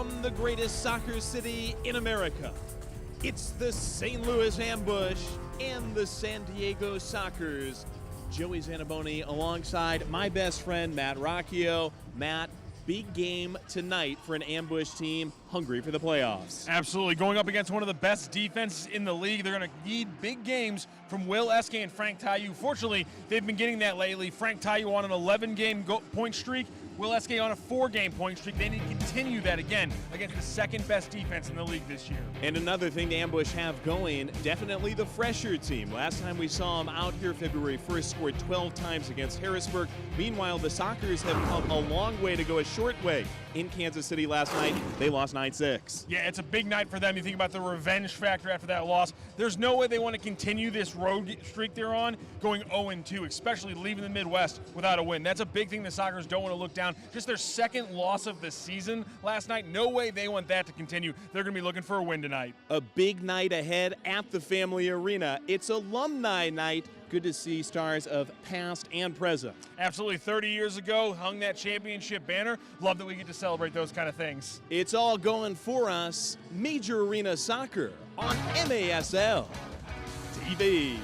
from the greatest soccer city in America. It's the St. Louis Ambush and the San Diego Sockers. Joey Zanaboni alongside my best friend, Matt Rocchio. Matt, big game tonight for an Ambush team hungry for the playoffs. Absolutely. Going up against one of the best defenses in the league. They're going to need big games from Will Eske and Frank Taillou. Fortunately, they've been getting that lately. Frank Taillou on an 11-game point streak. Will Eske on a 4-game point streak. They need to continue that again against the second-best defense in the league this year. And another thing the Ambush have going, definitely the fresher team. Last time we saw them out here February 1st, scored 12 times against Harrisburg. Meanwhile, the Sockers have come a long way to go a short way. In Kansas City last night, they lost 9-6. Yeah, it's a big night for them. You think about the revenge factor after that loss. There's no way they want to continue this road streak they're on, going 0-2, especially leaving the Midwest without a win. That's a big thing the Sockers don't want to look down. Just their second loss of the season last night. No way they want that to continue. They're going to be looking for a win tonight. A big night ahead at the Family Arena. It's alumni night. Good to see stars of past and present. Absolutely. 30 years ago, hung that championship banner. Love that we get to celebrate those kind of things. It's all going for us. Major Arena Soccer on MASL TV.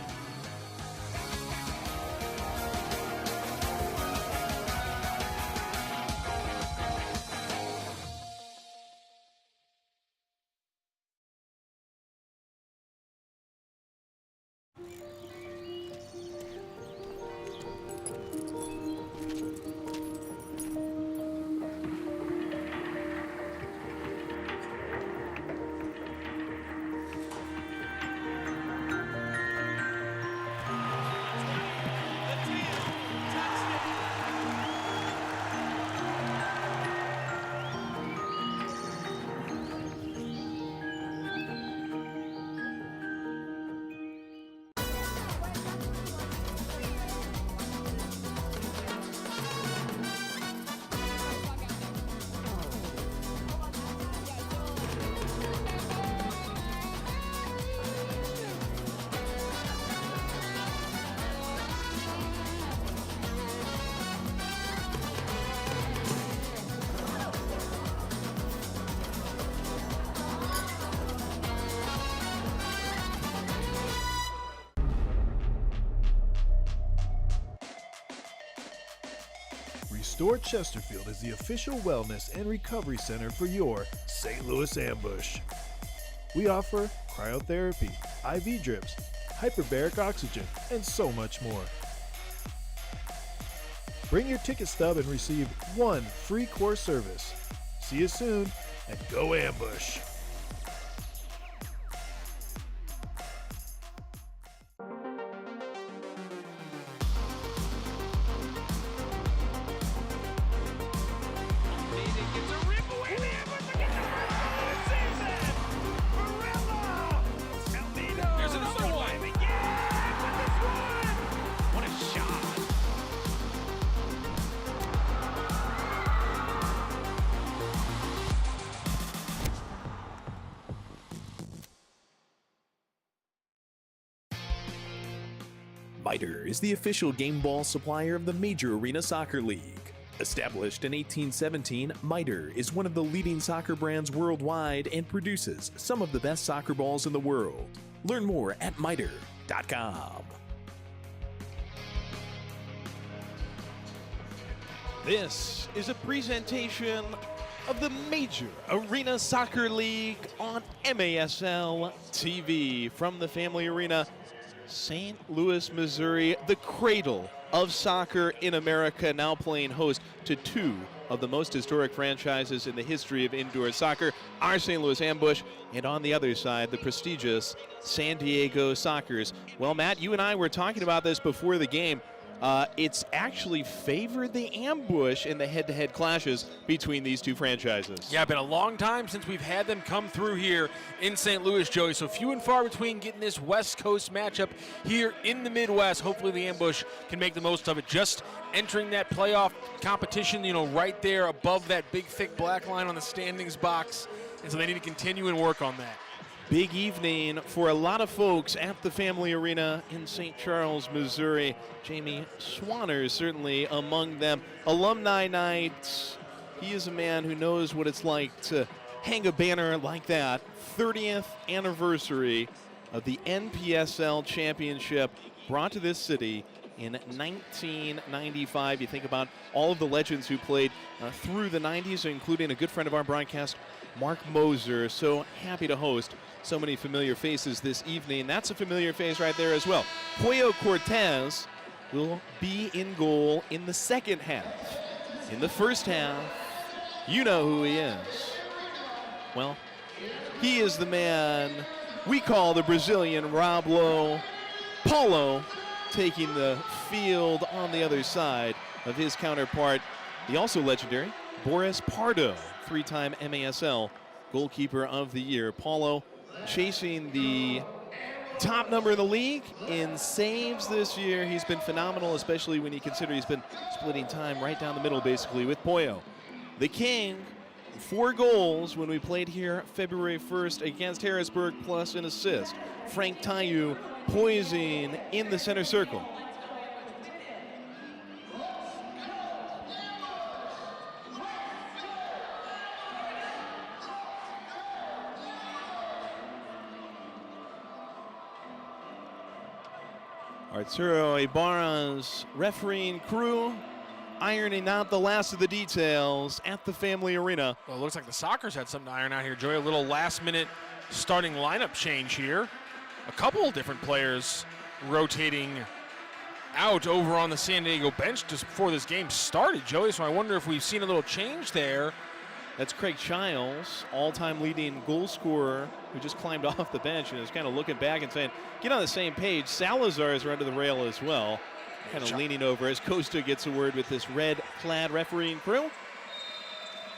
Restore Chesterfield is the official wellness and recovery center for your St. Louis Ambush. We offer cryotherapy, IV drips, hyperbaric oxygen, and so much more. Bring your ticket stub and receive one free course service. See you soon, and go Ambush! Miter is the official game ball supplier of the Major Arena Soccer League. Established in 1817, Miter is one of the leading soccer brands worldwide and produces some of the best soccer balls in the world. Learn more at miter.com. This is a presentation of the Major Arena Soccer League on MASL TV from the Family Arena, St. Louis, Missouri, the cradle of soccer in America, now playing host to two of the most historic franchises in the history of indoor soccer, our St. Louis Ambush, and on the other side, the prestigious San Diego Sockers. Well, Matt, you and I were talking about this before the game. It's actually favored the Ambush in the head-to-head clashes between these two franchises. Yeah, been a long time since we've had them come through here in St. Louis, Joey. So few and far between getting this West Coast matchup here in the Midwest. Hopefully the Ambush can make the most of it. Just entering that playoff competition, right there above that big, thick black line on the standings box. And so they need to continue and work on that. Big evening for a lot of folks at the Family Arena in St. Charles, Missouri. Jamie Swanner is certainly among them. Alumni night. He is a man who knows what it's like to hang a banner like that. 30th anniversary of the NPSL Championship brought to this city in 1995. You think about all of the legends who played through the 90s, including a good friend of our broadcast, Mark Moser. So happy to host so many familiar faces this evening. That's a familiar face right there as well. Pollo Cortez will be in goal in the second half. In the first half, you know who he is. Well, he is the man we call the Brazilian Rob Lowe. Paulo taking the field on the other side of his counterpart, the also legendary Boris Pardo, three-time MASL goalkeeper of the year. Paulo chasing the top number in the league in saves this year. He's been phenomenal, especially when you consider he's been splitting time right down the middle, basically, with Pollo. The King, 4 goals when we played here February 1st against Harrisburg, plus an assist. Frank Tayu poising in the center circle. Arturo Ibarra's refereeing crew ironing out the last of the details at the Family Arena. Well, it looks like the Sockers had something to iron out here, Joey. A little last-minute starting lineup change here. A couple different players rotating out over on the San Diego bench just before this game started, Joey. So I wonder if we've seen a little change there. That's Craig Childs, all-time leading goal scorer, who just climbed off the bench and is kind of looking back and saying, get on the same page. Salazar is under the rail as well, kind of leaning over as Costa gets a word with this red-clad refereeing crew.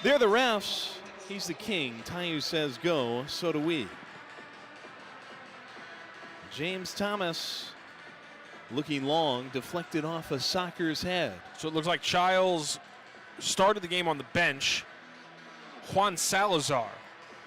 They're the refs. He's the king. Tayu says go, so do we. James Thomas looking long, deflected off of Soccer's head. So it looks like Childs started the game on the bench. Juan Salazar,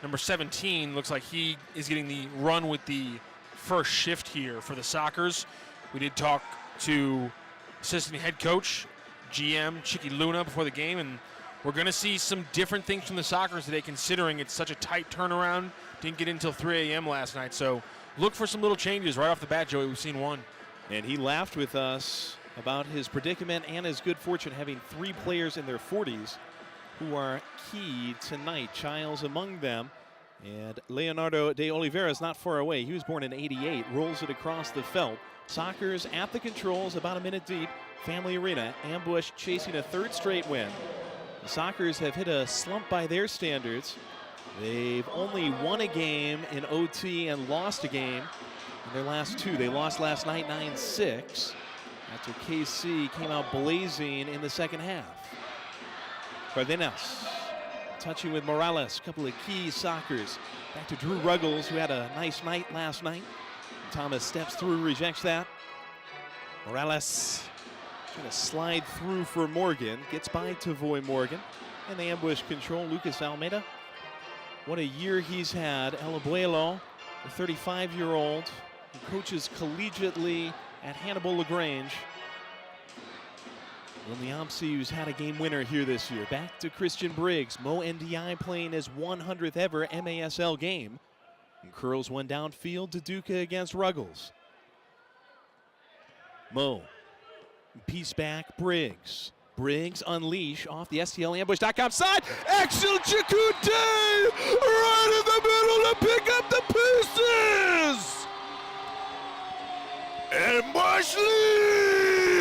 number 17, looks like he is getting the run with the first shift here for the Sockers. We did talk to assistant head coach, GM Chicky Luna before the game, and we're going to see some different things from the Sockers today, considering it's such a tight turnaround. Didn't get in until 3 a.m. last night, so look for some little changes right off the bat, Joey. We've seen one. And he laughed with us about his predicament and his good fortune having 3 players in their 40s who are key tonight. Childs among them. And Leonardo de Oliveira is not far away. He was born in '88, rolls it across the felt. Sockers at the controls, about a minute deep. Family Arena, Ambush chasing a 3rd straight win. The Sockers have hit a slump by their standards. They've only won a game in OT and lost a game in their last 2. They lost last night 9-6 after KC came out blazing in the second half. Cardenas touching with Morales, a couple of key Sockers. Back to Drew Ruggles, who had a nice night last night. Thomas steps through, rejects that. Morales trying to slide through for Morgan, gets by Tavoy Morgan. And the ambush control, Lucas Almeida. What a year he's had. El Abuelo, the 35-year-old, who coaches collegiately at Hannibal LaGrange. Liamsi, who's had a game winner here this year. Back to Christian Briggs. Mo NDI playing his 100th ever MASL game. And curls one downfield to Duca against Ruggles. Mo. Piece back, Briggs. Briggs unleash off the STLambush.com side. Axel Chakute right in the middle to pick up the pieces. Ambush lead.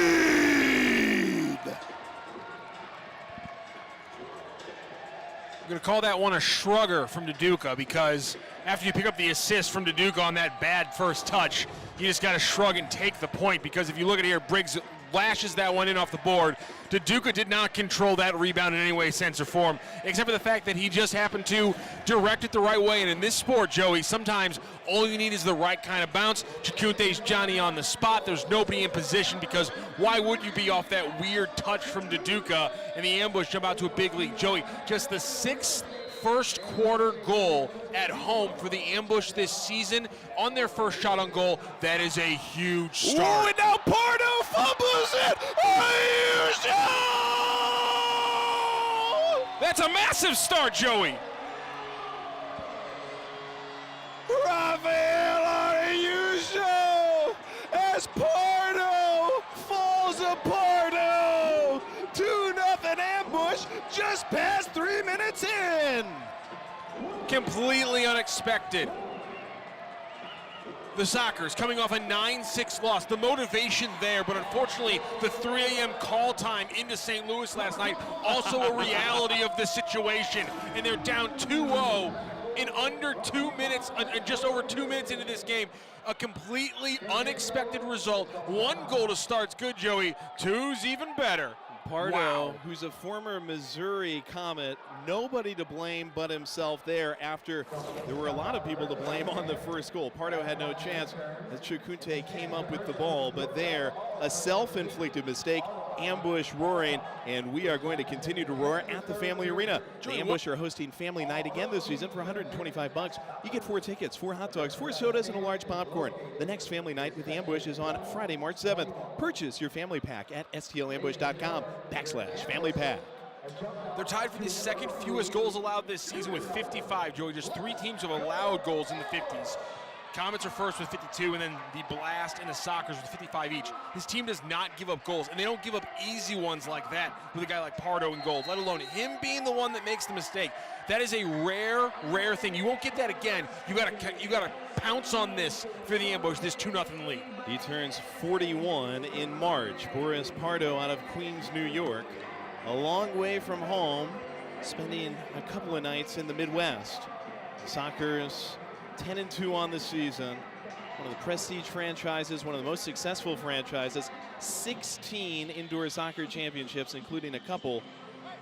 I'm going to call that one a shrugger from Duduca, because after you pick up the assist from Duduca on that bad first touch, you just got to shrug and take the point, because if you look at it here, Briggs lashes that one in off the board. Duduca did not control that rebound in any way, sense, or form, except for the fact that he just happened to direct it the right way. And in this sport, Joey, sometimes all you need is the right kind of bounce. Chakute's Johnny on the spot. There's nobody in position, because why would you be off that weird touch from Duduca and the ambush jump out to a big lead? Joey, just the 6th first quarter goal at home for the ambush this season on their first shot on goal. That is a huge start. Ooh, and now Pardo fumbles it. That's a massive start, Joey. as Pardo falls apart. 2-0 Ambush just past 3 minutes in. Completely unexpected. The Sockers coming off a 9-6 loss. The motivation there, but unfortunately, the 3 a.m. call time into St. Louis last night, also a reality of the situation. And they're down 2-0 in under 2 minutes, just over 2 minutes into this game. A completely unexpected result. 1 goal to start's good, Joey. 2's even better. Pardo, Wow. who's a former Missouri Comet, nobody to blame but himself there after there were a lot of people to blame on the first goal. Pardo had no chance as Chukwunte came up with the ball, but there, a self-inflicted mistake. Ambush roaring, and we are going to continue to roar at the Family Arena. The Ambush are hosting Family Night again this season for $125. You get 4 tickets, 4 hot dogs, 4 sodas, and a large popcorn. The next Family Night with the Ambush is on Friday, March 7th. Purchase your family pack at stlambush.com/family pack. They're tied for the second fewest goals allowed this season with 55, Joey. Just 3 teams have allowed goals in the 50s. Comets are first with 52, and then the Blast and the Sockers with 55 each. This team does not give up goals, and they don't give up easy ones like that with a guy like Pardo in goals, let alone him being the one that makes the mistake. That is a rare, rare thing. You won't get that again. You gotta pounce on this for the Ambush, this 2-0 lead. He turns 41 in March. Boris Pardo out of Queens, New York. A long way from home, spending a couple of nights in the Midwest. Sockers 10-2 on the season. One of the prestige franchises, one of the most successful franchises. 16 indoor soccer championships, including a couple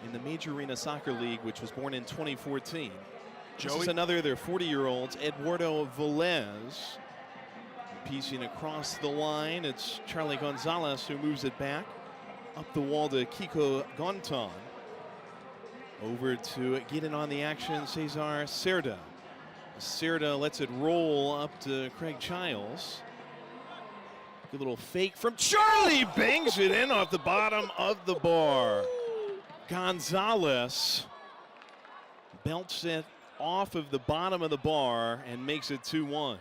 in the Major Arena Soccer League, which was born in 2014. This is another of their 40-year-olds, Eduardo Velez. Piecing across the line, it's Charlie Gonzalez who moves it back. Up the wall to Kiko Gonton. Over to get in on the action, Cesar Cerda. Cerda lets it roll up to Craig Childs. Good little fake from Charlie, bangs it in off the bottom of the bar. Gonzalez belts it off of the bottom of the bar and makes it 2-1.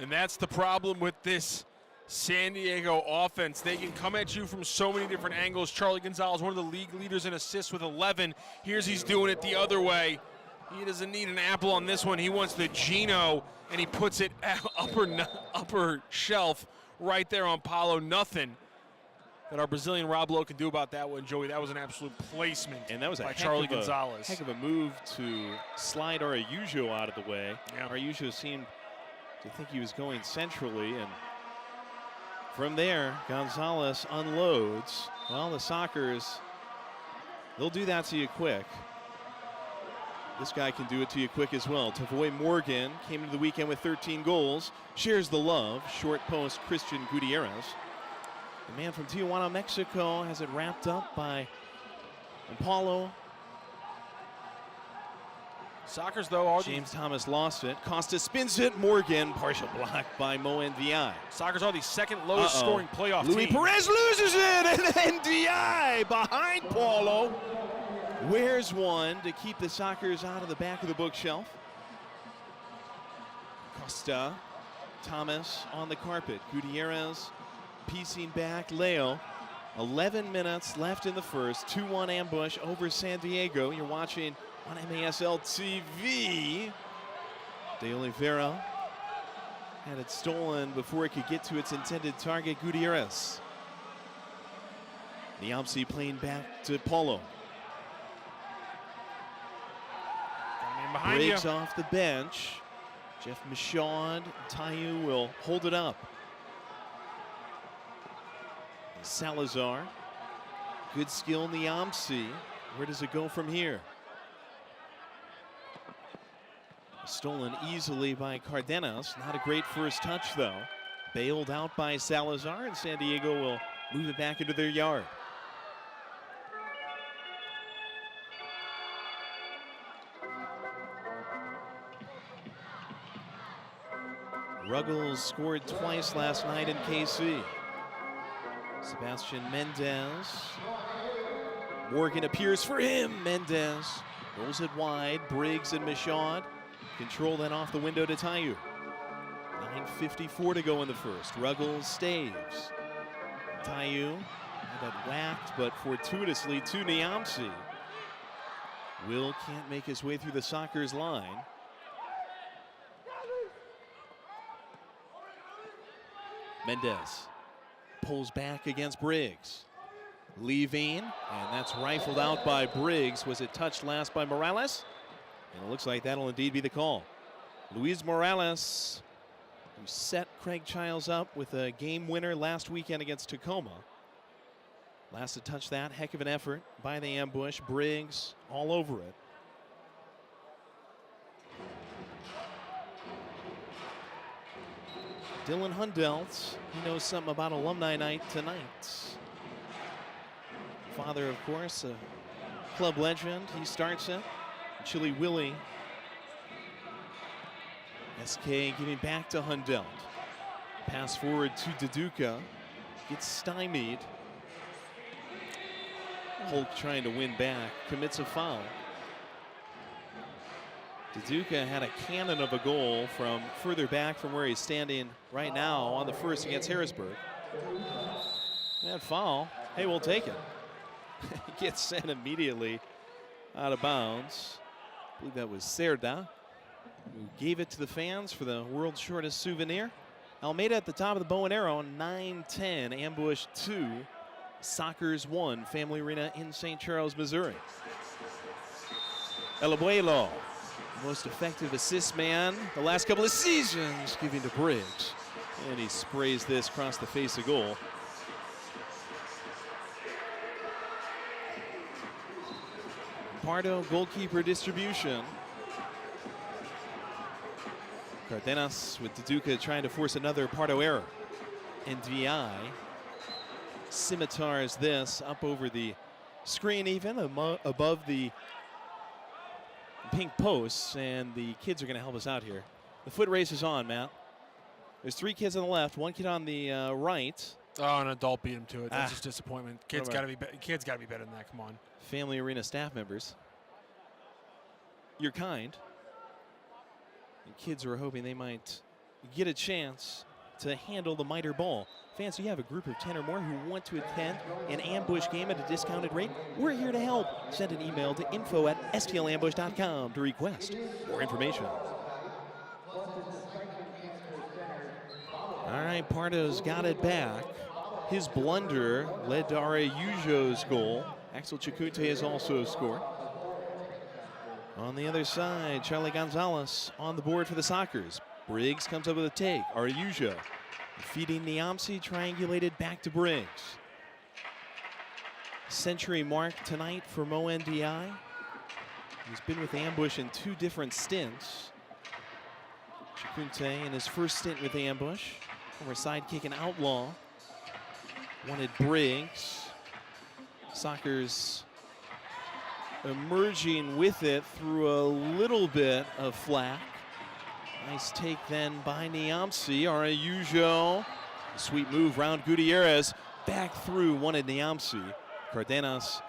And that's the problem with this San Diego offense. They can come at you from so many different angles. Charlie Gonzalez, one of the league leaders in assists with 11. He's doing it the other way. He doesn't need an apple on this one. He wants the Gino, and he puts it upper shelf right there on Paulo. Nothing that our Brazilian Rob Lowe can do about that one, Joey. That was an absolute placement, and that was by Charlie Gonzalez. Heck of a move to slide Araujo out of the way. Yeah. Araujo seemed to think he was going centrally, and from there, Gonzalez unloads. Well, the Sockers, they'll do that to you quick. This guy can do it to you quick as well. Tavoy Morgan came into the weekend with 13 goals. Shares the love. Short post, Christian Gutierrez. The man from Tijuana, Mexico, has it wrapped up by Paulo. Sockers, though, are James Thomas lost it. Costa spins it. Morgan, partial block by Mo NVI. Sockers are the second lowest scoring playoff Luis team. Perez loses it, and then NVI behind Paulo. Wears one to keep the Sockers out of the back of the bookshelf. Costa, Thomas on the carpet. Gutierrez piecing back Leo. 11 minutes left in the first. 2-1 Ambush over San Diego. You're watching on MASL TV. De Oliveira had it stolen before it could get to its intended target, Gutierrez. Niamsi playing back to Paulo. Behind Breaks you. off the bench. Jeff Michaud, Tayu will hold it up. Salazar, good skill, Niamsi. Where does it go from here? Stolen easily by Cardenas. Not a great first touch, though. Bailed out by Salazar, and San Diego will move it back into their yard. Ruggles scored twice last night in KC. Sebastian Mendez. Morgan appears for him. Mendez rolls it wide. Briggs and Michaud control that off the window to Tayu. 9:54 to go in the first. Ruggles staves. Tayu had that whacked, but fortuitously to Niamsi. Will can't make his way through the Sockers line. Mendez pulls back against Briggs. Levine, and that's rifled out by Briggs. Was it touched last by Morales? And it looks like that'll indeed be the call. Luis Morales, who set Craig Childs up with a game winner last weekend against Tacoma. Last to touch that, heck of an effort by the Ambush. Briggs all over it. Dylan Hundelt, he knows something about alumni night tonight. Father, of course, a club legend. He starts it. Chili Willie. SK giving back to Hundelt. Pass forward to Deduca. Gets stymied. Hulk trying to win back. Commits a foul. Deduca had a cannon of a goal from further back from where he's standing right now on the first against Harrisburg. That foul, hey, we'll take it. He gets sent immediately out of bounds. I believe that was Cerda, who gave it to the fans for the world's shortest souvenir. Almeida at the top of the bow and arrow, 9-10, Ambush 2, Sockers 1, Family Arena in St. Charles, Missouri. El Abuelo, most effective assist man the last couple of seasons, giving to Briggs. And he sprays this across the face of goal. Pardo goalkeeper distribution. Cardenas with Deduca trying to force another Pardo error. And VI scimitars this up over the screen, even above the pink posts, and the kids are going to help us out here. The foot race is on, Matt. There's 3 kids on the left, 1 kid on the right. Oh, an adult beat him to it. That's just disappointment. Kids got to be better than that. Come on. Family Arena staff members. You're kind. And kids were hoping they might get a chance to handle the miter ball. Fans, you have a group of 10 or more who want to attend an Ambush game at a discounted rate? We're here to help. Send an email to info@stlambush.com to request more information. All right, Pardo's got it back. His blunder led to Araujo's goal. Axel Chakute has also scored. On the other side, Charlie Gonzalez on the board for the Sockers. Briggs comes up with a take. Araujo feeding Niamsi, triangulated back to Briggs. Century mark tonight for Mo NDI. He's been with Ambush in 2 different stints. Chakute in his first stint with Ambush, former sidekick and outlaw, wanted Briggs. Sockers emerging with it through a little bit of flack. Nice take then by Niamsi. Araujo, sweet move round Gutierrez. Back through, wanted Niamsi. Cardenas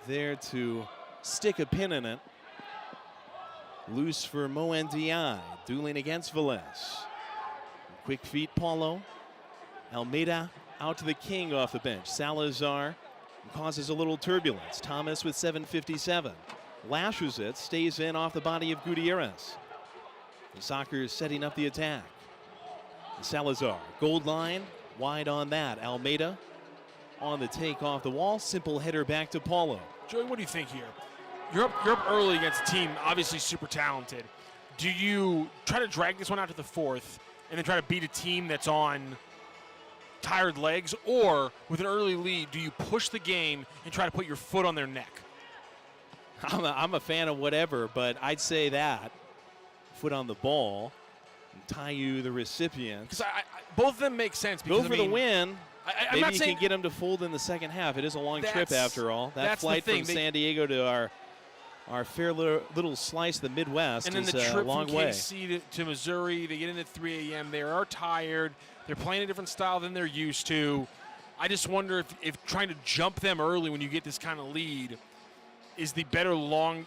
there to stick a pin in it. Loose for Mo NDI, dueling against Velez. Quick feet, Paulo. Almeida out to the king off the bench. Salazar causes a little turbulence. Thomas with 7:57. Lashes it, stays in off the body of Gutierrez. The Sockers setting up the attack. Salazar, gold line, wide on that. Almeida on the take off the wall. Simple header back to Paulo. Joey, what do you think here? You're up early against a team obviously super talented. Do you try to drag this one out to the 4th and then try to beat a team that's on tired legs, or with an early lead, do you push the game and try to put your foot on their neck? I'm a fan of whatever, but I'd say that. Foot on the ball. And Tayu, the recipient. Because both of them make sense. Because, Go for the win. I'm not Maybe you saying can get them to fold in the second half. It is a long trip after all. That flight from San Diego to our fair little slice of the Midwest and then is the trip a long from way. KC to Missouri, they get in at 3 a.m. They are tired. They're playing a different style than they're used to. I just wonder if trying to jump them early when you get this kind of lead is the better one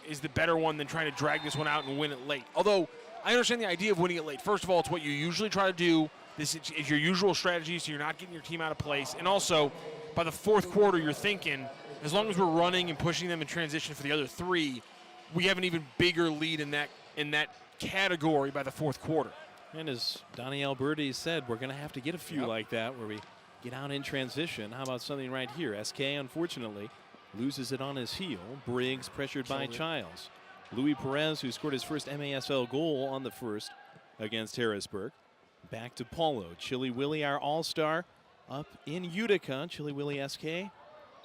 than trying to drag this one out and win it late. Although I understand the idea of winning it late. First of all, it's what you usually try to do. This is your usual strategy, so you're not getting your team out of place. And also, by the fourth quarter, you're thinking, as long as we're running and pushing them in transition for the other three, we have an even bigger lead in that category by the fourth quarter. And as Donnie Alberti said, we're going to have to get a few like that where we get out in transition. How about something right here? SK, unfortunately, loses it on his heel. Briggs pressured by Childs. Louis Perez, who scored his first MASL goal on the first against Harrisburg. Back to Paulo. Chili Willie, our all-star, up in Utica. Chili Willie SK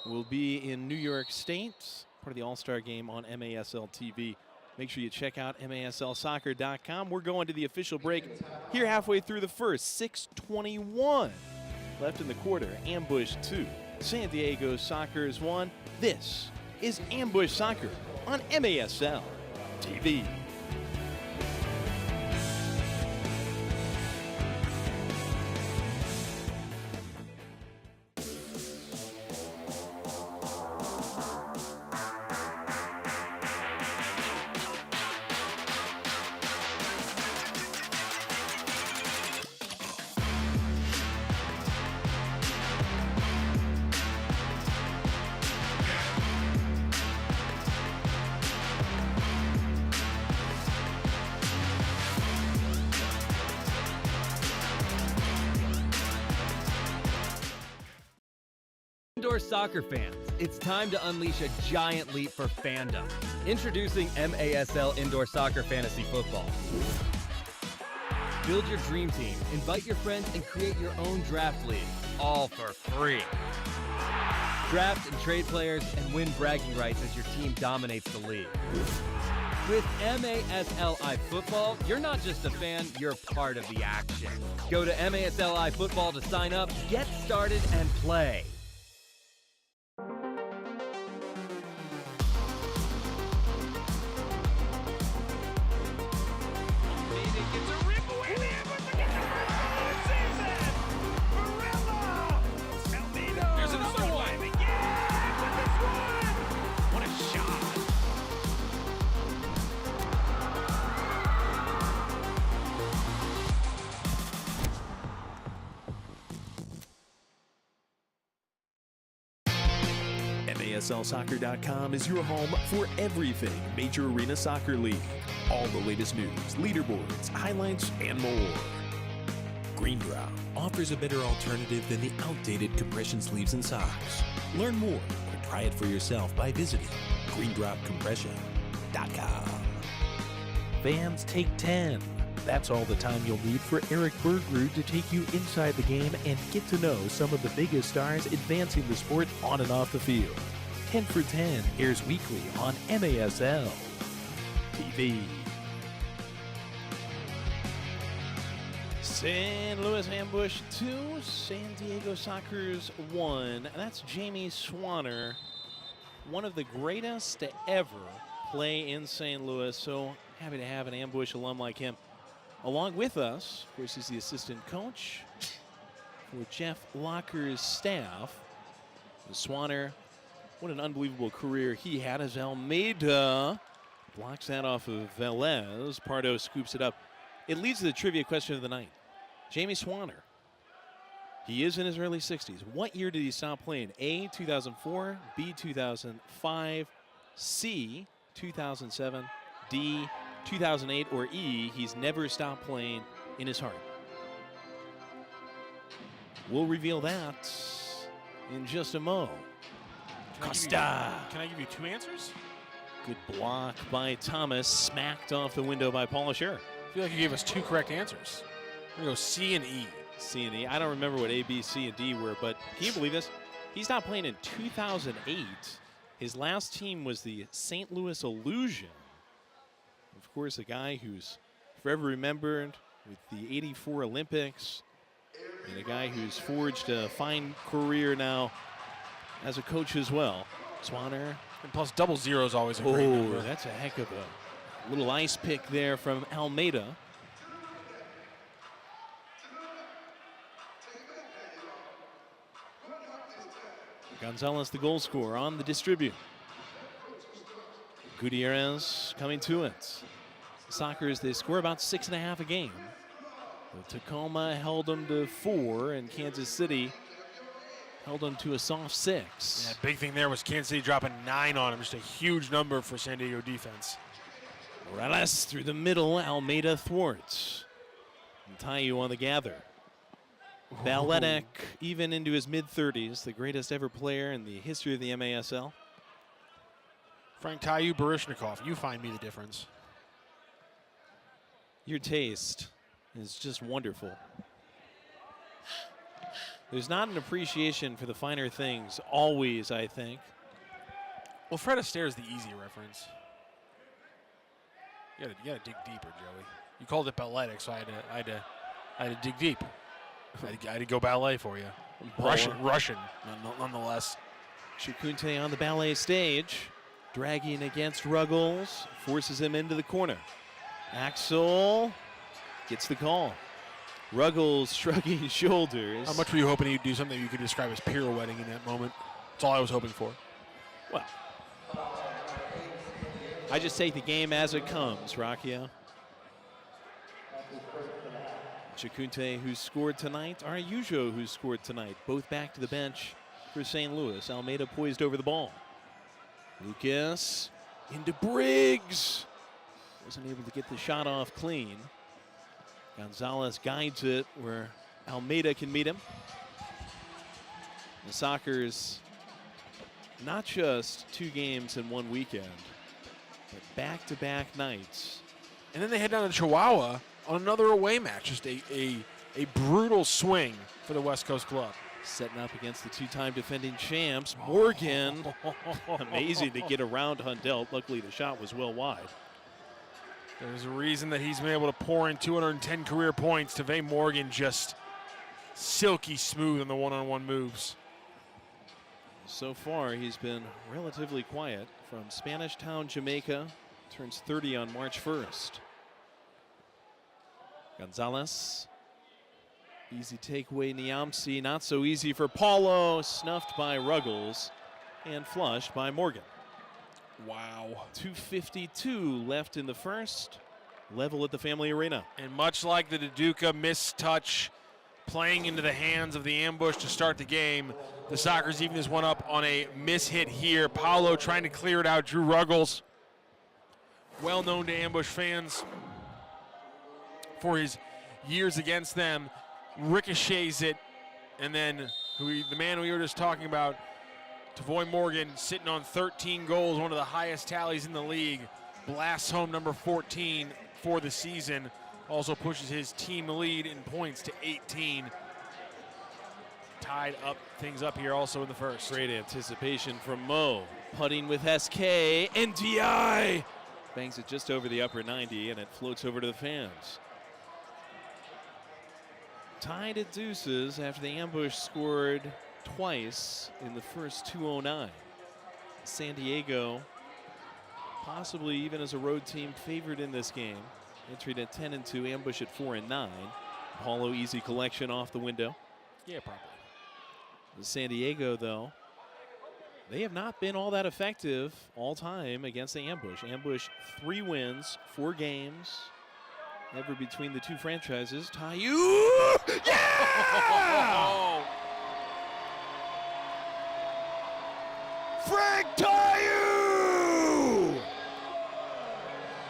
will be in New York State, part of the all-star game on MASL TV. Make sure you check out MASLsoccer.com. We're going to the official break here halfway through the first. 6:21 left in the quarter. Ambush 2. San Diego Sockers 1. This is Ambush Soccer on MASL TV. Indoor soccer fans, it's time to unleash a giant leap for fandom. Introducing MASL Indoor Soccer Fantasy Football. Build your dream team, invite your friends, and create your own draft league, all for free. Draft and trade players and win bragging rights as your team dominates the league. With MASLI Football, you're not just a fan, you're part of the action. Go to MASLI Football to sign up, get started, and play. MASLsoccer.com is your home for everything Major Arena Soccer League. All the latest news, leaderboards, highlights, and more. Green Drop offers a better alternative than the outdated compression sleeves and socks. Learn more or try it for yourself by visiting greendropcompression.com. Fans Take 10. That's all the time you'll need for Eric Bergrud to take you inside the game and get to know some of the biggest stars advancing the sport on and off the field. 10 for 10 airs weekly on MASL TV. San Luis Ambush 2, San Diego Sockers 1. That's Jamie Swanner, one of the greatest to ever play in St. Louis. So happy to have an Ambush alum like him along with us. Of course, he's the assistant coach for Jeff Locker's staff. Swanner, what an unbelievable career he had as Almeida blocks that off of Velez. Pardo scoops it up. It leads to the trivia question of the night. Jamie Swanner, he is in his early 60s. What year did he stop playing? A, 2004, B, 2005, C, 2007, D, 2008, or E, he's never stopped playing in his heart. We'll reveal that in just a mo. Costa. Can I give you two answers? Good block by Thomas, smacked off the window by Paula Scherer. I feel like you gave us two correct answers. We're going to go C and E. C and E. I don't remember what A, B, C, and D were, but can you believe this? He stopped playing in 2008. His last team was the St. Louis Illusion. Of course, a guy who's forever remembered with the '84 Olympics, and a guy who's forged a fine career now as a coach as well. Swanner. And plus, double zero is always a great number. That's a heck of a little ice pick there from Almeida. Gonzalez, the goal scorer, on the distribute. Gutierrez coming to it. Sockers, they score about 6.5 a game. But Tacoma held them to 4, and Kansas City held them to a soft 6. Yeah, big thing there was Kansas City dropping 9 on him. Just a huge number for San Diego defense. Morales through the middle, Almeida thwarts. And Taiyu on the gather. Baletic, even into his mid-30s, the greatest ever player in the history of the MASL. Frank Taiyu, Baryshnikov, you find me the difference. Your taste is just wonderful. There's not an appreciation for the finer things, always, I think. Well, Fred Astaire is the easy reference. You gotta dig deeper, Joey. You called it balletic, so I had to dig deep. I had to go ballet for you. Russian, nonetheless. Chikunte on the ballet stage, dragging against Ruggles, forces him into the corner. Axel gets the call. Ruggles shrugging shoulders. How much were you hoping he'd do something you could describe as pirouetting in that moment? That's all I was hoping for. Well, I just take the game as it comes, Rocchio. Chikunte, who scored tonight, Araujo, who scored tonight, both back to the bench for St. Louis. Almeida poised over the ball. Lucas into Briggs. Wasn't able to get the shot off clean. Gonzalez guides it where Almeida can meet him. The Sockers, not just 2 games in one weekend, but back-to-back nights. And then they head down to Chihuahua on another away match. Just a brutal swing for the West Coast club. Setting up against the 2-time defending champs, Morgan. Amazing to get around Hundelt. Luckily, the shot was well wide. There's a reason that he's been able to pour in 210 career points. Tavay Morgan just silky smooth in the one-on-one moves. So far, he's been relatively quiet. From Spanish Town, Jamaica, turns 30 on March 1st. Gonzalez. Easy takeaway, Niamsi. Not so easy for Paulo. Snuffed by Ruggles and flushed by Morgan. Wow. 2:52 left in the first. Level at the Family Arena. And much like the Duduka missed touch playing into the hands of the Ambush to start the game, the Sockers even this one up on a miss hit here. Paulo trying to clear it out. Drew Ruggles, well known to Ambush fans for his years against them, ricochets it, and then the man we were just talking about, Tavay Morgan, sitting on 13 goals, one of the highest tallies in the league, blasts home number 14 for the season. Also pushes his team lead in points to 18. Tied up things up here also in the first. Great anticipation from Mo. Putting with SK. NDI bangs it just over the upper 90, and it floats over to the fans. Tied at deuces after the Ambush scored twice in the first 2:09. San Diego, possibly even as a road team, favored in this game. Entering at 10-2, Ambush at 4-9. Paulo easy collection off the window. Yeah, probably. San Diego, though, they have not been all that effective all time against the Ambush. Ambush 3 wins, 4 games. Ever between the 2 franchises. Taiyu! Yeah! Frank Taiyu!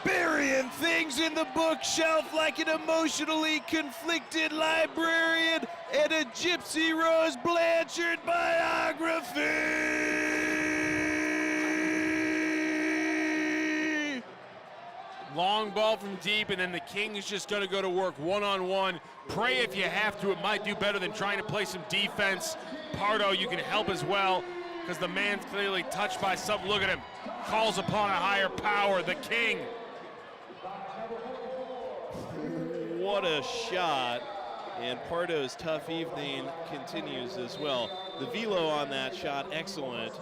Burying things in the bookshelf like an emotionally conflicted librarian and a Gypsy Rose Blanchard biography! Long ball from deep, and then the Kings just going to go to work one-on-one. Pray if you have to. It might do better than trying to play some defense. Pardo, you can help as well, because the man's clearly touched by something. Look at him. Calls upon a higher power, the King. What a shot. And Pardo's tough evening continues as well. The velo on that shot, excellent.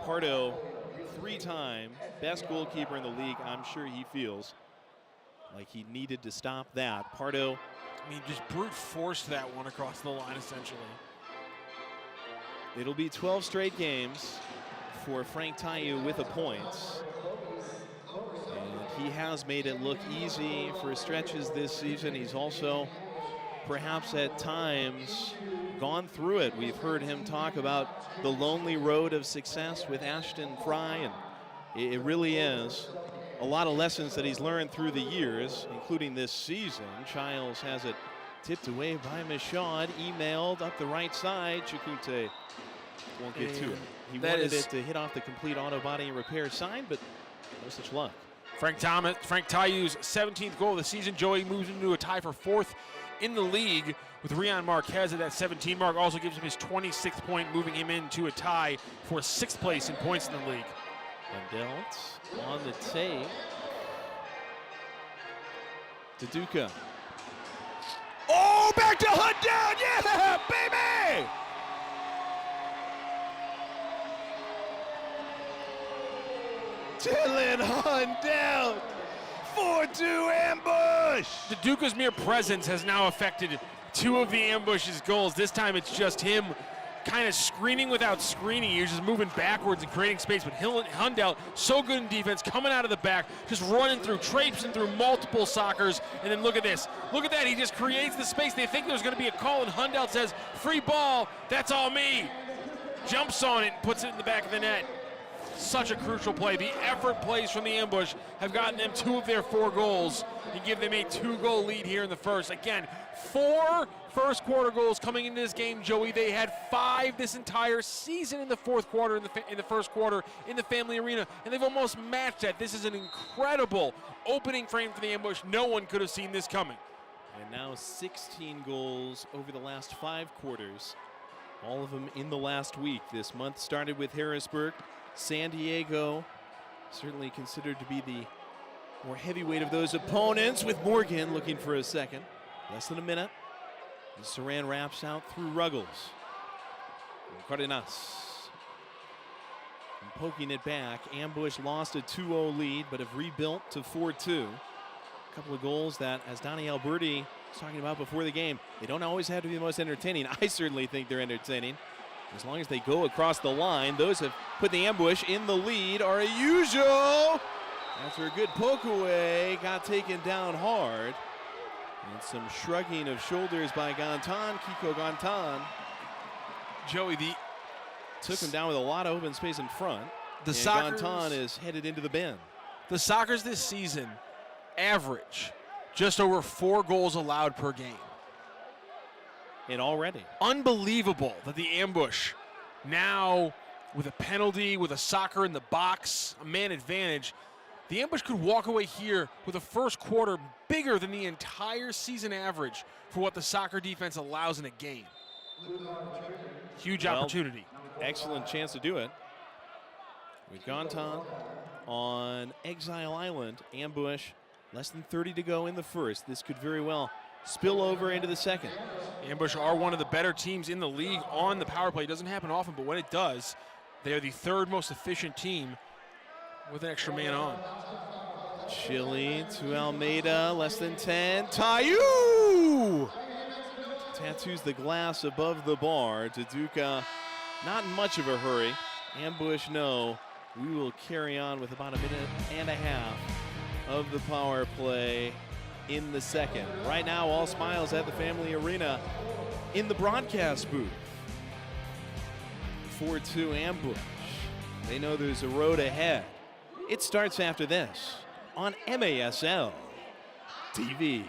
Pardo, 3-time best goalkeeper in the league. I'm sure he feels like he needed to stop that. Pardo, I mean, just brute forced that one across the line, essentially. it'll be 12 straight games for Frank Taiyu with a point. And he has made it look easy for stretches this season. He's also perhaps at times gone through it. We've heard him talk about the lonely road of success with Ashton Fry, and it really is a lot of lessons that he's learned through the years, including this season. Childs has it tipped away by Michaud, emailed up the right side. Chikute won't get to it. He wanted it to hit off the complete auto body and repair sign, but no such luck. Frank Tayu's 17th goal of the season. Joey moves into a tie for 4th in the league with Rion Marquez at that 17 mark. Also gives him his 26th point, moving him into a tie for 6th place in points in the league. Hundelt on the tape. Duca. Oh, back to Hunt down. Yeah, baby! Dylan Hunt down. 4-2 ambush. Duca's mere presence has now affected 2 of the ambush's goals. This time it's just him kind of screening without screening. He's just moving backwards and creating space. But Hundelt, so good in defense, coming out of the back, just running through, traipsing through multiple Sockers. And then look at this. Look at that. He just creates the space. They think there's going to be a call, and Hundelt says, free ball, that's all me. Jumps on it and puts it in the back of the net. Such a crucial play. The effort plays from the ambush have gotten them 2 of their 4 goals and give them a 2-goal lead here in the first. Again, 4 first quarter goals coming into this game, Joey. They had 5 this entire season in the fourth quarter, in the first quarter in the Family Arena, and they've almost matched that. This is an incredible opening frame for the ambush. No one could have seen this coming. And now 16 goals over the last 5 quarters, all of them in the last week. This month started with Harrisburg. San Diego, certainly considered to be the more heavyweight of those opponents, with Morgan looking for a second. Less than a minute. And Saran wraps out through Ruggles. And Cardenas. And poking it back. Ambush lost a 2-0 lead, but have rebuilt to 4-2. A couple of goals that, as Donnie Alberti was talking about before the game, they don't always have to be the most entertaining. I certainly think they're entertaining. As long as they go across the line, those have put the ambush in the lead. Araujo, after a good poke away, got taken down hard. And some shrugging of shoulders by Gantan, Kiko Gantan. Joey, took him down with a lot of open space in front. And Gantan is headed into the bin. The Sockers this season average just over 4 goals allowed per game. And already. Unbelievable that the ambush now, with a penalty, with a Socker in the box, a man advantage, the ambush could walk away here with a first quarter bigger than the entire season average for what the Socker defense allows in a game. Huge opportunity. Excellent chance to do it. With Gantan on Exile Island, ambush, less than 30 to go in the first. This could very well spill over into the second. Ambush are one of the better teams in the league on the power play. It doesn't happen often, but when it does, they are the 3rd most efficient team with an extra man on. Chile to Almeida, less than 10. Tayu tattoos the glass above the bar. Duca, not in much of a hurry. Ambush, no. We will carry on with about 1.5 minutes of the power play in the second. Right now, all smiles at the Family Arena in the broadcast booth. 4-2 ambush. They know there's a road ahead. It starts after this on MASL TV.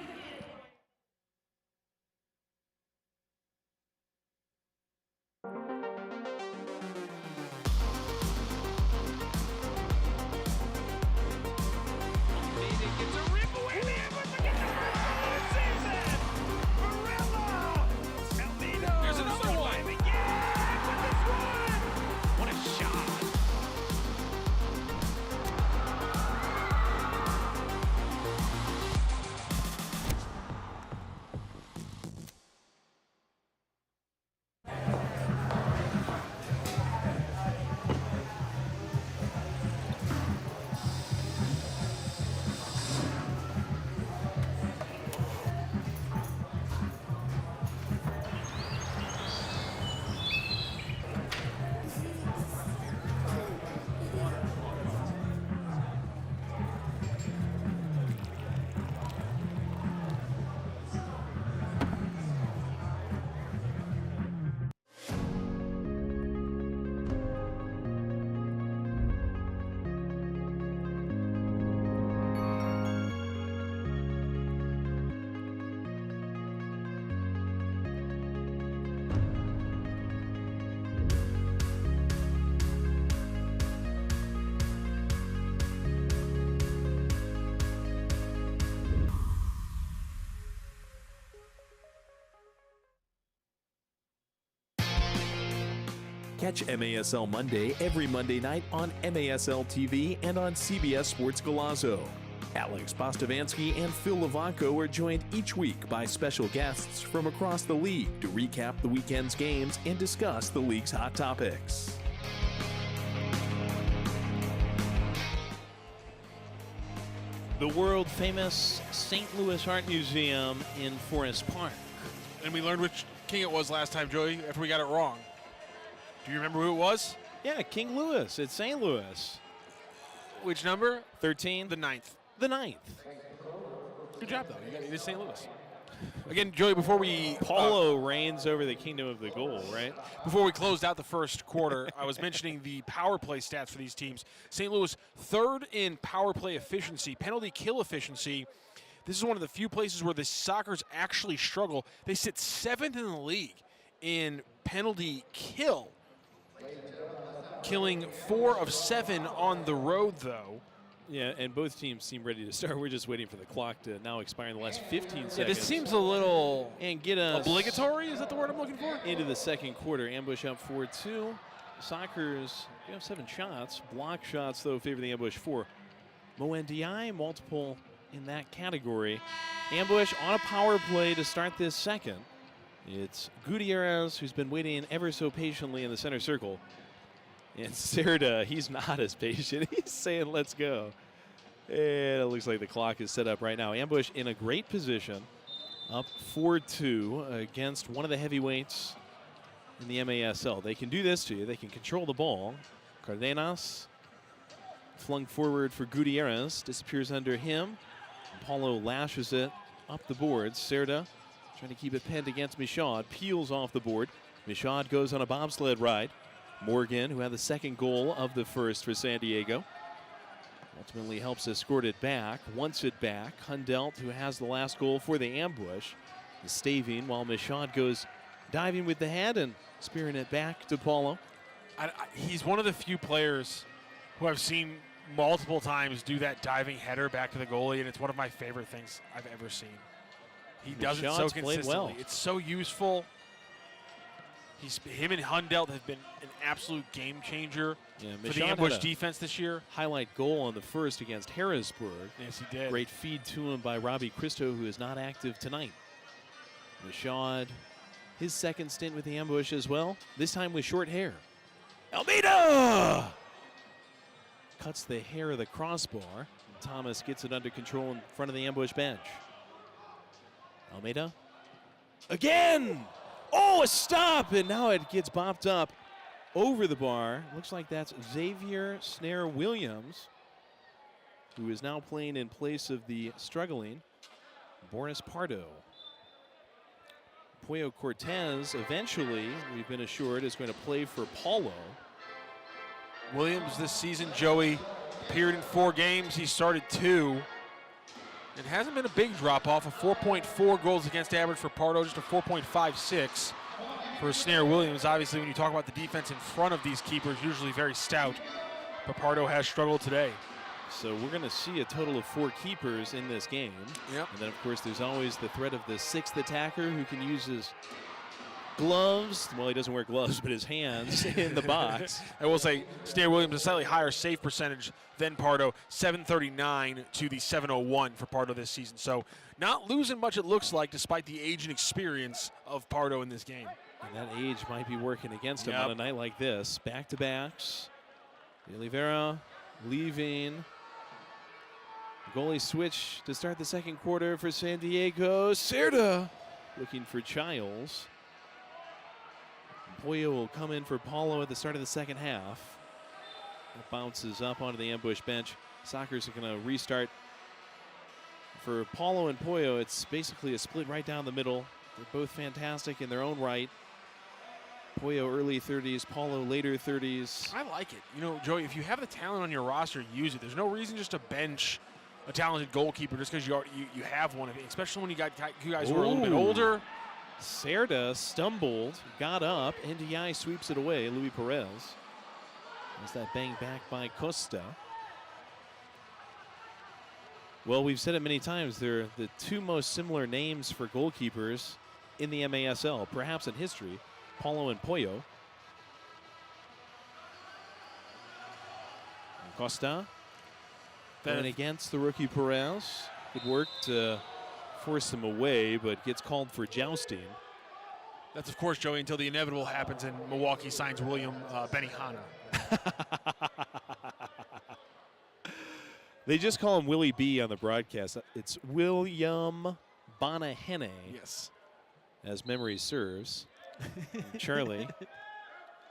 Catch MASL Monday every Monday night on MASL TV and on CBS Sports Golazo. Alex Postavansky and Phil Levanko are joined each week by special guests from across the league to recap the weekend's games and discuss the league's hot topics. The world famous St. Louis Art Museum in Forest Park. And we learned which king it was last time, Joey, after we got it wrong. Do you remember who it was? Yeah, King Louis. It's St. Louis. Which number? 13. The 9th. The 9th. Good job, though. You got it is St. Louis. Again, Joey, before we Paulo reigns over the kingdom of the goal, right? before we closed out the first quarter, I was mentioning the power play stats for these teams. St. Louis, third in power play efficiency, penalty kill efficiency. This is one of the few places where the Sockers actually struggle. They sit 7th in the league in penalty kill, killing 4 of 7 on the road, though. Yeah, and both teams seem ready to start. We're just waiting for the clock to now expire in the last 15 seconds. Yeah, this seems a little and get us obligatory. Is that the word I'm looking for? into the second quarter. Ambush up 4-2. Sockers, you have 7 shots. Block shots, though, favor the Ambush 4. Moendiai, multiple in that category. Ambush on a power play to start this second. It's Gutierrez, who's been waiting ever so patiently in the center circle. And Cerda, he's not as patient. He's saying, let's go. And it looks like the clock is set up right now. Ambush in a great position. Up 4-2 against one of the heavyweights in the MASL. They can do this to you. They can control the ball. Cardenas flung forward for Gutierrez. Disappears under him. Paulo lashes it up the board. Cerda trying to keep it pinned against Michaud. Peels off the board. Michaud goes on a bobsled ride. Morgan, who had the second goal of the first for San Diego, ultimately helps escort it back, wants it back. Hundelt, who has the last goal for the Ambush, is staving while Michaud goes diving with the head and spearing it back to Paulo. He's one of the few players who I've seen multiple times do that diving header back to the goalie, and it's one of my favorite things I've ever seen. He does it so Michaud's played consistently. well. It's so useful. Him and Hundelt have been an absolute game changer Yeah, for Michaud the had Ambush a defense this year. highlight goal on the first against Harrisburg. Yes, he did. Great feed to him by Robbie Cristo, who is not active tonight. Michaud, his second stint with the Ambush as well, this time with short hair. Almeida cuts the hair of the crossbar. Thomas gets it under control in front of the Ambush bench. Almeida again. Oh, a stop, and now it gets bopped up over the bar. Looks like that's Xavier Snare Williams, who is now playing in place of the struggling Boris Pardo. Puyo Cortez eventually, we've been assured, is going to play for Paulo. Williams this season, Joey, appeared in 4 games. He started 2. It hasn't been a big drop-off. A 4.4 goals against average for Pardo, just a 4.56 for Snare Williams. Obviously, when you talk about the defense in front of these keepers, usually very stout. But Pardo has struggled today. So we're going to see a total of 4 keepers in this game. Yep. And then, of course, there's always the threat of the 6th attacker who can use his gloves. Well, he doesn't wear gloves, but his hands in the box. I will say, Snare Williams a slightly higher save percentage than Pardo, 739 to the 701 for Pardo this season. So not losing much, it looks like, despite the age and experience of Pardo in this game. And that age might be working against him Yep. on a night like this. Back-to-backs. De Oliveira leaving. Goalie switch to start the second quarter for San Diego. Cerda looking for Childs. Puyo will come in for Paulo at the start of the second half. It bounces up onto the Ambush bench. Sockers are going to restart. For Paulo and Puyo, it's basically a split right down the middle. They're both fantastic in their own right. Puyo early 30s, Paulo later 30s. I like it. You know, Joey, if you have the talent on your roster, use it. There's no reason just to bench a talented goalkeeper just because you have one of it, especially when you got you guys who are a little bit Ooh. older. Cerda stumbled, got up, NDI sweeps it away. Luis Perez. As that bang back by Costa. Well, we've said it many times. They're the 2 most similar names for goalkeepers in the MASL, perhaps in history. Paulo and Puyo. Costa going against the rookie Perez. Good work to force him away, but gets called for jousting. That's, of course, Joey, until the inevitable happens and Milwaukee signs William Benihana. They just call him Willie B on the broadcast. It's William Bonahene. Yes. As memory serves. Charlie.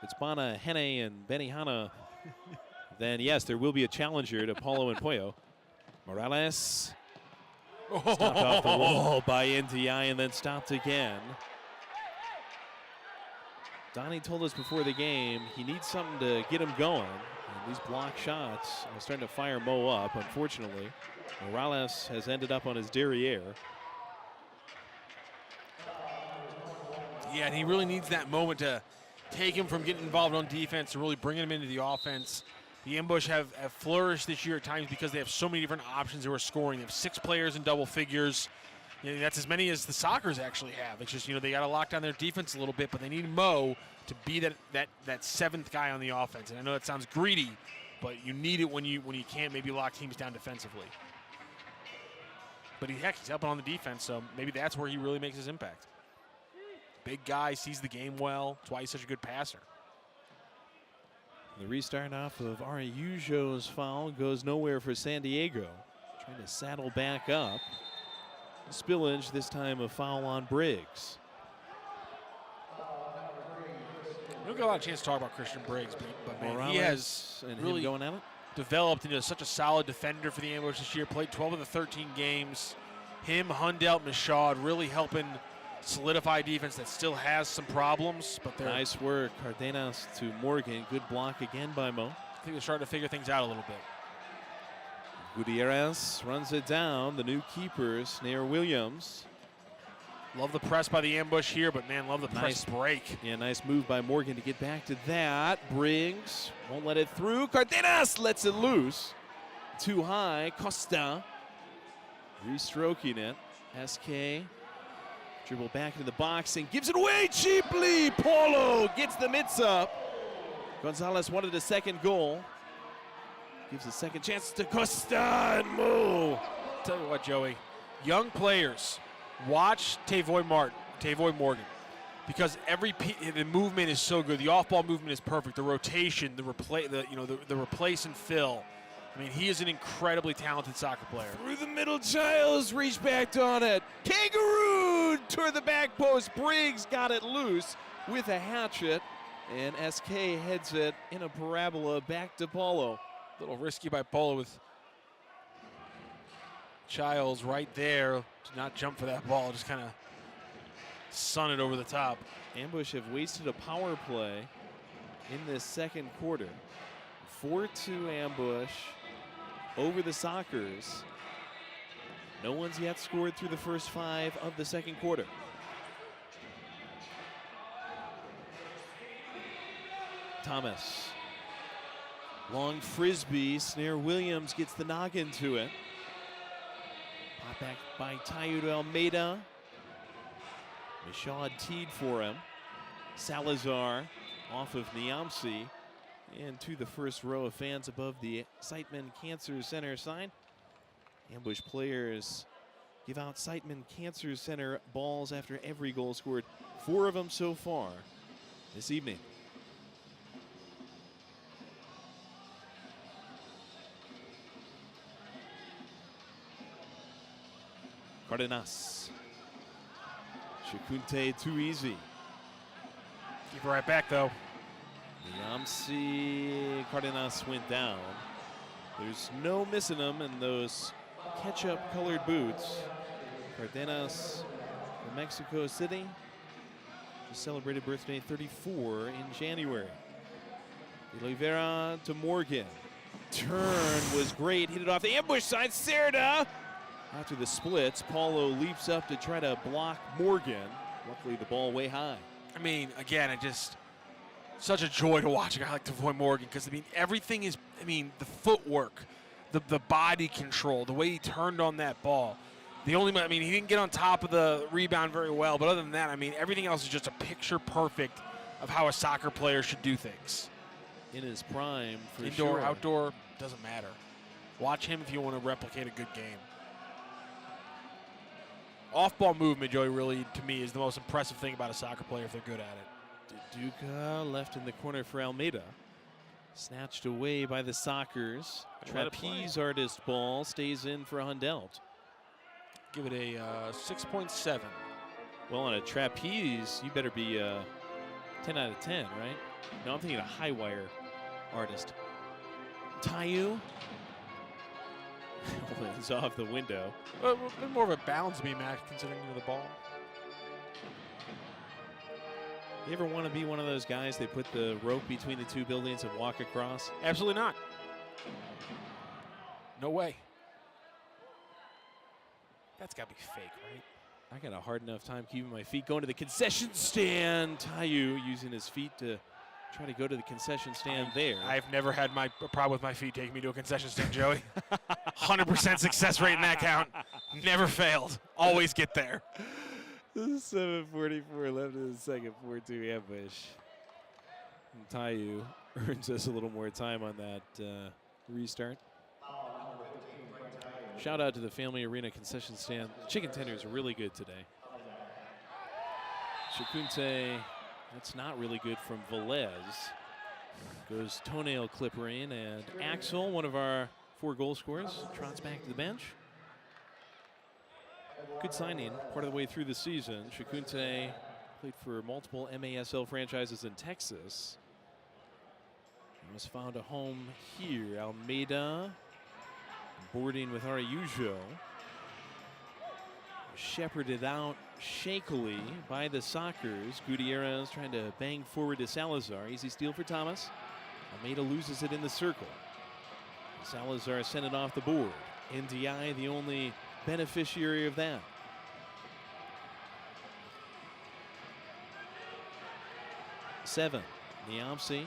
It's Bonahene and Benihana. Then, yes, there will be a challenger to Paulo and Pollo. Morales. Stopped off the wall by NTI and then stopped again. Donnie told us before the game he needs something to get him going. And these block shots are starting to fire Mo up, unfortunately. Morales has ended up on his derriere. Yeah, and he really needs that moment to take him from getting involved on defense to really bring him into the offense. The Ambush have flourished this year at times because they have so many different options who are scoring. They have 6 players in double figures. You know, that's as many as the Sockers actually have. It's just, you know, they got to lock down their defense a little bit, but they need Mo to be that 7th guy on the offense. And I know that sounds greedy, but you need it when you can't maybe lock teams down defensively. But he's helping on the defense, so maybe that's where he really makes his impact. Big guy, sees the game well. That's why he's such a good passer. The restart off of Araujo's foul goes nowhere for San Diego. Trying to saddle back up. Spillage, this time a foul on Briggs. We don't get a lot of chance to talk about Christian Briggs, but man, Morales he has and really him going at it. developed into such a solid defender for the Ambush this year. Played 12 of the 13 games. Him, Hundelt, Michaud really helping solidify defense that still has some problems. But they're, Nice work, Cardenas to Morgan. Good block again by Mo. I think they're starting to figure things out a little bit. Gutierrez runs it down. The new keeper, Snare Williams. Love the press by the Ambush here, but man, love the press break. Yeah, nice move by Morgan to get back to that. Briggs won't let it through. Cardenas lets it loose. Too high. Costa restroking it. SK dribble back into the box and gives it away cheaply. Paulo gets the mitts up. Gonzalez wanted a second goal. Gives a second chance to Costa and Mo. Tell you what, Joey, young players, watch Tavoy Morgan, because the movement is so good. The off-ball movement is perfect. The rotation, the replace and fill. I mean, he is an incredibly talented soccer player. Through the middle, Giles reached back on it. Kangaroo toward the back post. Briggs got it loose with a hatchet, and SK heads it in a parabola back to Paulo. A little risky by Paulo with Childs right there to not jump for that ball, just kind of sun it over the top. Ambush have wasted a power play in this second quarter. 4-2 Ambush over the Sockers. No one's yet scored through the first 5 of the second quarter. Thomas. Long frisbee. Snare Williams gets the noggin to it. Pop back by Tayo to Almeida. Michaud teed for him. Salazar off of Niamsi. And to the first row of fans above the Siteman Cancer Center sign. Ambush players give out Siteman Cancer Center balls after every goal scored. 4 of them so far this evening. Cardenas. Chikunte too easy. Keep it right back, though. Niamsi, Cardenas went down. There's no missing them in those ketchup-colored boots. Cardenas from Mexico City just celebrated birthday 34 in January. De Oliveira to Morgan. Turn was great. Hit it off the ambush side. Cerda. After the splits, Paulo leaps up to try to block Morgan. Luckily, the ball way high. I mean, again, such a joy to watch a guy like Tavoy Morgan, because, I mean, everything is, the footwork, the body control, the way he turned on that ball. He didn't get on top of the rebound very well, but other than that, everything else is just a picture perfect of how a soccer player should do things. In his prime, for Indoor, sure. outdoor, It doesn't matter. Watch him if you want to replicate a good game. Off-ball movement, Joey, really, to me, is the most impressive thing about a soccer player if they're good at it. Duca left in the corner for Almeida. Snatched away by the Sockers. Let it play. Trapeze artist ball stays in for Hundelt. Give it a 6.7. Well, on a trapeze, you better be 10 out of 10, right? No, I'm thinking a high wire artist. Tayu. It's off the window. A bit more of a balance beam act considering the ball. You ever want to be one of those guys they put the rope between the two buildings and walk across? Absolutely not. No way. That's got to be fake, right? I got a hard enough time keeping my feet going to the concession stand. Tayu using his feet to try to go to the concession stand there. I've never had a problem with my feet taking me to a concession stand, Joey. 100% success rate in that count. Never failed. Always get there. 7:44 left in the second, 4-2 ambush. And Tayu earns us a little more time on that restart. Shout out to the Family Arena concession stand. Chicken tenders are really good today. Shakunte, that's not really good from Velez. Goes toenail clipper in, and Axel, one of our 4 goal scorers, trots back to the bench. Good signing, part of the way through the season. Shakunte played for multiple MASL franchises in Texas. He has found a home here. Almeida boarding with Araujo. Shepherded out shakily by the Sockers. Gutierrez trying to bang forward to Salazar. Easy steal for Thomas. Almeida loses it in the circle. Salazar sent it off the board. NDI the only beneficiary of that. Seven, Niamsi.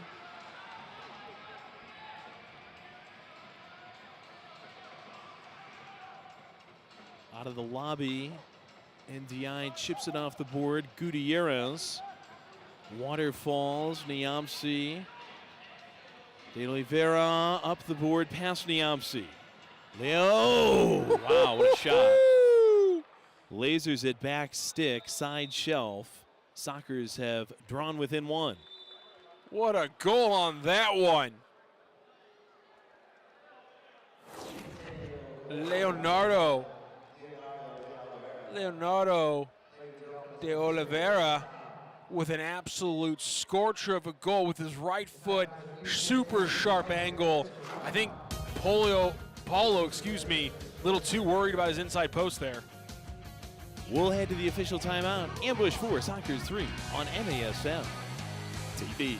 Out of the lobby, NDI chips it off the board. Gutierrez. Waterfalls, Niamsi. De Oliveira up the board past Niamsi. Leo! Wow, what a shot. Lasers it back stick, side shelf. Sockers have drawn within 1. What a goal on that one. Leonardo de Oliveira with an absolute scorcher of a goal with his right foot, super sharp angle. I think Paulo, a little too worried about his inside post there. We'll head to the official timeout. Ambush 4, Sockers 3 on MASL TV.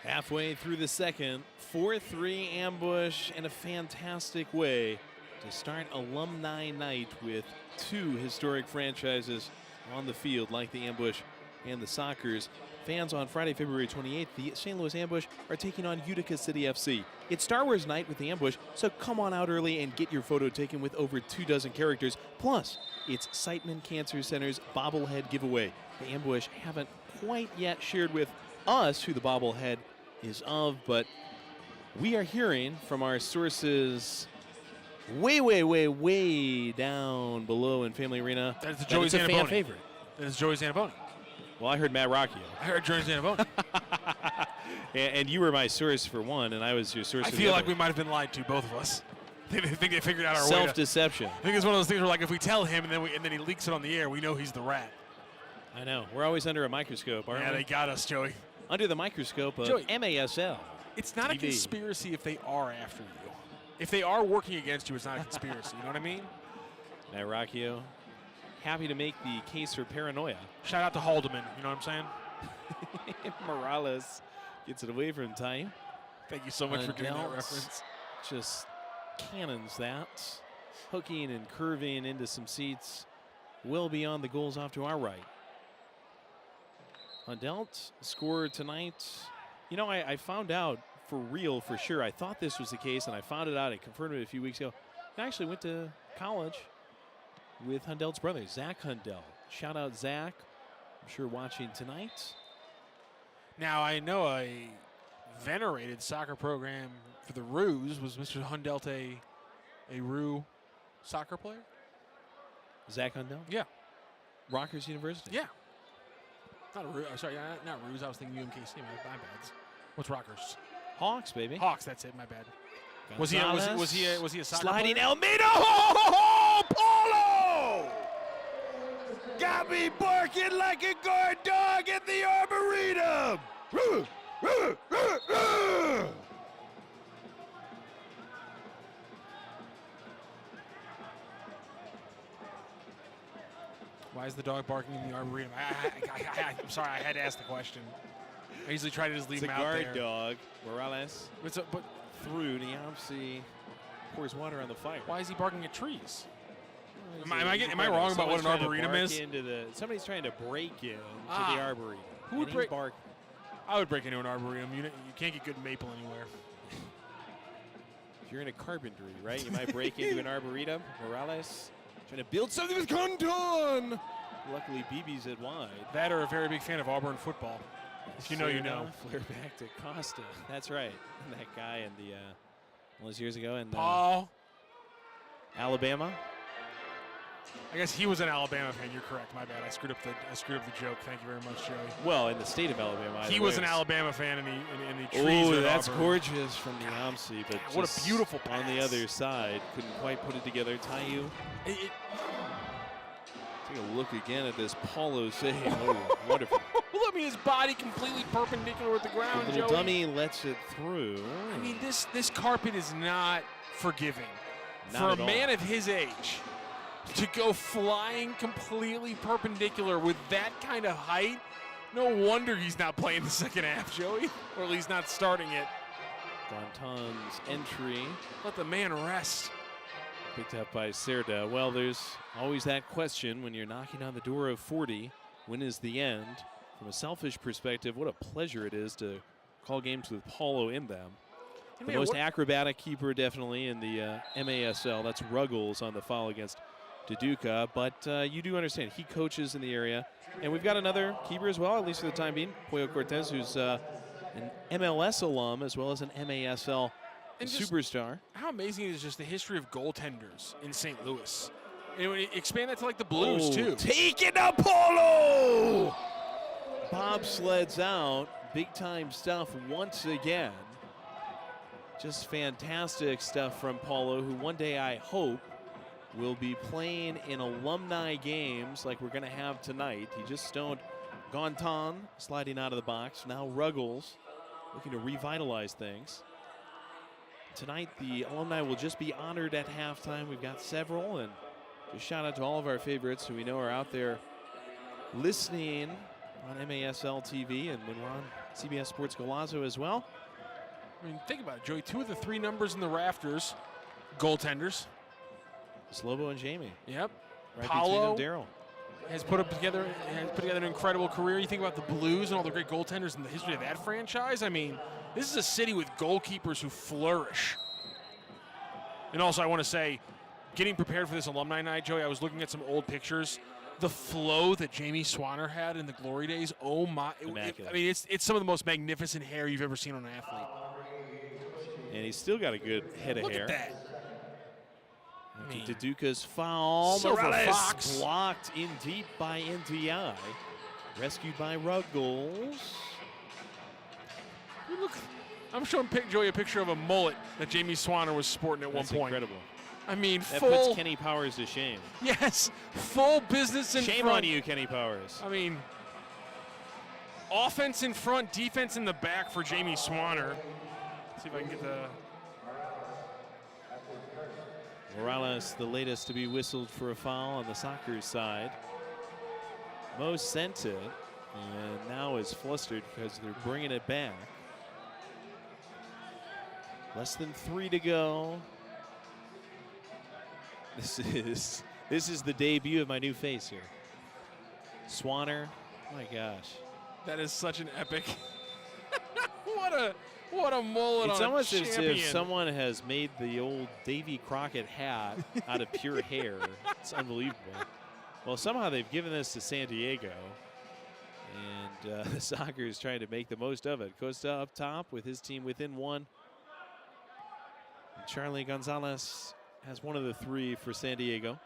Halfway through the second, 4-3 ambush in a fantastic way. to start alumni night with two historic franchises on the field like the Ambush and the Sockers. Fans, on Friday, February 28th, the St. Louis Ambush are taking on Utica City FC. It's Star Wars night with the Ambush, so come on out early and get your photo taken with over 24 characters. Plus, it's Siteman Cancer Center's bobblehead giveaway. The Ambush haven't quite yet shared with us who the bobblehead is of, but we are hearing from our sources way down below in Family Arena. That's that Joey it's a fan Zanaboni. favorite. That is Joey Zanaboni. Well, I heard Matt Rocchio. I heard Joey Zanaboni. And you were my source for one, and I was your source I for feel the like other. we might have been lied to, both of us. I think they figured out our way. Self-deception. I think it's one of those things where, like, if we tell him and then he leaks it on the air, we know he's the rat. I know. We're always under a microscope, aren't Yeah, we? they got us, Joey. Under the microscope of Joey, MASL. It's not a TV. conspiracy if they are after you. If they are working against you, it's not a conspiracy. You know what I mean? Matt Rocchio, happy to make the case for paranoia. Shout out to Haldeman. You know what I'm saying? Morales gets it away from time. Thank you so much for doing that Adelt reference. Just cannons that. Hooking and curving into some seats well beyond the goals off to our right. Adelt scored tonight. You know, I found out for real, for sure. I thought this was the case, and I found it out. I confirmed it a few weeks ago. I actually went to college with Hundelt's brother, Zach Hundelt. Shout out, Zach. I'm sure watching tonight. Now, I know a venerated soccer program for the Roos. Was Mr. Hundelt a Roo soccer player? Zach Hundelt? Yeah. Rockhurst University. Yeah. Not a Roo. Sorry, not Roos. I was thinking UMKC. My bad. What's Rockhurst? Hawks, baby. Hawks. That's it. My bad. Was he a soccer Sliding player? Almeida. Oh, Paulo! Got me barking like a guard dog at the Arboretum. Why is the dog barking in the Arboretum? I'm sorry. I had to ask the question. I usually try to just leave It's a him out guard there. dog. Morales But through Niamsi pours water on the fire. why is he barking at trees? Is Am it- I wrong about what someone's an trying to arboretum bark is? Somebody's trying to break into Ah. the Arboretum. Who would and he's break- barking. I would break into an arboretum. You can't get good maple anywhere. If you're into carpentry, right? You might break into an Arboretum. Morales trying to build something with Condon. Luckily, BB's it wide. That or a very big fan of Auburn football. If you know, you know. Flare back to Costa. That's right. That guy in the all those years ago in Paul. Alabama. I guess he was an Alabama fan. You're correct. My bad. I screwed up the joke. Thank you very much, Joey. Well, in the state of Alabama. He either was way. an Alabama fan in the trees. Oh, at that's Auburn. gorgeous from the Amsi, but what a just beautiful on the pass. other side. Couldn't quite put it together. Tayu, It- take a look again at this Paulo save. Oh, wonderful. Look, I mean, his body completely perpendicular with the The ground, little Joey. dummy lets it through. I mean, this carpet is not forgiving. Not For a at all. man of his age to go flying completely perpendicular with that kind of height, no wonder he's not playing the second half, Joey. Or at least not starting it. Gonton's entry Let the man rest. picked up by Serda. Well, there's always that question when you're knocking on the door of 40. When is the end? From a selfish perspective, what a pleasure it is to call games with Paulo in them. Hey, The man, most what- acrobatic keeper definitely in the MASL. That's Ruggles on the foul against Duduka. But you do understand, he coaches in the area. And we've got another keeper as well, at least for the time being, Pollo Cortez, who's an MLS alum as well as an MASL And just- superstar. How amazing is just the history of goaltenders in St. Louis? And when you expand that to like the Blues too. Taking a Polo! Bobsleds out. Big time stuff once again. Just fantastic stuff from Paulo, who one day I hope will be playing in alumni games like we're going to have tonight. He just stoned Gonton sliding out of the box. Now Ruggles looking to revitalize things. Tonight, the alumni will just be honored at halftime. We've got several, and just shout out to all of our favorites who we know are out there listening on MASL TV and when we're on CBS Sports Golazo as well. I mean, think about it, Joey. 2 of the 3 numbers in the rafters, goaltenders. Slobo and Jamie. Yep. Right Paulo between them, has put together an incredible career. You think about the Blues and all the great goaltenders in the history of that franchise. I mean, this is a city with goalkeepers who flourish. And also, I want to say, getting prepared for this alumni night, Joey, I was looking at some old pictures. The flow that Jamie Swanner had in the glory days, oh my! I mean, it's some of the most magnificent hair you've ever seen on an athlete. And he's still got a good head of Look hair. at that. I mean, Duduka's foul. Sorrells. Fox blocked in deep by NTI. Rescued by Ruggles. look, I'm showing Joey a picture of a mullet that Jamie Swanner was sporting at That's one point. incredible. I mean, That full. puts Kenny Powers to shame. Yes, full business in Shame front. on you, Kenny Powers. I mean, offense in front, defense in the back for Jamie Swanner. Let's see if I can get the. Morales, the latest to be whistled for a foul on the Sockers side. Mo sent it, and now is flustered because they're bringing it back. Less than 3 to go. This is the debut of my new face here. Swanner, my gosh. That is such an epic. what a mullet It's on almost a as champion. if someone has made the old Davy Crockett hat out of pure hair. It's unbelievable. Well, somehow they've given this to San Diego, and the Sockers trying to make the most of it. Costa up top with his team within 1. And Charlie Gonzalez has one of the 3 for San Diego.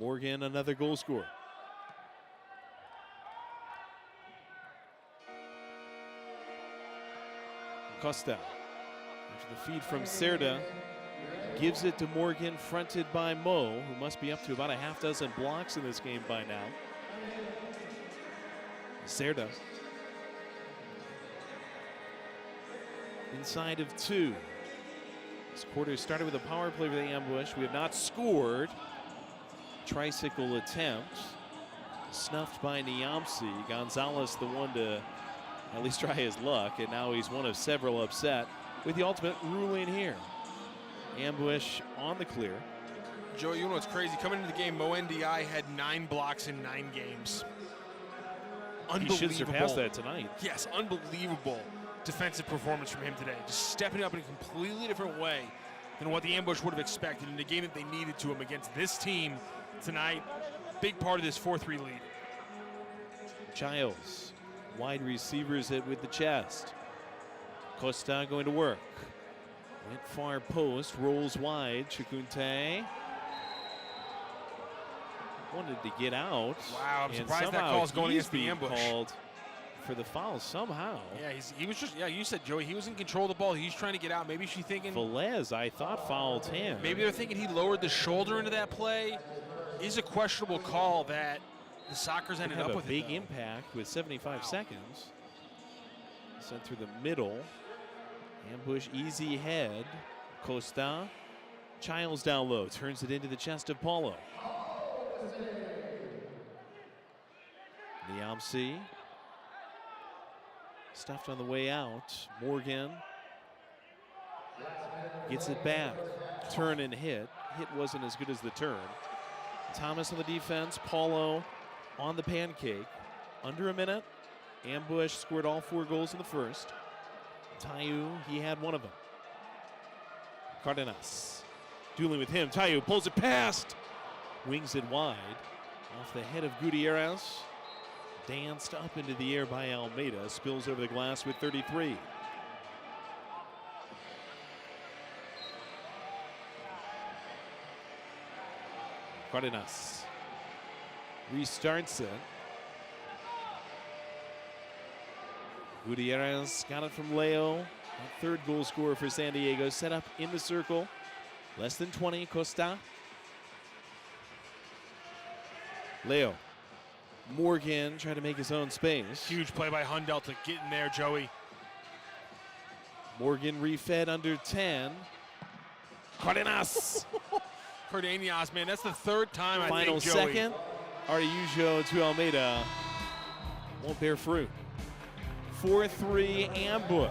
Morgan, another goal scorer. Costa, after the feed from Cerda, gives it to Morgan, fronted by Mo, who must be up to about a half dozen blocks in this game by now. Cerda. Inside of 2. This quarter started with a power play for the Ambush. We have not scored. Tricycle attempt. Snuffed by Niamsi. Gonzalez the one to at least try his luck, and now he's one of several upset with the ultimate ruling here. Ambush on the clear. Joe, you know what's crazy? Coming into the game, Mo NDI had 9 blocks in 9 games. He Unbelievable. should surpass that tonight. Yes, unbelievable defensive performance from him today. Just stepping up in a completely different way than what the Ambush would have expected in the game that they needed to him against this team tonight. Big part of this 4-3 lead. Giles, wide receivers it with the chest. Costa going to work. Went far post, rolls wide. Chikute wanted to get out. Wow, I'm and surprised that somehow call's going he's against the being Ambush. Called for the foul somehow. Yeah, he was just, you said, Joey, he was in control of the ball. He's trying to get out. Maybe she's thinking. Velez, I thought, fouled him. Maybe they're thinking he lowered the shoulder into that play. Is a questionable call that the Sockers ended up with. A big it, impact with 75 seconds. Sent through the middle. Ambush easy head. Costa. Childs down low. Turns it into the chest of Paulo. Niamsi. Stuffed on the way out. Morgan. Gets it back. Turn and hit. Hit wasn't as good as the turn. Thomas on the defense. Paulo on the pancake. Under a minute. Ambush scored all 4 goals in the first. Tayu, he had one of them. Cardenas dueling with him. Tayu pulls it past. Wings it wide. Off the head of Gutierrez. Danced up into the air by Almeida. Spills over the glass with 33. Cardenas restarts it. Gutierrez got it from Leo. That 3rd goal scorer for San Diego. Set up in the circle. Less than 20. Costa. Leo. Morgan trying to make his own space. Huge play by Hundell to get in there, Joey. Morgan refed under 10. Cardenas. Cardenas, man, that's the 3rd time I Final think, Joey. second. Araujo to Almeida. Won't bear fruit. 4-3 Ambush.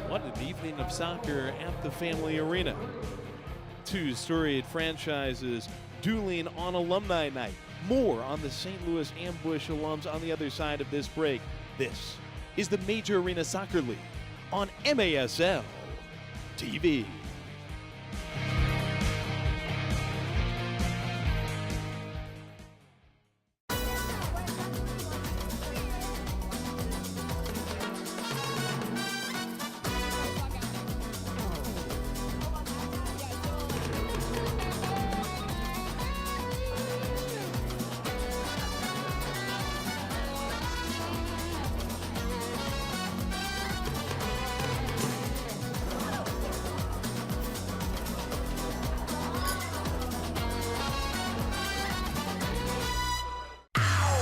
What an evening of soccer at the Family Arena. Two storied franchises dueling on alumni night. More on the St. Louis Ambush alums on the other side of this break. This is the Major Arena Soccer League on MASL TV.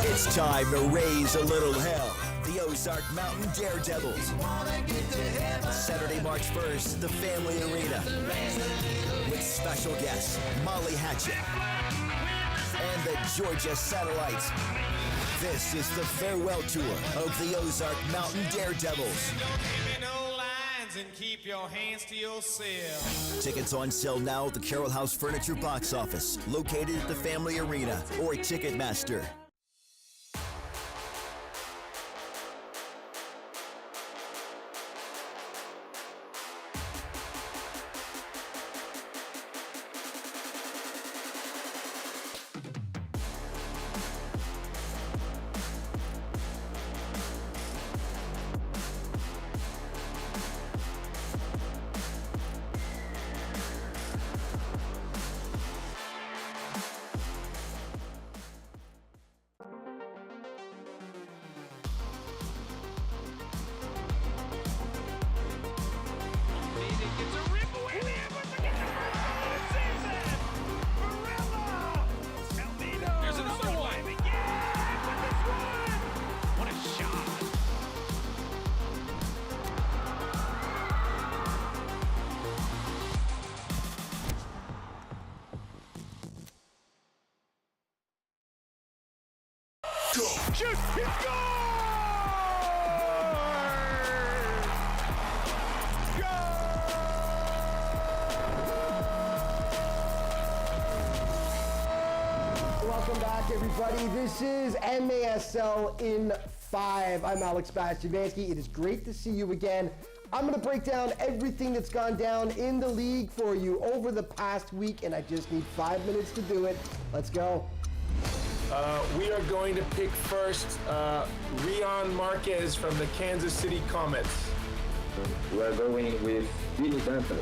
It's time to raise a little hell. The Ozark Mountain Daredevils. Saturday, March 1st at the Family Arena. With special guests, Molly Hatchet and the Georgia Satellites. This is the farewell tour of the Ozark Mountain Daredevils. And keep your hands to yourself. Tickets on sale now at the Carroll House Furniture box office, located at the Family Arena or Ticketmaster. Shoot! He scores! Welcome back, everybody. This is MASL in 5. I'm Alex Bastivansky. It is great to see you again. I'm going to break down everything that's gone down in the league for you over the past week, and I just need 5 minutes to do it. Let's go. We are going to pick first Rion Marquez from the Kansas City Comets. We're going with Vinny Dantas.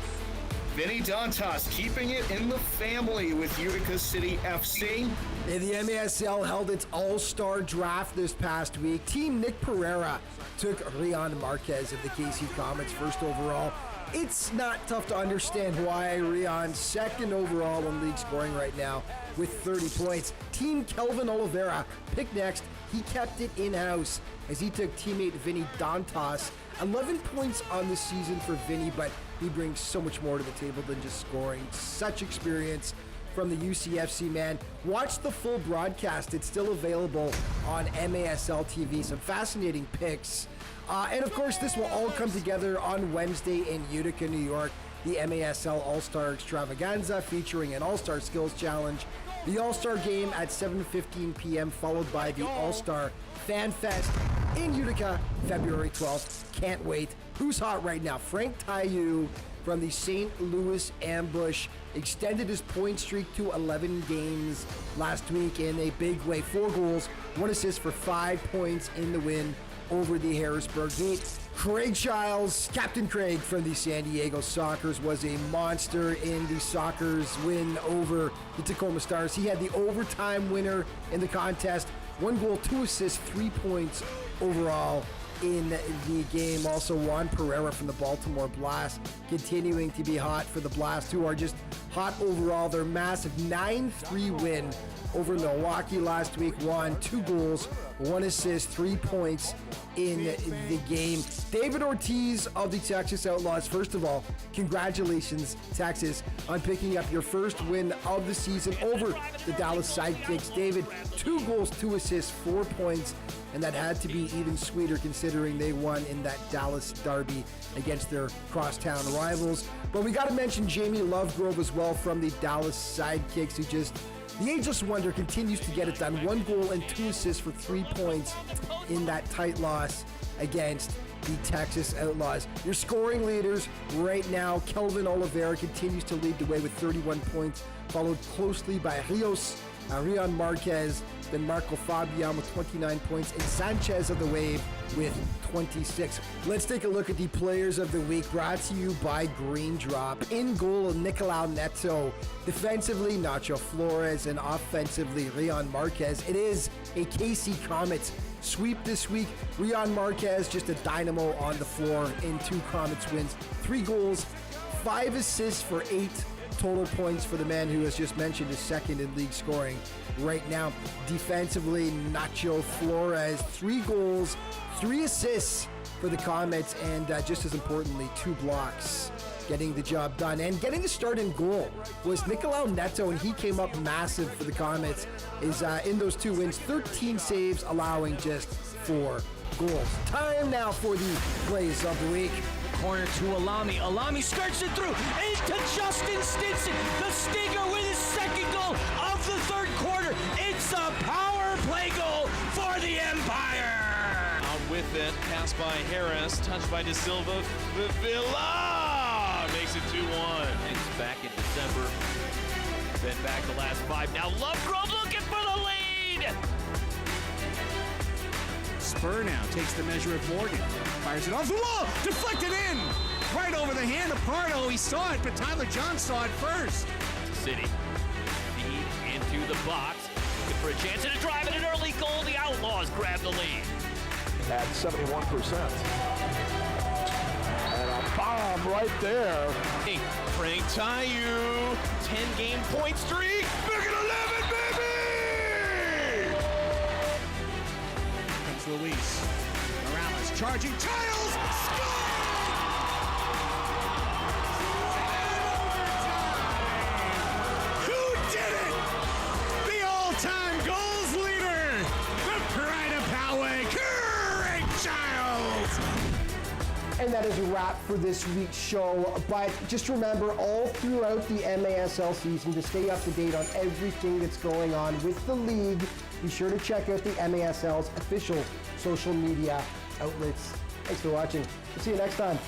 Vinny Dantas keeping it in the family with Utica City FC. And the MASL held its all-star draft this past week. Team Nick Pereira took Rion Marquez of the KC Comets first overall. It's not tough to understand why Rion's second overall in league scoring right now with 30 points. Team Kelvin Oliveira picked next. He kept it in-house as he took teammate Vinny Dantas. 11 points on the season for Vinny, but he brings so much more to the table than just scoring. Such experience from the UCFC man. Watch the full broadcast. It's still available on MASL TV. Some fascinating picks. And of course, this will all come together on Wednesday in Utica, New York. The MASL All-Star Extravaganza featuring an All-Star Skills Challenge. The All-Star Game at 7:15 p.m. followed by the All-Star Fan Fest in Utica, February 12th. Can't wait. Who's hot right now? Frank Tayu from the St. Louis Ambush extended his point streak to 11 games last week in a big way. 4 goals, 1 assist for 5 points in the win over the Harrisburg Heat. Craig Childs, Captain Craig from the San Diego Sockers, was a monster in the Sockers win over the Tacoma Stars. He had the overtime winner in the contest. 1 goal, 2 assists, 3 points overall in the game. Also, Juan Pereira from the Baltimore Blast continuing to be hot for the Blast, who are just hot overall. Their massive 9-3 win over Milwaukee last week, won 2 goals, 1 assist, 3 points in the game. David Ortiz of the Texas Outlaws, first of all, congratulations, Texas, on picking up your first win of the season over the Dallas Sidekicks. David, 2 goals, 2 assists, 4 points, and that had to be even sweeter considering they won in that Dallas derby against their crosstown rivals. But we got to mention Jamie Lovegrove as well from the Dallas Sidekicks, who just, the ageless wonder, continues to get it done. 1 goal and 2 assists for 3 points in that tight loss against the Texas Outlaws. Your scoring leaders right now, Kelvin Oliveira continues to lead the way with 31 points, followed closely by Rion Marquez, then Marco Fabian with 29 points, and Sanchez of the Wave with 26. Let's take a look at the players of the week, brought to you by Green Drop. In goal, Nicolau Neto. Defensively, Nacho Flores, and offensively, Rion Marquez. It is a KC Comets sweep this week. Rion Marquez, just a dynamo on the floor in 2 Comets wins. 3 goals, 5 assists for 8 total points for the man who has just mentioned is second in league scoring right now. Defensively, Nacho Flores, 3 goals, 3 assists for the Comets, and just as importantly, 2 blocks, getting the job done. And getting the start in goal was Nicolau Neto, and he came up massive for the Comets, is in those 2 wins, 13 saves, allowing just 4 goals. Time now for the plays of the week. Corner to Alami. Alami skirts it through into Justin Stinson. The Stinger with his 2nd goal of the 3rd quarter. It's a power play goal for the Empire. Out with it, pass by Harris, touched by De Silva. Villa makes it 2-1. It's back in December. Been back the last 5. Now Lovegrove looking for the lead. Spur now takes the measure of Morgan. Fires it off the wall. Deflected in. Right over the hand of Pardo. He saw it, but Tyler John saw it first. City. Feed into the box. Looking for a chance at a drive and an early goal. The Outlaws grab the lead. At 71%. And a bomb right there. Hey, Frank Tayu, 10-game point streak. Make it 11, baby! Luis. Morales charging. Childs! Score! Who did it? The all-time goals leader! The pride of Poway, Craig Childs! And that is a wrap for this week's show. But just remember, all throughout the MASL season, to stay up to date on everything that's going on with the league, be sure to check out the MASL's official social media outlets. Thanks for watching. We'll see you next time.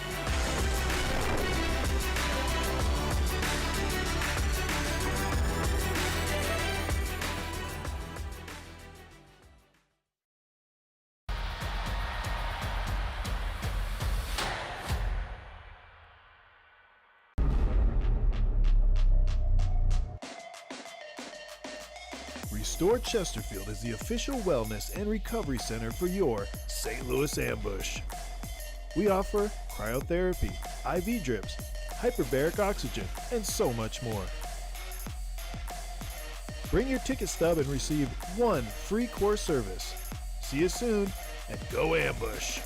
Restore Chesterfield is the official wellness and recovery center for your St. Louis Ambush. We offer cryotherapy, IV drips, hyperbaric oxygen, and so much more. Bring your ticket stub and receive 1 free core service. See you soon, and go Ambush!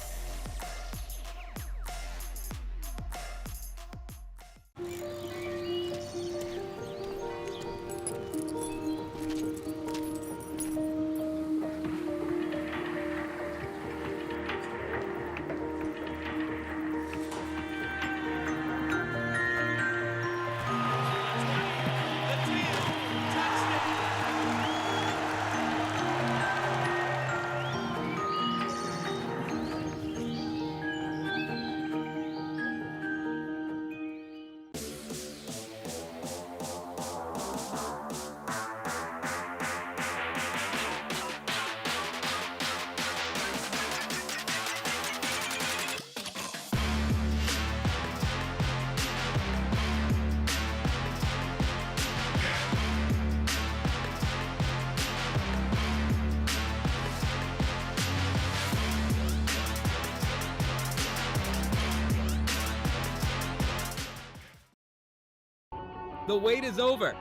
The wait is over.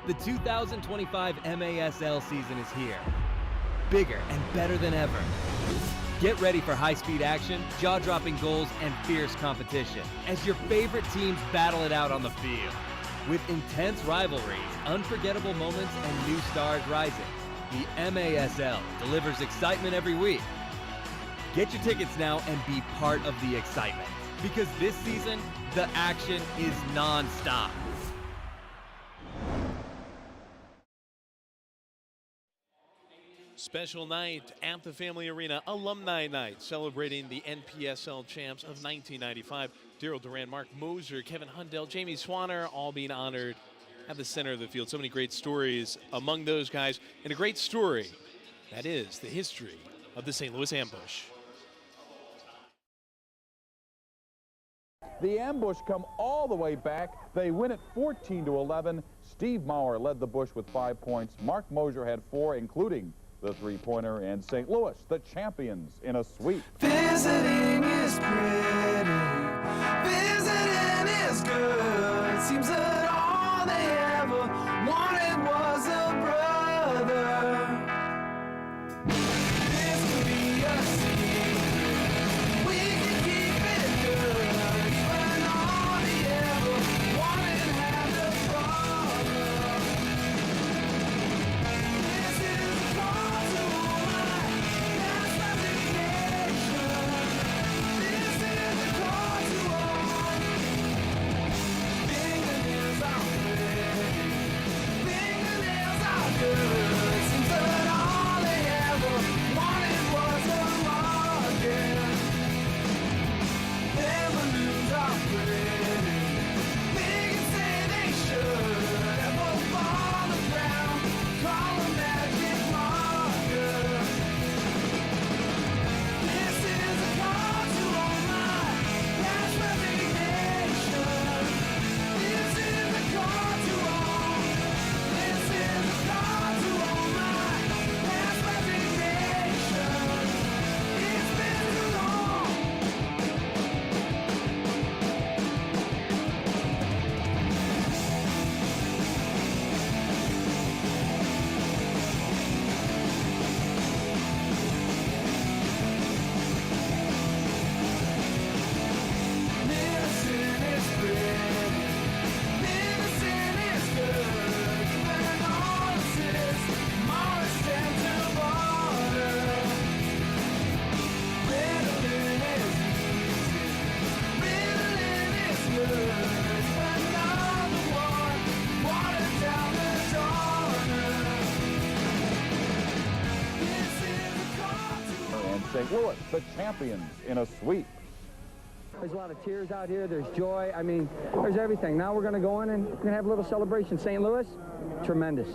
The 2025 MASL season is here. Bigger and better than ever. Get ready for high-speed action, jaw-dropping goals, and fierce competition as your favorite teams battle it out on the field. With intense rivalries, unforgettable moments, and new stars rising, the MASL delivers excitement every week. Get your tickets now and be part of the excitement, because this season, the action is non-stop. Special night at the Family Arena, Alumni Night, celebrating the NPSL champs of 1995. Daryl Duran, Mark Moser, Kevin Hundell, Jamie Swanner, all being honored at the center of the field. So many great stories among those guys, and a great story, that is the history of the St. Louis Ambush. The Ambush come all the way back. They win it 14-11. Steve Maurer led the Bush with 5 points. Mark Moser had 4, including the three-pointer, and St. Louis, the champions, in a sweep. Visiting is pretty, visiting is good. Seems that all they ever wanted was a brother. This could be a secret, we can keep it good. When all they ever wanted had a brother. This is a call to my past resignation. This is a call to all. Fingernails are pretty, fingernails are good. Seems that all they ever wanted was a rocket. Their balloons are pretty, big and say they should. And both fall the ground, call a magic marker. This is a call to all my past resignation. This is a call to all. This is a call to all my past resignation. It's been too long. Medicine is pretty, medicine is good. Even horses, Morris and to water. Ritalin is easy, Ritalin is good. Another one, water down the corner. This is a call to And St. Louis, the champions, in a sweep. There's a lot of tears out here. There's joy. I mean, there's everything. Now we're going to go in and we're going to have a little celebration. St. Louis, tremendous.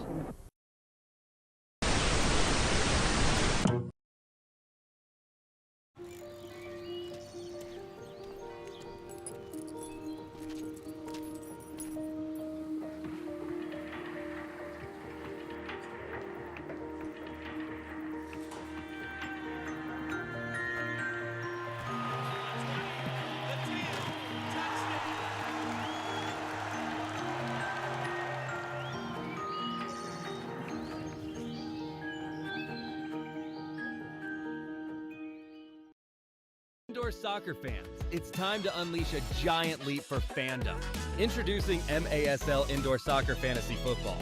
Indoor soccer fans, it's time to unleash a giant leap for fandom. Introducing MASL Indoor Soccer Fantasy Football.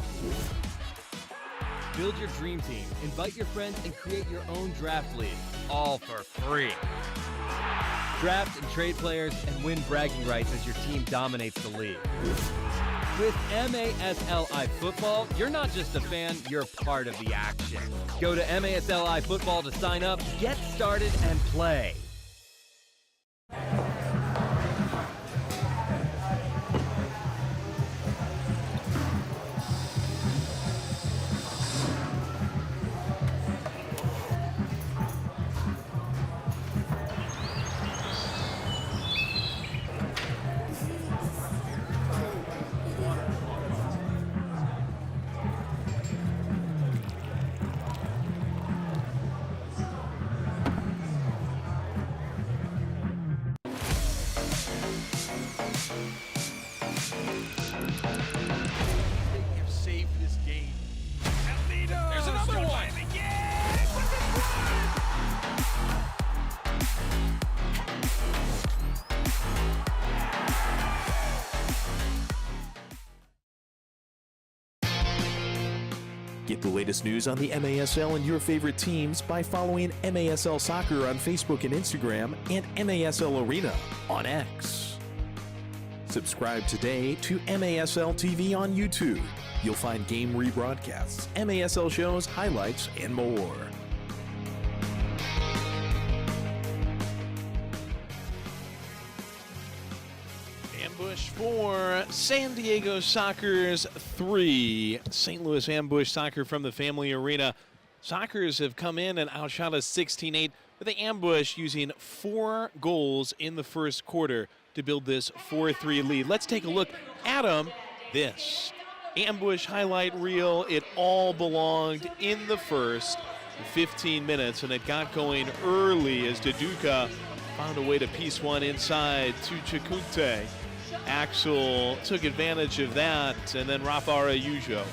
Build your dream team, invite your friends, and create your own draft league, all for free. Draft and trade players and win bragging rights as your team dominates the league. With MASLI Football, you're not just a fan, you're part of the action. Go to MASLI Football to sign up, get started, and play. Get the latest news on the MASL and your favorite teams by following MASL Soccer on Facebook and Instagram and MASL Arena on X. Subscribe today to MASL TV on YouTube. You'll find game rebroadcasts, MASL shows, highlights, and more. Ambush 4, San Diego Sockers 3. St. Louis Ambush Soccer from the Family Arena. Sockers have come in and outshot us 16-8, with the Ambush using 4 goals in the first quarter to build this 4-3 lead. Let's take a look at this Ambush highlight reel. It all belonged in the first 15 minutes, and it got going early as Deduca found a way to piece one inside to Chacunte. Axel took advantage of that, and then Rafa Araujo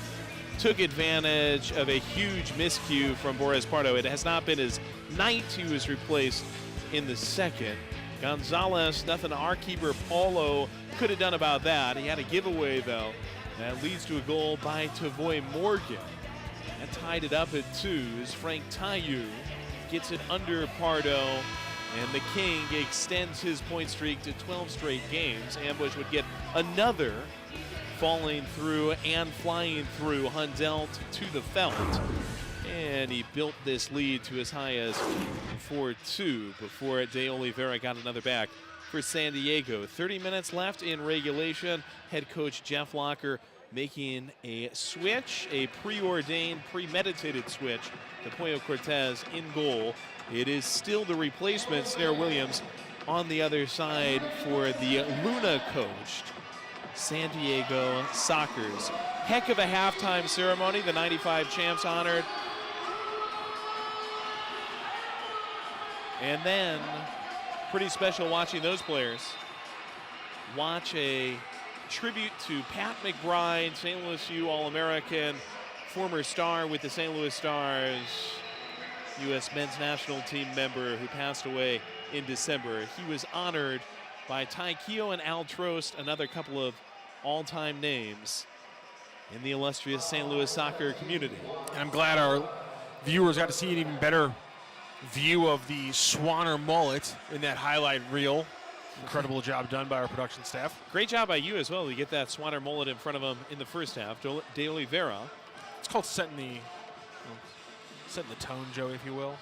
took advantage of a huge miscue from Boris Pardo. It has not been his night. He was replaced in the second. Gonzalez, nothing our keeper Paulo could have done about that. He had a giveaway, though. That leads to a goal by Tavoy Morgan. That tied it up at 2 as Frank Tayu gets it under Pardo, and the King extends his point streak to 12 straight games. Ambush would get another falling through and flying through Hundelt to the felt. And he built this lead to as high as 4-2 before De Oliveira got another back for San Diego. 30 minutes left in regulation. Head coach Jeff Locker making a switch, a preordained, premeditated switch to Pollo Cortez in goal. It is still the replacement, Snare Williams, on the other side for the Luna-coached San Diego Sockers. Heck of a halftime ceremony. The 95 champs honored. And then, pretty special watching those players. Watch a tribute to Pat McBride, St. Louis U All-American, former star with the St. Louis Stars, U.S. men's national team member who passed away in December. He was honored by Ty Keogh and Al Trost, another couple of all-time names in the illustrious St. Louis soccer community. And I'm glad our viewers got to see an even better view of the Swanner mullet in that highlight reel. Incredible job done by our production staff. Great job by you as well to get that Swanner mullet in front of him in the first half. De Oliveira. It's called setting the tone, Joey, if you will.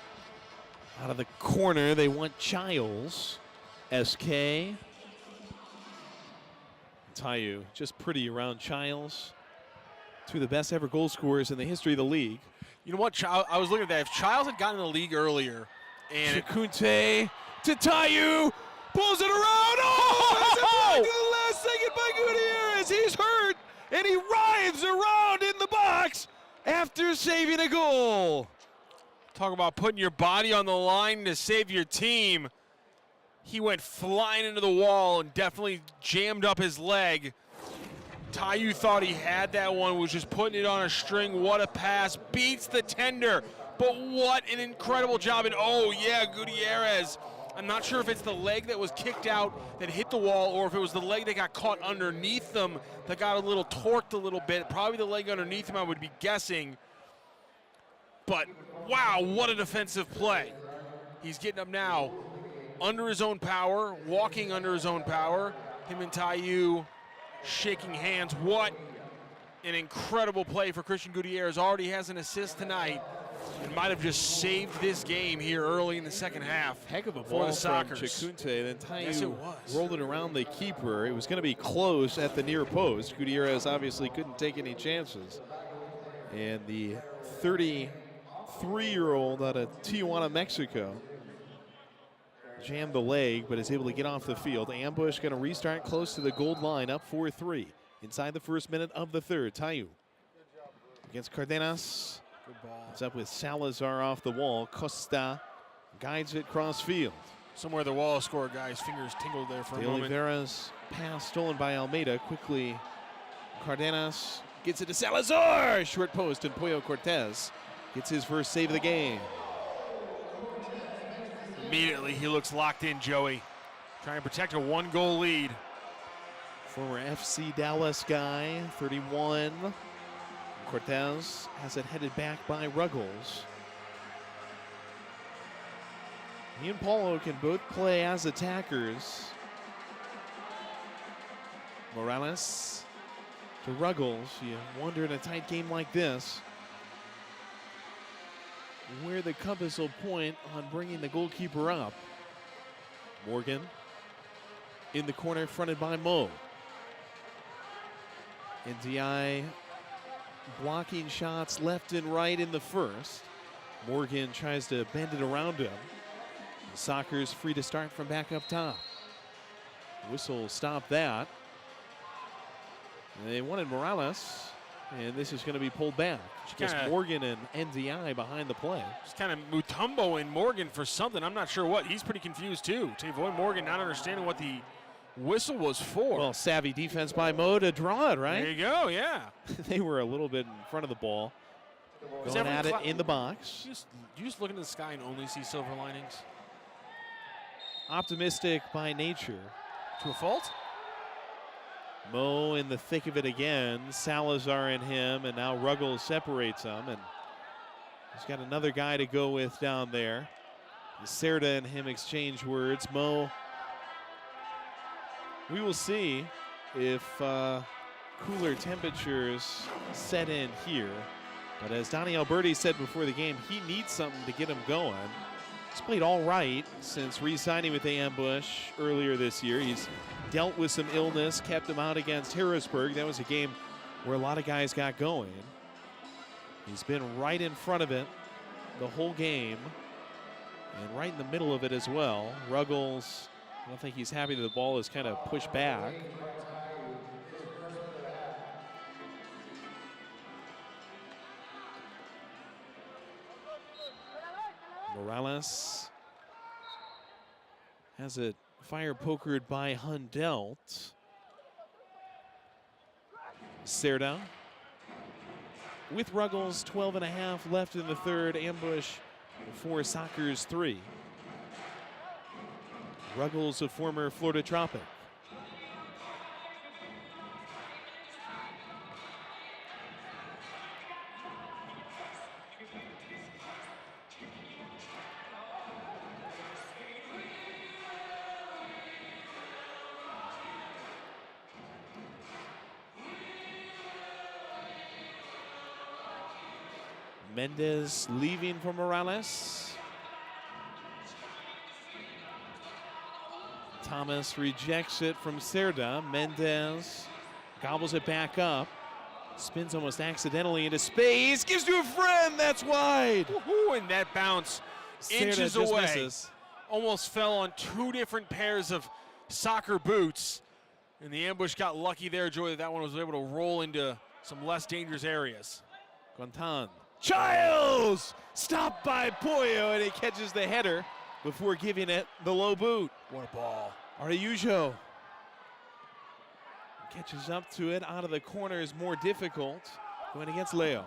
Out of the corner, they want Childs. SK. Tayu just pretty around Childs. Two of the best ever goal scorers in the history of the league. You know what, I was looking at that. If Childs had gotten in the league earlier, and Chacunte to Tayu, pulls it around. Oh, it's a block to the last second by Gutierrez. He's hurt, and he writhes around in the box after saving a goal. Talk about putting your body on the line to save your team. He went flying into the wall and definitely jammed up his leg. Tayu thought he had that one, was just putting it on a string. What a pass. Beats the tender. But what an incredible job. And oh, yeah, Gutierrez. I'm not sure if it's the leg that was kicked out that hit the wall or if it was the leg that got caught underneath them that got a little torqued a little bit. Probably the leg underneath him, I would be guessing. But, wow, what a defensive play. He's getting up now under his own power, walking under his own power. Him and Tayu shaking hands. What an incredible play for Christian Gutierrez. Already has an assist tonight and might have just saved this game here early in the second half. Heck of a for ball the from Sockers. Chacunte. Then Tayu Yes, it was. rolled it around the keeper. It was going to be close at the near post. Gutierrez obviously couldn't take any chances. And the 33-year-old out of Tijuana, Mexico, jammed the leg, but is able to get off the field. Ambush going to restart close to the gold line, up 4-3. Inside the first minute of the third. Tayu against Cardenas. Good ball. It's up with Salazar off the wall. Costa guides it cross field. Somewhere the wall score guy's fingers tingled there for a De moment. Oliveira's pass stolen by Almeida. Quickly, Cardenas gets it to Salazar. Short post, and Pollo Cortez gets his first save of the game. Immediately he looks locked in, Joey. Trying to protect a one-goal lead. Former FC Dallas guy, 31. Cortez has it headed back by Ruggles. He and Paulo can both play as attackers. Morales to Ruggles. You wonder in a tight game like this where the compass will point on bringing the goalkeeper up. Morgan in the corner, fronted by Mo. NDI blocking shots left and right in the first. Morgan tries to bend it around him. The Sockers free to start from back up top. Whistle stopped that. And they wanted Morales, and this is going to be pulled back. Just Morgan and NDI behind the play. Just kind of Mutombo and Morgan for something. I'm not sure what. He's pretty confused too. To avoid Morgan not understanding what the whistle was for. Well, savvy defense by Mo to draw it, right? There you go, yeah. They were a little bit in front of the ball. Going at it in the box. You just look into the sky and only see silver linings? Optimistic by nature. To a fault? Mo in the thick of it again. Salazar and him, and now Ruggles separates them, and he's got another guy to go with down there. Cerda and him exchange words. Mo, we will see if cooler temperatures set in here. But as Donnie Alberti said before the game, he needs something to get him going. He's played all right since re-signing with Ambush earlier this year. He's dealt with some illness, kept him out against Harrisburg. That was a game where a lot of guys got going. He's been right in front of it the whole game and right in the middle of it as well. Ruggles, I don't think he's happy that the ball is kind of pushed back. Morales has it fire pokered by Hundelt. Cerda with Ruggles, 12.5 left in the third. Ambush for Sockers 3. Ruggles, a former Florida Tropic. Mendez leaving for Morales. Thomas rejects it from Cerda. Mendez gobbles it back up. Spins almost accidentally into space. Gives to a friend. That's wide. Woohoo, and that bounce inches just away. Misses. Almost fell on two different pairs of soccer boots. And the Ambush got lucky there, Joy, that one was able to roll into some less dangerous areas. Guantan. Childs! Stopped by Pollo, and he catches the header before giving it the low boot. What a ball. Araujo catches up to it. Out of the corner is more difficult. Going against Leo.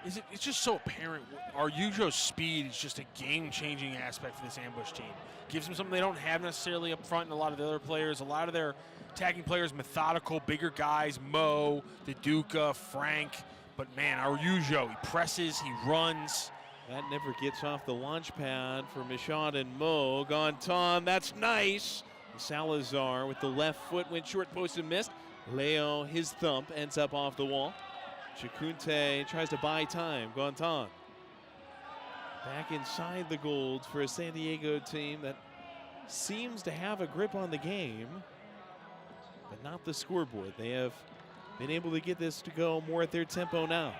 It's just so apparent. Araujo's speed is just a game-changing aspect for this Ambush team. Gives them something they don't have necessarily up front in a lot of the other players. A lot of their attacking players, methodical, bigger guys, Mo, the Duca, Frank. But man, Araujo, he presses, he runs. That never gets off the launch pad for Michaud and Mo. Gonton, that's nice. Salazar with the left foot went short post and missed. Leo, his thump, ends up off the wall. Chacunte tries to buy time. Gonton back inside the gold for a San Diego team that seems to have a grip on the game, but not the scoreboard. They have been able to get this to go more at their tempo now.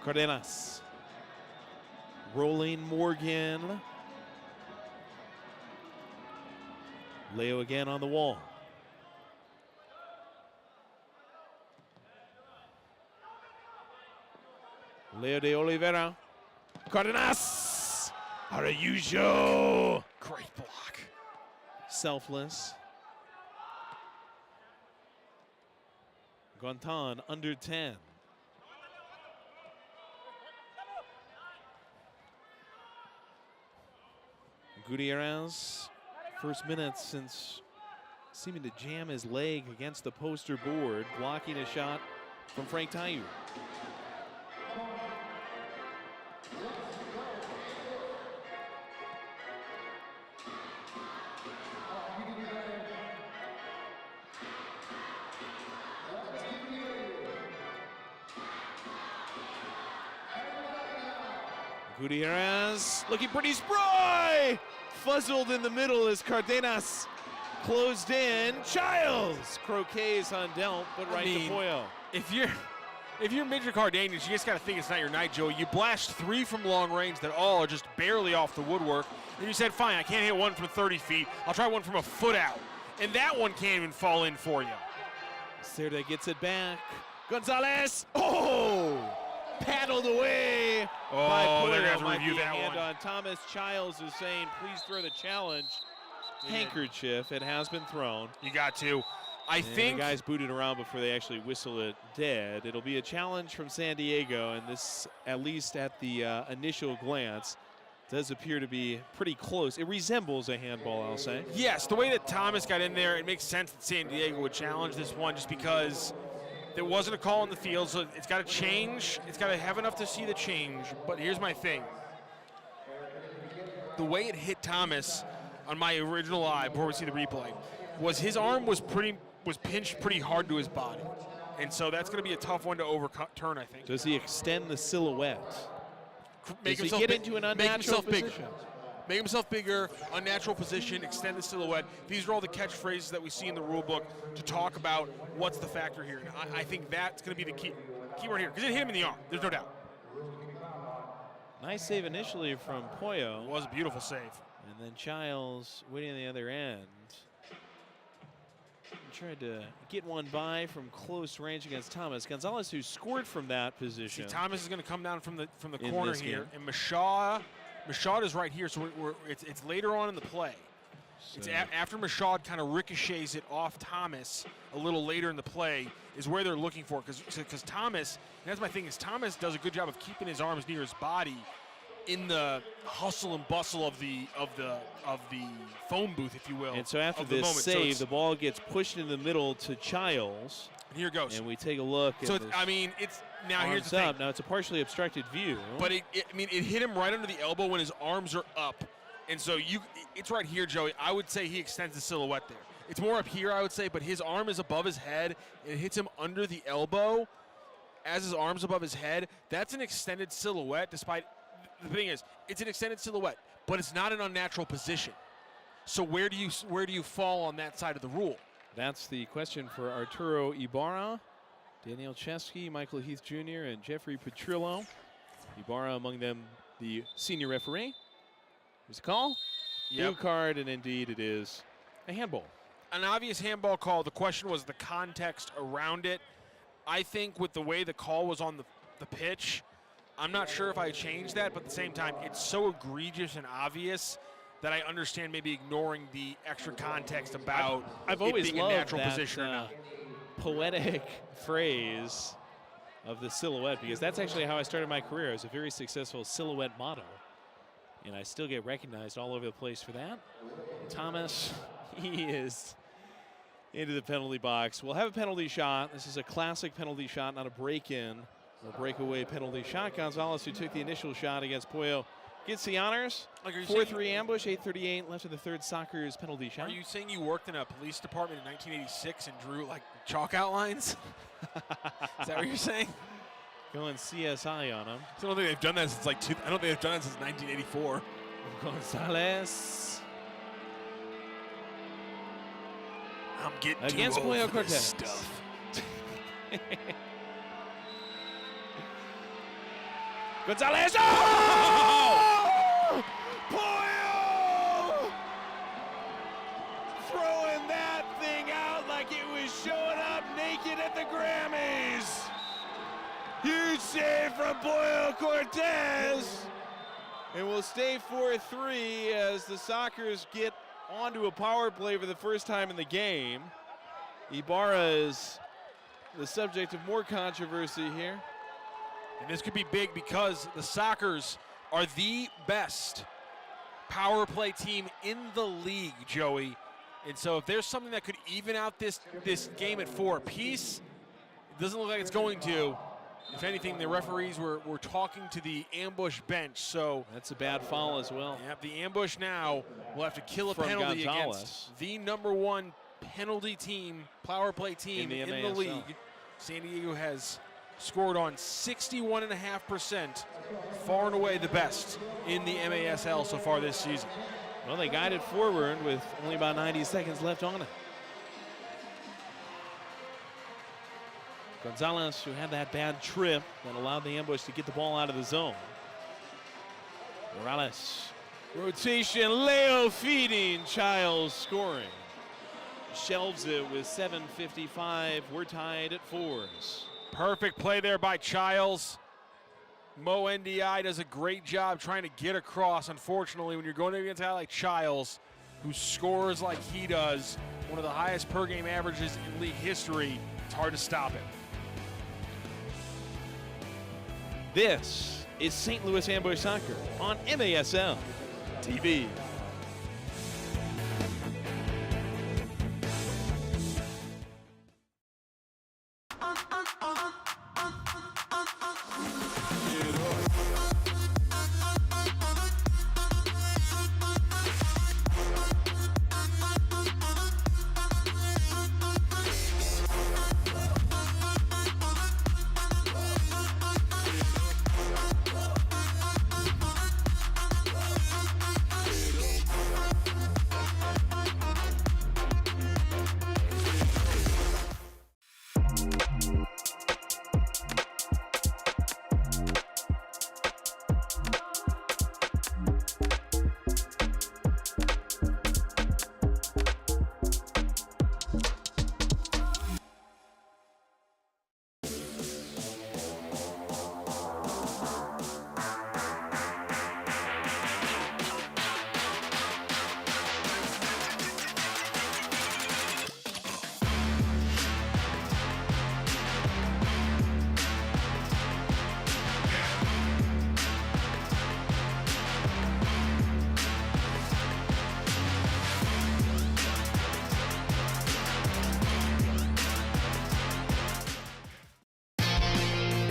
Cardenas. Rolling Morgan. Leo again on the wall. Leo de Oliveira. Cardenas! Araujo! Great block. Selfless. Guantan under 10. Gutierrez, first minute since seeming to jam his leg against the poster board, blocking a shot from Frank Tayu. Gutierrez looking pretty spry. Fuzzled in the middle as Cardenas closed in. Childs croquets on Delp, but right to Pollo. If you're Major Cardenas, you just got to think it's not your night, Joey. You blast 3 from long range that all are just barely off the woodwork. And you said, fine, I can't hit one from 30 feet. I'll try one from a foot out. And that one can't even fall in for you. Cerda gets it back. Gonzalez, oh! Paddled away by Pollo. They're going to have to Might review be a that hand one. on Thomas. Childs is saying, please throw the challenge. Handkerchief, it has been thrown. You got to. I And think the guys booted around before they actually whistle it dead. It'll be a challenge from San Diego, and this, at least at the initial glance, does appear to be pretty close. It resembles a handball, I'll say. Yes, the way that Thomas got in there, it makes sense that San Diego would challenge this one just because there wasn't a call in the field, so it's got to change. It's got to have enough to see the change. But here's my thing. The way it hit Thomas on my original eye before we see the replay was his arm was pinched pretty hard to his body. And so that's going to be a tough one to overturn, I think. Does he extend the silhouette? Make Does he himself get big- into an make unnatural himself bigger. position? Make himself bigger, unnatural position, extend the silhouette. These are all the catchphrases that we see in the rule book to talk about what's the factor here. And I think that's going to be the key word here, because it hit him in the arm. There's no doubt. Nice save initially from Pollo. It was a beautiful save. And then Childs waiting on the other end. Tried to get one by from close range against Thomas. Gonzalez, who scored from that position. See, Thomas is going to come down from the In corner this here, game. and Mashad is right here, so it's later on in the play. It's after Mashad kind of ricochets it off Thomas a little later in the play is where they're looking for, because Thomas, and that's my thing, is Thomas does a good job of keeping his arms near his body in the hustle and bustle of the phone booth, if you will. And so after of the this moment. save, the ball gets pushed in the middle to Childs. And here it goes. And we take a look. So at it's, this now here's arms the thing. up. Now it's a partially obstructed view. But it hit him right under the elbow when his arms are up. And so it's right here, Joey. I would say he extends the silhouette there. It's more up here, I would say, but his arm is above his head. It hits him under the elbow as his arm's above his head. That's an extended silhouette, despite the thing is, it's an extended silhouette, but it's not an unnatural position. So where do you fall on that side of the rule? That's the question for Arturo Ibarra, Daniel Chesky, Michael Heath Jr., and Jeffrey Petrillo. Ibarra among them, the senior referee. Here's a call. Yep. Blue card, and indeed it is a handball. An obvious handball call. The question was the context around it. I think with the way the call was on the pitch, I'm not sure if I changed that, but at the same time, it's so egregious and obvious that I understand maybe ignoring the extra context about I've it always being a loved natural that, position or not. Poetic phrase of the silhouette, because that's actually how I started my career as a very successful silhouette model. And I still get recognized all over the place for that. Thomas, he is into the penalty box. We'll have a penalty shot. This is a classic penalty shot, not a break-in or breakaway penalty shot. Gonzalez, who took the initial shot against Pollo, gets the honors. 4-3 ambush, 8:38 left of the third. Soccer's penalty shot. Are you saying you worked in a police department in 1986 and drew like chalk outlines? Is that what you're saying? Going CSI on him. I don't think they've done that since I don't think they've done that since 1984. Gonzalez. I'm getting Against too Pollo old for this Cortez. stuff. Gonzalez. Oh! Pollo! Throwing that thing out like it was showing up naked at the Grammys. Huge save from Pollo Cortez. And we'll stay 4-3 as the Sockers get onto a power play for the first time in the game. Ibarra is the subject of more controversy here. And this could be big because the Sockers are the best power play team in the league, Joey. And so if there's something that could even out this game at 4 apiece, it doesn't look like it's going to. If anything, the referees were talking to the Ambush bench, so. That's a bad foul as well. Yep, the Ambush now will have to kill a From penalty Gonzalez. against the #1 penalty team, power play team in the league. San Diego has scored on 61.5%, far and away the best in the MASL so far this season. Well, they guided forward with only about 90 seconds left on it. Gonzalez, who had that bad trip that allowed the Ambush to get the ball out of the zone. Morales, rotation, Leo feeding, Childs scoring. Shelves it with 7:55. We're tied at 4s. Perfect play there by Childs. Mo NDI does a great job trying to get across. Unfortunately, when you're going against a guy like Childs, who scores like he does, one of the highest per game averages in league history, it's hard to stop it. This is St. Louis Ambush Soccer on MASL TV.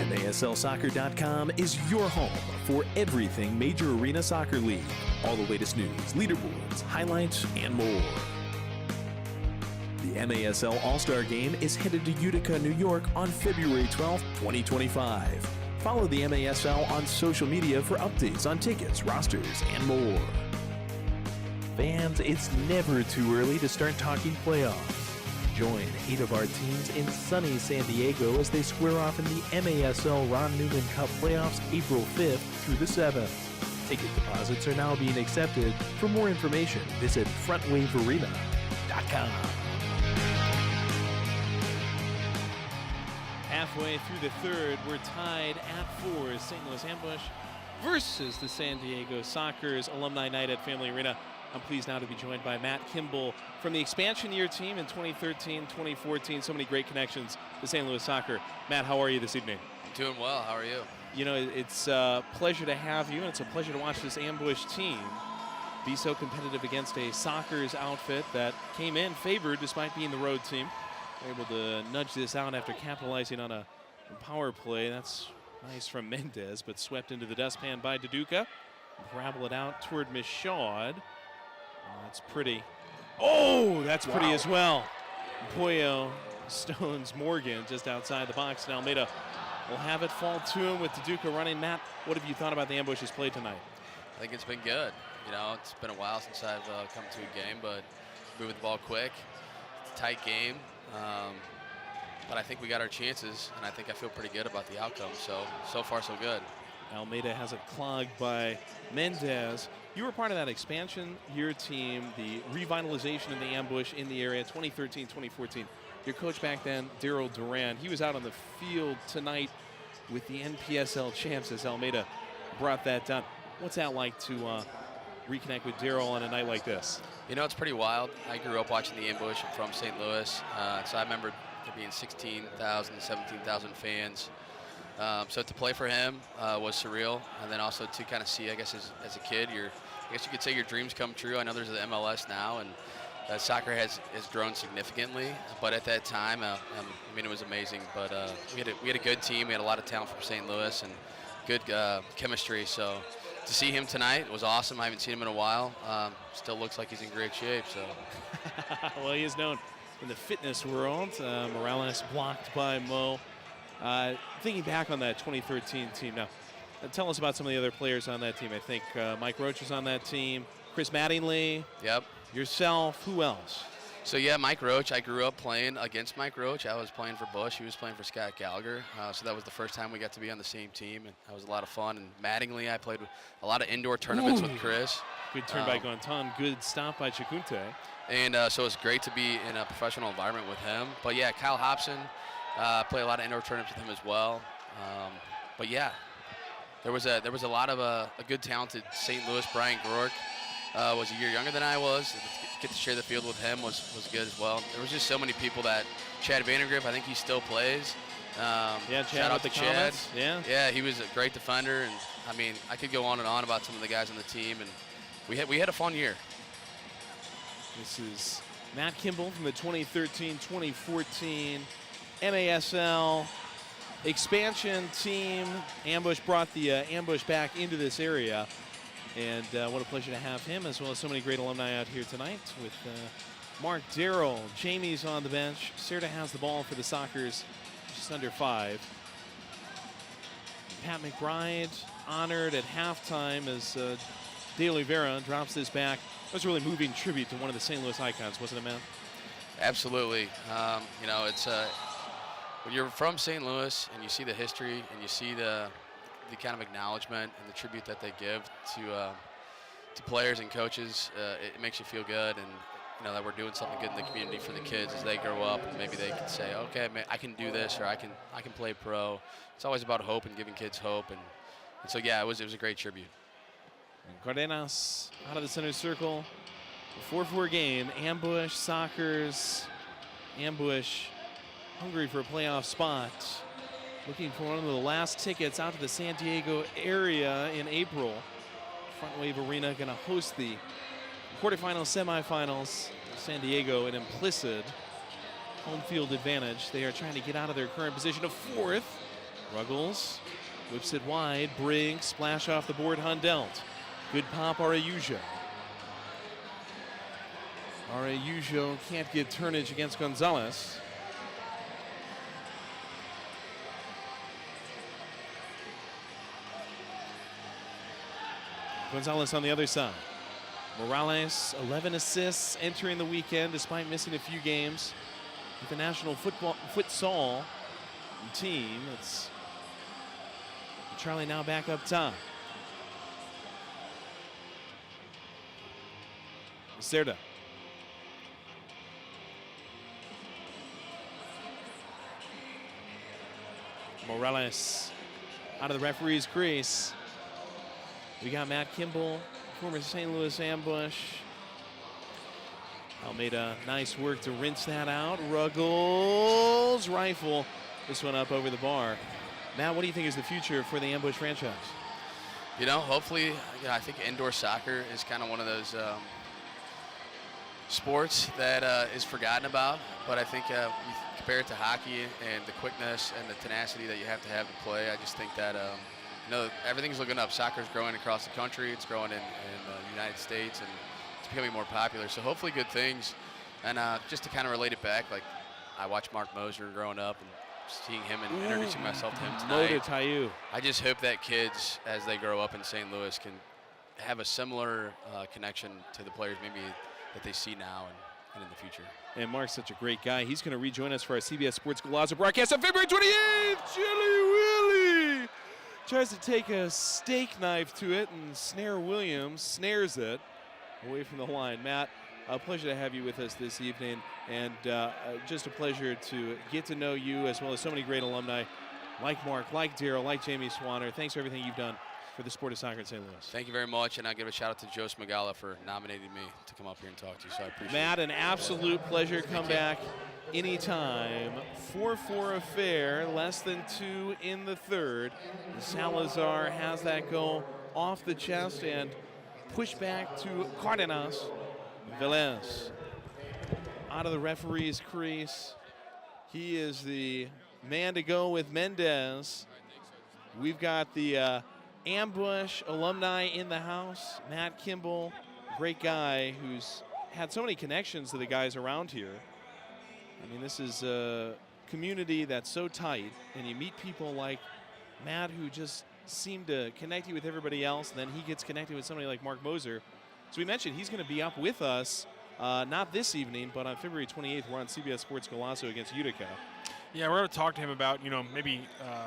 MASLsoccer.com is your home for everything Major Arena Soccer League. All the latest news, leaderboards, highlights, and more. The MASL All-Star Game is headed to Utica, New York on February 12, 2025. Follow the MASL on social media for updates on tickets, rosters, and more. Fans, it's never too early to start talking playoffs. Join 8 of our teams in sunny San Diego as they square off in the MASL Ron Newman Cup playoffs April 5th through the 7th. Ticket deposits are now being accepted. For more information, visit frontwavearena.com. Halfway through the third, we're tied at 4 as St. Louis Ambush versus the San Diego Sockers Alumni Night at Family Arena. I'm pleased now to be joined by Matt Kimball from the expansion year team in 2013, 2014. So many great connections to St. Louis Soccer. Matt, how are you this evening? Doing well. How are you? You know, it's a pleasure to have you, and it's a pleasure to watch this Ambush team be so competitive against a Sockers outfit that came in favored despite being the road team. Able to nudge this out after capitalizing on a power play. That's nice from Mendez, but swept into the dustpan by Duduka. Parabol it out toward Michaud. That's pretty. Oh, that's pretty as well. Pollo stones Morgan just outside the box, and Almeida will have it fall to him with Duduka running. Matt, what have you thought about the Ambush's play tonight? I think it's been good. You know, it's been a while since I've come to a game, but moving the ball quick. It's a tight game, but I think we got our chances, and I think I feel pretty good about the outcome. So far, so good. Almeida has it clogged by Mendez. You were part of that expansion year team, the revitalization of the Ambush in the area, 2013, 2014. Your coach back then, Daryl Duran, he was out on the field tonight with the NPSL champs as Almeida brought that down. What's that like to reconnect with Daryl on a night like this? You know, it's pretty wild. I grew up watching the Ambush. I'm from St. Louis, so I remember there being 16,000, 17,000 fans. So to play for him was surreal, and then also to kind of see, I guess, as a kid, I guess you could say your dreams come true. I know there's the MLS now, and soccer has grown significantly, but at that time, I mean, it was amazing. But we had a good team. We had a lot of talent from St. Louis and good chemistry. So to see him tonight was awesome. I haven't seen him in a while. Still looks like he's in great shape. So. Well, he is known in the fitness world. Morales blocked by Mo. Thinking back on that 2013 team now, tell us about some of the other players on that team. I think Mike Roach was on that team. Chris Mattingly. Yep. Yourself. Who else? So yeah, Mike Roach. I grew up playing against Mike Roach. I was playing for Bush. He was playing for Scott Gallagher. So that was the first time we got to be on the same team, and that was a lot of fun. And Mattingly, I played with a lot of indoor tournaments with Chris. Good turn by Gontan. Good stop by Chikunte. And so it's great to be in a professional environment with him. But yeah, Kyle Hobson. Play a lot of indoor tournaments with him as well. But yeah, there was a lot of a good, talented St. Louis. Brian Groark was a year younger than I was. Get to share the field with him was good as well. There was just so many people that Chad Vandergriff, I think he still plays. Yeah, Chad shout out with to the Chad. comments. Yeah, he was a great defender, and I mean, I could go on and on about some of the guys on the team, and we had a fun year. This is Matt Kimball from the 2013-2014 MASL expansion team. Ambush brought the Ambush back into this area, and what a pleasure to have him, as well as so many great alumni out here tonight with Mark Darrell. Jamie's on the bench. Serta has the ball for the Sockers, just under 5. Pat McBride honored at halftime as De Oliveira drops this back. That was a really moving tribute to one of the St. Louis icons, wasn't it, man? Absolutely. You know, it's when you're from St. Louis and you see the history and you see the kind of acknowledgement and the tribute that they give to players and coaches, it makes you feel good, and you know that we're doing something good in the community for the kids as they grow up, and maybe they can say, okay, I can do this, or I can play pro. It's always about hope and giving kids hope, and so yeah, it was a great tribute. And Cardenas out of the center circle. 4-4 game. Ambush, Sockers. Ambush hungry for a playoff spot. Looking for one of the last tickets out to the San Diego area in April. Front Wave Arena going to host the quarterfinals, semifinals. San Diego, an implicit home field advantage. They are trying to get out of their current position of 4th. Ruggles whips it wide. Briggs, splash off the board, Hundelt. Good pop, Araujo. Araujo can't get turnage against Gonzalez. Gonzalez on the other side. Morales, 11 assists entering the weekend despite missing a few games with the national futsal team. It's Charlie now back up top. Serta. Morales out of the referee's crease. We got Matt Kimball, former St. Louis Ambush. Almeida, nice work to rinse that out. Ruggles, rifle this one up over the bar. Matt, what do you think is the future for the Ambush franchise? You know, hopefully, I think indoor soccer is kind of one of those sports that is forgotten about, but I think you compare it to hockey and the quickness and the tenacity that you have to play. I just think that you know, everything's looking up. Soccer's growing across the country. It's growing in the United States, and it's becoming more popular. So hopefully good things. And just to kind of relate it back, like I watched Mark Moser growing up and seeing him and introducing myself to him tonight. I just hope that kids, as they grow up in St. Louis, can have a similar connection to the players maybe that they see now and in the future. And Mark's such a great guy. He's going to rejoin us for our CBS Sports Golazo broadcast on February 28th. Chili Willie tries to take a steak knife to it, and Snare Williams snares it away from the line. Matt, a pleasure to have you with us this evening, and just a pleasure to get to know you as well as so many great alumni like Mark, like Darrell, like Jamie Swanner. Thanks for everything you've done for the sport of soccer in St. Louis. Thank you very much, and I give a shout out to Joe Smagala for nominating me to come up here and talk to you, so I appreciate Matt, it. an absolute pleasure. Come back anytime. 4-4 affair, less than 2 in the third. Salazar has that goal off the chest and pushed back to Cardenas. Velez out of the referee's crease. He is the man to go with Mendez. We've got the Ambush alumni in the house. Matt Kimball, great guy who's had so many connections to the guys around here. I mean, this is a community that's so tight, and you meet people like Matt who just seem to connect you with everybody else, and then he gets connected with somebody like Mark Moser. So we mentioned he's going to be up with us, not this evening, but on February 28th, we're on CBS Sports Golazo against Utica. Yeah, we're going to talk to him about, maybe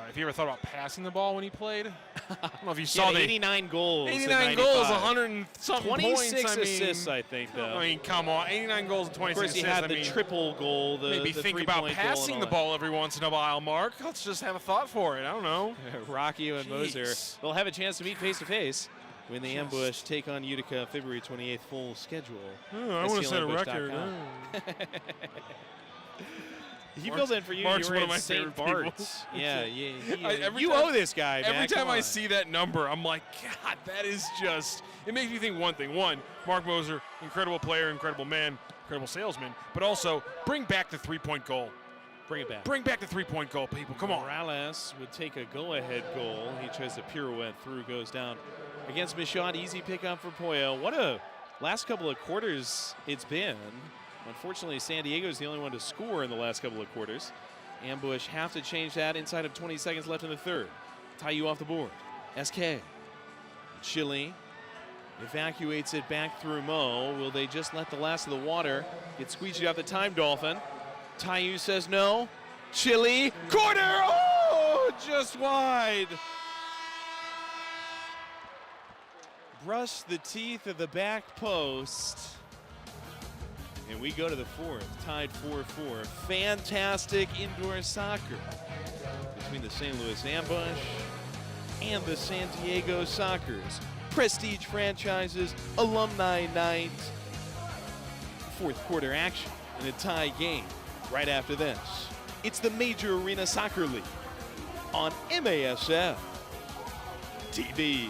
if he ever thought about passing the ball when he played. I don't know if you saw the 89 goals. 89 goals, 100 and something 26 points. assists, I think, though. I mean, come on, 89 goals and 26 assists. Of course, he had the triple goal, maybe the think about passing the ball every once in a while, Mark. Let's just have a thought for it. I don't know. Rocky and Moser, they'll have a chance to meet face-to-face when the Ambush take on Utica February 28th. Full schedule. Oh, I want to set a record. He filled in for you. Mark's you were one of my St. favorite Bart's. people. Yeah, you owe this guy, man. Every time Come I on. see that number, I'm like, God, that is just, it makes me think one thing. One, Mark Moser, incredible player, incredible man, incredible salesman, but also bring back the three-point goal. Bring it back. Bring back the three-point goal, people. Come on. Morales would take a go-ahead goal. He tries to pirouette through, goes down. Against Michaud, easy pickup for Pollo. What a last couple of quarters it's been. Unfortunately, San Diego's the only one to score in the last couple of quarters. Ambush have to change that inside of 20 seconds left in the third. Tie you off the board. SK. Chile evacuates it back through Mo. Will they just let the last of the water get squeezed out the time, Dolphin? Tayu says no. Chile. Corner! Oh, just wide. Brush the teeth of the back post. And we go to the fourth, tied 4-4. Fantastic indoor soccer between the St. Louis Ambush and the San Diego Sockers. Prestige franchises, alumni night. Fourth quarter action in a tie game right after this. It's the Major Arena Soccer League on MASL TV.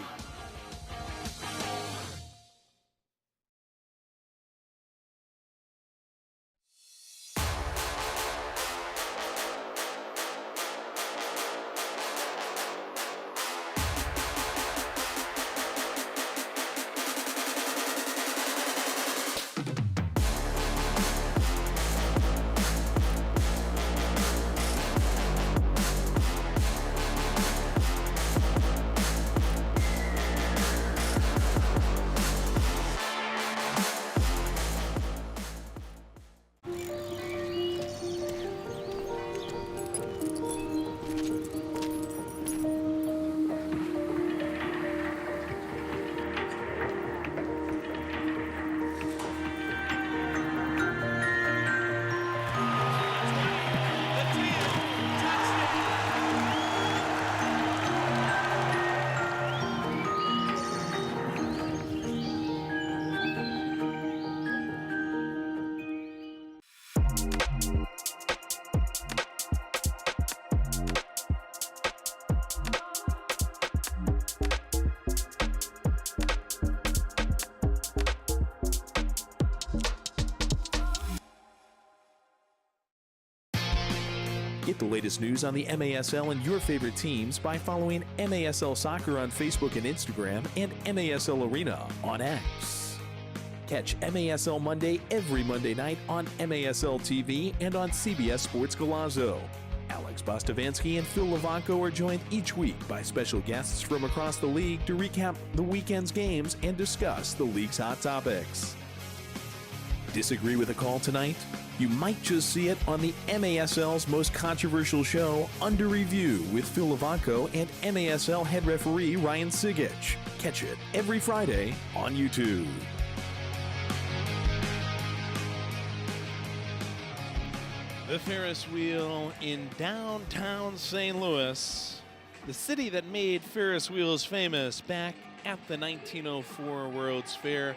Get the latest news on the MASL and your favorite teams by following MASL Soccer on Facebook and Instagram and MASL Arena on X. Catch MASL Monday every Monday night on MASL TV and on CBS Sports Golazo. Alex Bostavansky and Phil Levanko are joined each week by special guests from across the league to recap the weekend's games and discuss the league's hot topics. Disagree with the call tonight? You might just see it on the MASL's most controversial show, Under Review, with Phil Levanko and MASL head referee Ryan Sigich. Catch it every Friday on YouTube. The Ferris wheel in downtown St. Louis The city that made Ferris wheels famous back at the 1904 World's Fair.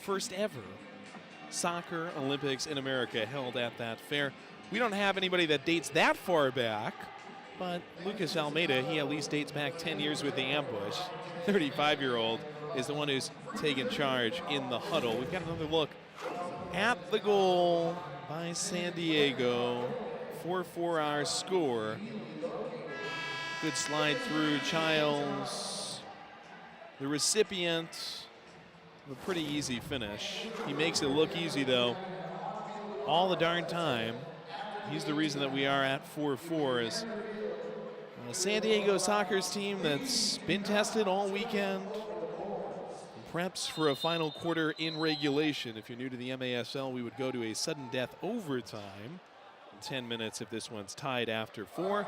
First ever soccer Olympics in America held at that fair. We don't have anybody that dates that far back, but Lucas Almeida, he at least dates back 10 years with the Ambush. 35-year-old is the one who's taken charge in the huddle. We've got another look at the goal by San Diego. 4-4 our score. Good slide through Childs. The recipient of a pretty easy finish. He makes it look easy though all the darn time. He's the reason that we are at 4-4 as San Diego Soccer's team that's been tested all weekend. Preps for a final quarter in regulation. If you're new to the MASL, we would go to a sudden death overtime in 10 minutes if this one's tied after 4.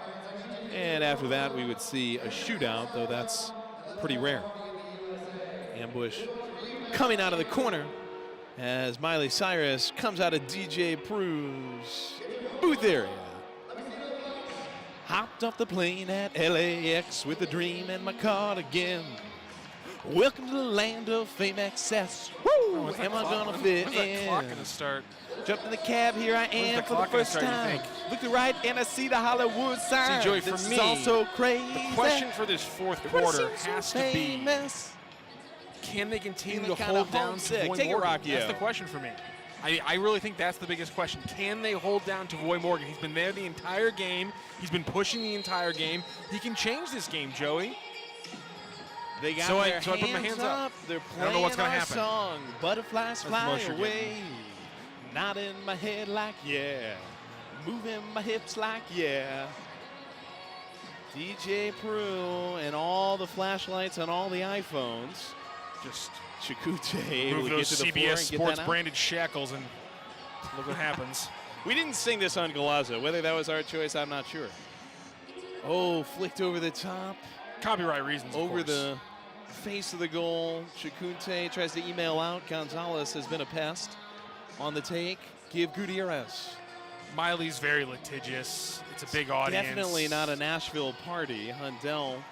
And after that, we would see a shootout, though that's pretty rare. Ambush coming out of the corner as Miley Cyrus comes out of DJ Prue's booth area. Hopped off the plane at LAX with a dream and my cardigan. Welcome to the land of fame excess. Woo! Am I gonna fit in? When's that clock gonna start? Jumped in the cab, here I am for the first time. Look to the right and I see the Hollywood sign. See, Joey, for this me, is also crazy. the question for this fourth quarter has to be, can they continue to hold down to Voy Take it, Morgan? Rocky. That's the question for me. I really think that's the biggest question. Can they hold down to Voy Morgan? He's been there the entire game. He's been pushing the entire game. He can change this game, Joey. They got so their I put my hands up. They're I playing don't know what's gonna our happen. song. Butterflies fly motion away. Not in my head like yeah. Moving my hips like yeah. DJ Prue and all the flashlights on all the iPhones. Just Chakute able move to get those to the floor CBS and get Sports that out. branded shackles and look what happens. We didn't sing this on Golazo. Whether that was our choice, I'm not sure. Oh, flicked over the top. Copyright reasons, of Over course. the face of the goal. Chakute tries to email out. Gonzalez has been a pest on the take. Give Gutierrez. Miley's very litigious. It's a big audience. Definitely not a Nashville party. Hundell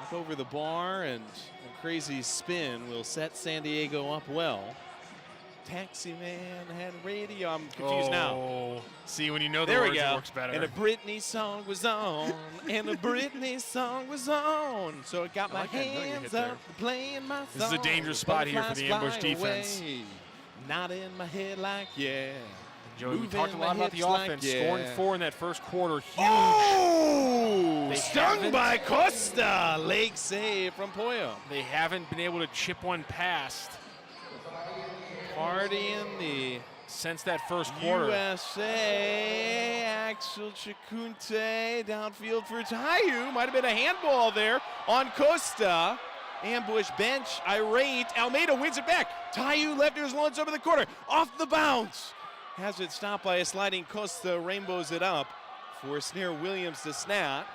up over the bar, and a crazy spin will set San Diego up well. Taxi Man had radio. I'm confused now. See, when you know the There we words, go. it works better. And a Britney song was on. And a Britney song was on. So I got my like that note you hit hands there. up playing my song. This is a dangerous spot here for the Butterflies Ambush fly defense. away. Not in my head like yeah. Joey, we Moving talked a my lot about the hips like offense. yeah. Scoring 4 in that first quarter, huge. Oh! They Stung haven't- by Costa. Leg save from Pollo. They haven't been able to chip one past Party in the since that first quarter. USA. Axel Chakute downfield for Tayu. Might have been a handball there on Costa. Ambush bench, irate. Almeida wins it back. Tayu lefters launch over the corner. Off the bounce. Has it stopped by a sliding Costa. Rainbows it up for Snare Williams to snatch.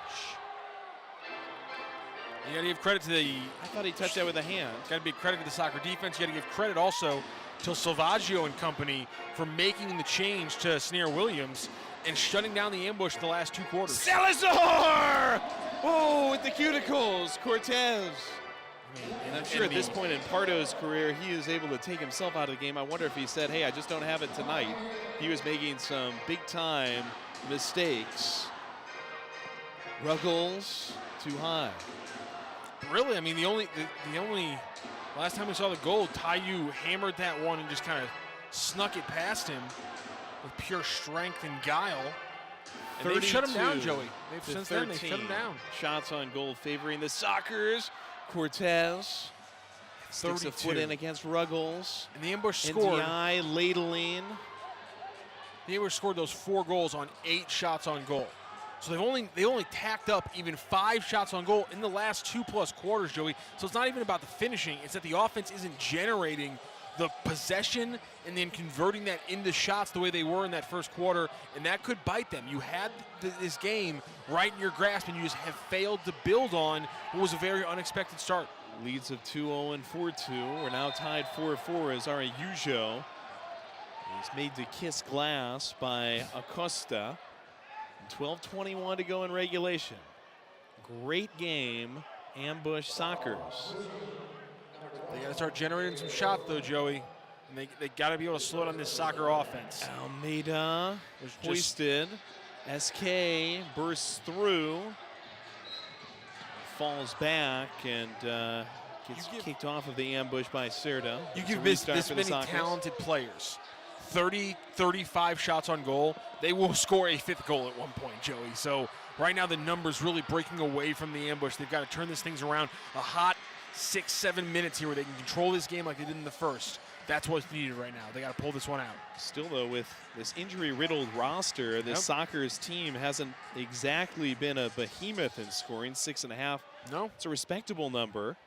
You got to give credit to the. I thought he touched that with a hand. Got to be credit to the soccer defense. You got to give credit also to Salvaggio and company for making the change to Snare Williams and shutting down the ambush in the last 2 quarters. Salazar! Oh, with the cuticles. Cortez. And I'm sure at this point in Pardo's career, he is able to take himself out of the game. I wonder if he said, hey, I just don't have it tonight. He was making some big-time mistakes. Ruggles too high. Really, I mean, the only last time we saw the goal, Tayu hammered that one and just kind of snuck it past him with pure strength and guile. And they've shut him down, Joey. Since then, they've shut him down. Shots on goal favoring the Sockers. Cortez sticks a foot in against Ruggles. And the ambush scored. NDI ladling. The ambush scored those 4 goals on 8 shots on goal. So they only tacked up even 5 shots on goal in the last 2+ quarters, Joey. So it's not even about the finishing. It's that the offense isn't generating the possession and then converting that into shots the way they were in that first quarter, and that could bite them. You had this game right in your grasp, and you just have failed to build on what was a very unexpected start. Leads of 2-0 and 4-2. We're now tied 4-4 as Araujo. He's made to kiss glass by Acosta. 12:21 to go in regulation. Great game, Ambush Sockers. They got to start generating some shots, though, Joey. And they got to be able to slow down this Soccer offense. Almeida was hoisted. SK bursts through, falls back, and gets kicked off of the ambush by Serta. You give this many talented players 30, 35 shots on goal, they will score a 5th goal at one point, Joey. So right now the numbers really breaking away from the ambush. They've got to turn this things around. A hot 6-7 minutes here where they can control this game like they did in the first. That's what's needed right now. They got to pull this one out. Still, though, with this injury-riddled roster, this Sockers team hasn't exactly been a behemoth in scoring. 6.5. No. It's a respectable number.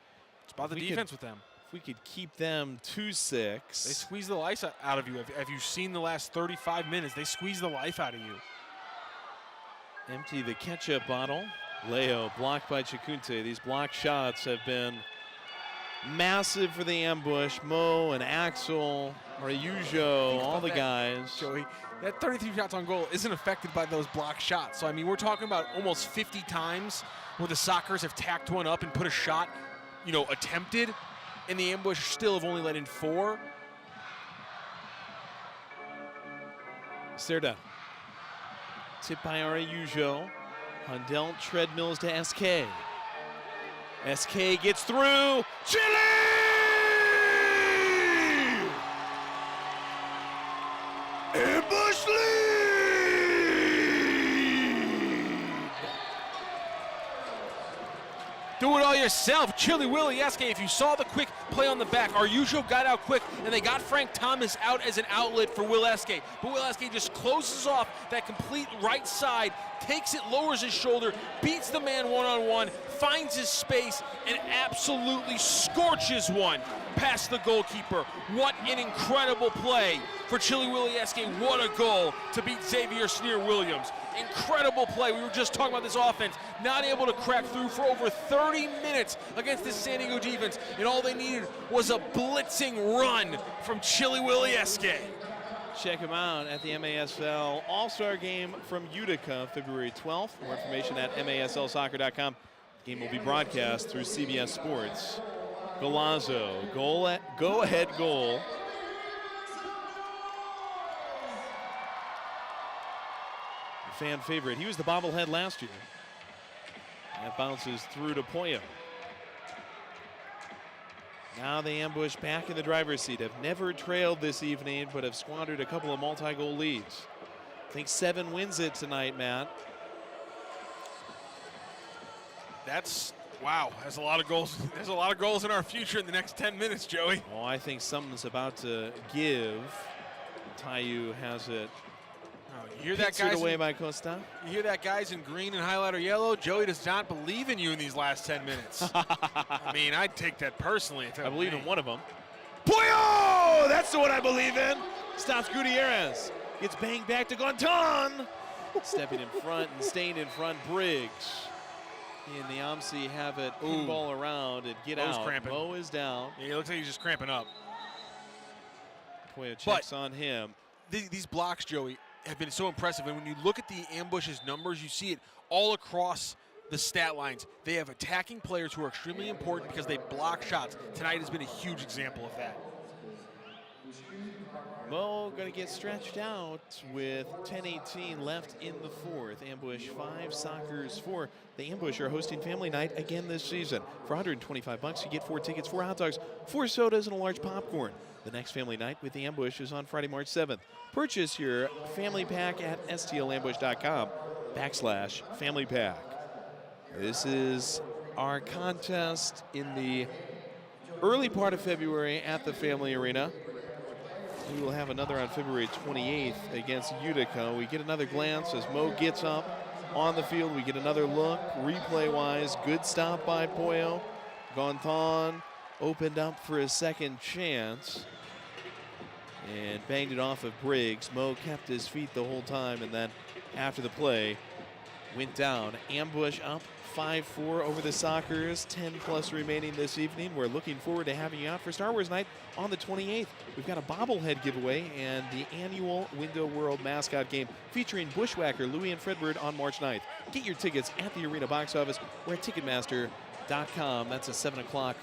It's about the defense with them. If we could keep them to 6. They squeeze the life out of you. Have you seen the last 35 minutes? They squeeze the life out of you. Empty the ketchup bottle. Leo blocked by Chikunte. These block shots have been massive for the ambush. Mo and Axel, Araujo, all the guys. Joey, that 33 shots on goal isn't affected by those block shots. So, I mean, we're talking about almost 50 times where the Sockers have tacked one up and put a shot, attempted, and the ambush still have only let in 4. Serta. Tipped by Araujo. Hundell treadmills to SK. SK gets through. Chile! Ambush lead! Do it all yourself. Chili Willie SK, if you saw the quick play on the back, Araujo got out quick, and they got Frank Thomas out as an outlet for Will SK. But Will SK just closes off that complete right side, takes it, lowers his shoulder, beats the man one-on-one, finds his space, and absolutely scorches one past the goalkeeper. What an incredible play for Chili Willie SK. What a goal to beat Xavier Sneer Williams. Incredible play. We were just talking about this offense, not able to crack through for over 30 minutes against this San Diego defense, and all they needed was a blitzing run from Chili Willie SK. Check him out at the MASL All-Star Game from Utica, February 12th. More information at maslsoccer.com. The game will be broadcast through CBS Sports. Golazo, go-ahead goal. Fan favorite. He was the bobblehead last year. That bounces through to Pollo. Now the ambush back in the driver's seat. Have never trailed this evening, but have squandered a couple of multi-goal leads. I think 7 wins it tonight, Matt. Wow, there's a lot of goals. There's a lot of goals in our future in the next 10 minutes, Joey. Oh, I think something's about to give. Taiyu has it. You hear that, guys? Away by Costa. You hear that, guys in green and highlighter yellow? Joey does not believe in you in these last 10 minutes. I mean, I'd take that personally. I believe in one of them. Pollo! That's the one I believe in. Stops Gutierrez. Gets banged back to Gonton. Stepping in front and staying in front, Briggs. He and the OMSI have it pinball around and get Mo's out. cramping. Mo is down. Yeah, he looks like he's just cramping up. Pollo checks on him. These blocks, Joey, have been so impressive. And when you look at the ambush's numbers, you see it all across the stat lines. They have attacking players who are extremely important because they block shots. Tonight has been a huge example of that. Mo going to get stretched out with 10:18 left in the 4th. Ambush 5, Sockers 4. The Ambush are hosting family night again this season. For $125, you get 4 tickets, 4 hot dogs, 4 sodas, and a large popcorn. The next family night with the Ambush is on Friday, March 7th. Purchase your family pack at stlambush.com/family pack. This is our contest in the early part of February at the Family Arena. We will have another on February 28th against Utica. We get another glance as Mo gets up on the field. We get another look, replay-wise. Good stop by Pollo. Gonton opened up for a second chance and banged it off of Briggs. Mo kept his feet the whole time, and then after the play, went down. Ambush up 5-4 over the Sockers, 10+ remaining this evening. We're looking forward to having you out for Star Wars Night on the 28th. We've got a bobblehead giveaway and the annual Window World mascot game featuring Bushwhacker Louie and Fredbird on March 9th. Get your tickets at the arena box office or at Ticketmaster.com. That's a 7 o'clock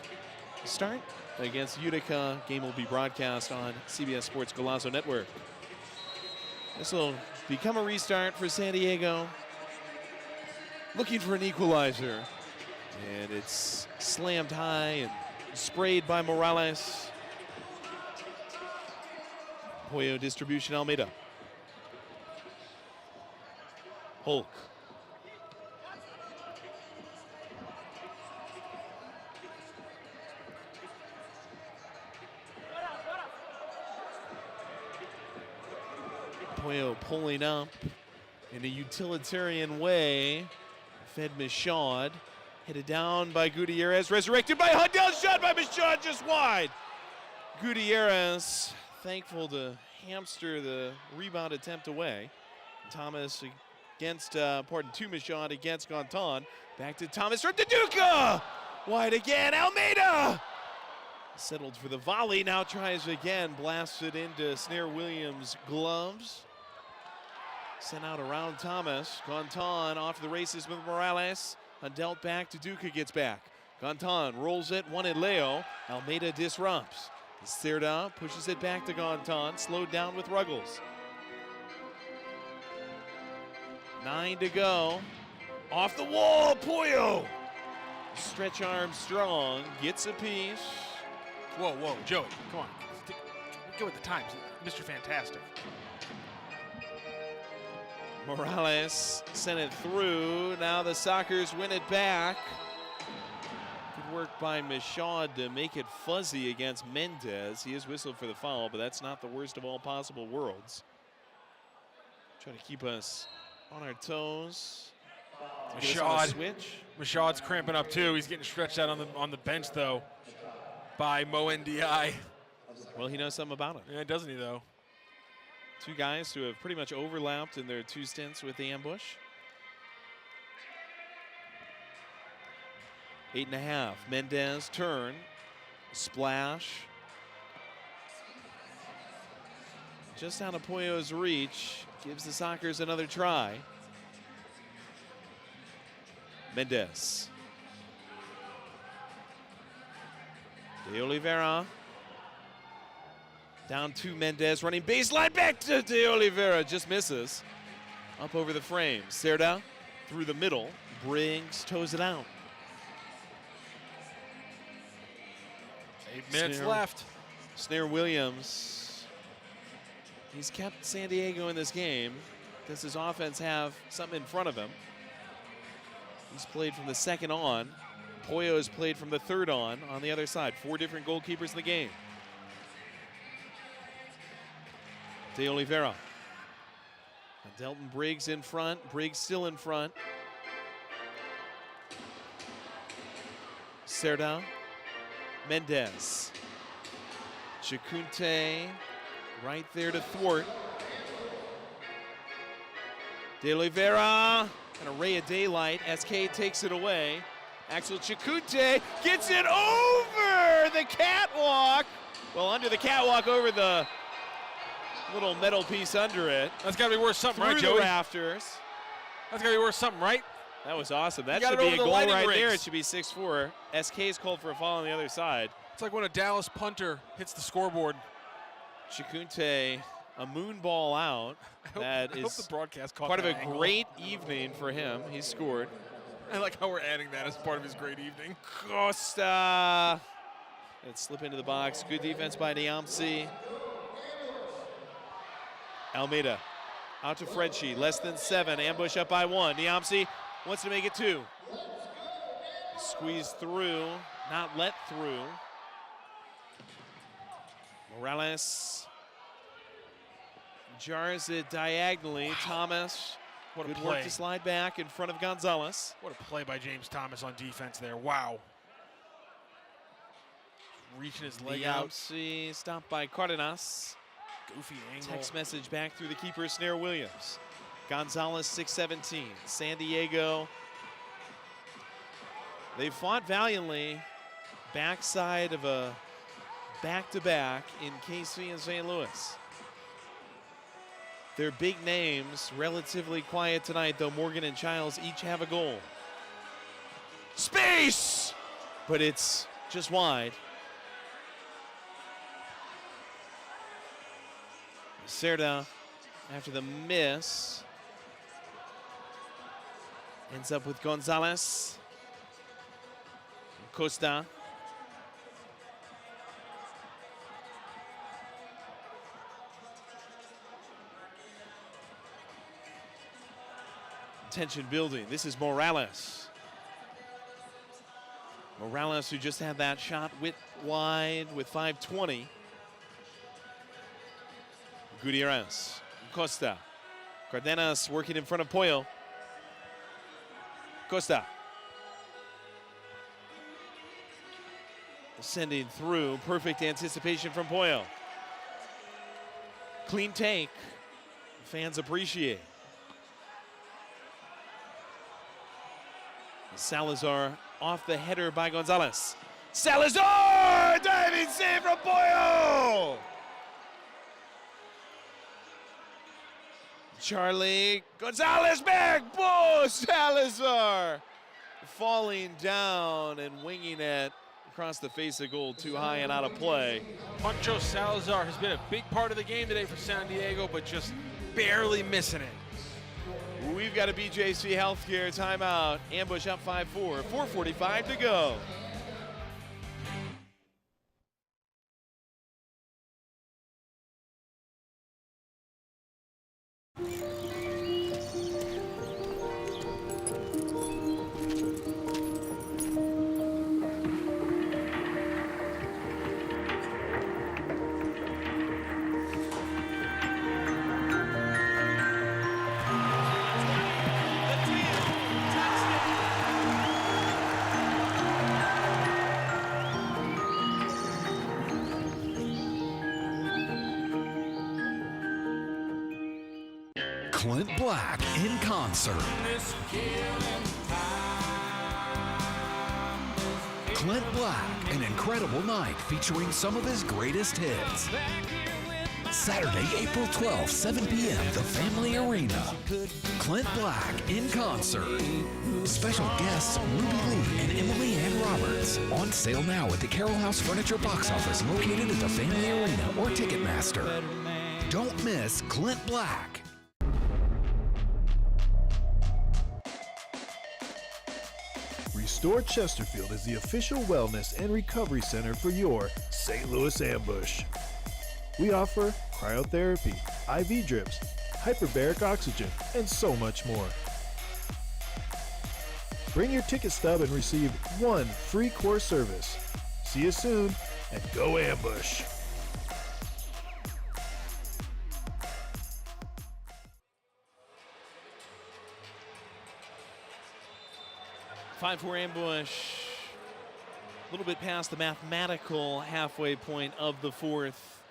start against Utica. Game will be broadcast on CBS Sports Golazo Network. This will become a restart for San Diego. Looking for an equalizer. And it's slammed high and sprayed by Morales. Pollo distribution, Almeida. Hulk. Pollo pulling up in a utilitarian way. Fed Michaud. Headed down by Gutierrez. Resurrected by Hundell. Shot by Michaud just wide. Gutierrez thankful to hamster the rebound attempt away. Thomas against, to Michaud against Gonton. Back to Thomas from Duca. Wide again. Almeida. Settled for the volley. Now tries again. Blasts it into Snare Williams' gloves. Sent out around Thomas. Gonton off the races with Morales. Hundelt back to Duca, gets back. Gonton rolls it, wanted Leo. Almeida disrupts. Cerda pushes it back to Gonton, slowed down with Ruggles. 9 to go. Off the wall, Pollo. Stretch arm strong, gets a piece. Whoa, Joey, come on. Go with the times, Mr. Fantastic. Morales sent it through. Now the Sockers win it back. Good work by Michaud to make it fuzzy against Mendez. He is whistled for the foul, but that's not the worst of all possible worlds. Trying to keep us on our toes. Michaud's cramping up too. He's getting stretched out on the bench though by Mo NDI. Well, he knows something about it. Yeah, doesn't he though? Two guys who have pretty much overlapped in their 2 stints with the Ambush. 8.5. Mendez turn. Splash. Just out of Pollo's reach. Gives the Sockers another try. Mendez. De Oliveira. Down to Mendez, running baseline, back to De Oliveira, just misses. Up over the frame, Cerda through the middle, Briggs toes it out. 8 minutes left. Snare Williams, he's kept San Diego in this game. Does his offense have something in front of him? He's played from the second on. Pollo has played from the third on the other side. 4 different goalkeepers in the game. De Oliveira. And Delton Briggs in front. Briggs still in front. Cerda. Mendez. Chicunte right there to thwart. De Oliveira. An array of daylight. SK takes it away. Axel Chicunte gets it over the catwalk. Well, under the catwalk, over the little metal piece under it. That's got to be worth something, right, Joey? Through the rafters. That's got to be worth something, right? That was awesome. That should be a goal right there. It should be 6-4. SK's called for a foul on the other side. It's like when a Dallas punter hits the scoreboard. Chicunte, a moon ball out. That is the broadcast caught part of a angle. great evening for him. He scored. I like how we're adding that as part of his great evening. Costa. And slip into the box. Good defense by Niamsi. Almeida out to Frenchie, less than 7. Ambush up by 1. Niamsi wants to make it 2. Squeeze through, not let through. Morales jars it diagonally. Wow. Thomas, what a good play. Work to slide back in front of Gonzalez. What a play by James Thomas on defense there. Wow. Reaching his leg out. Niamsi stopped by Cardenas. Goofy angle. Text message back through the keeper, Snare Williams. Gonzalez 6'17". San Diego, they fought valiantly backside of a back-to-back in KC and St. Louis. Their big names relatively quiet tonight, though. Morgan and Childs each have a goal. Space! But it's just wide. Cerda, after the miss, ends up with Gonzalez. Costa. Tension building. This is Morales. Morales, who just had that shot wide with 5:20. Gutierrez. Costa. Cardenas working in front of Pollo. Costa. Sending through. Perfect anticipation from Pollo. Clean take. Fans appreciate. Salazar off the header by Gonzalez. Salazar! Diving save from Pollo! Charlie Gonzalez back! Whoa! Salazar! Falling down and winging it across the face of goal, too high and out of play. Pancho Salazar has been a big part of the game today for San Diego, but just barely missing it. We've got a BJC Healthcare timeout. Ambush up 5-4, 4:45 to go. Clint Black in concert. Clint Black, an incredible night featuring some of his greatest hits. Saturday, April 12th, 7 p.m., the Family Arena. Clint Black in concert. Special guests Ruby Lee and Emily Ann Roberts. On sale now at the Carroll House Furniture box office located at the Family Arena or Ticketmaster. Don't miss Clint Black. Restore Chesterfield is the official wellness and recovery center for your St. Louis Ambush. We offer cryotherapy, IV drips, hyperbaric oxygen, and so much more. Bring your ticket stub and receive one free core service. See you soon, and go Ambush! Five-four Ambush, a little bit past the mathematical halfway point of the fourth.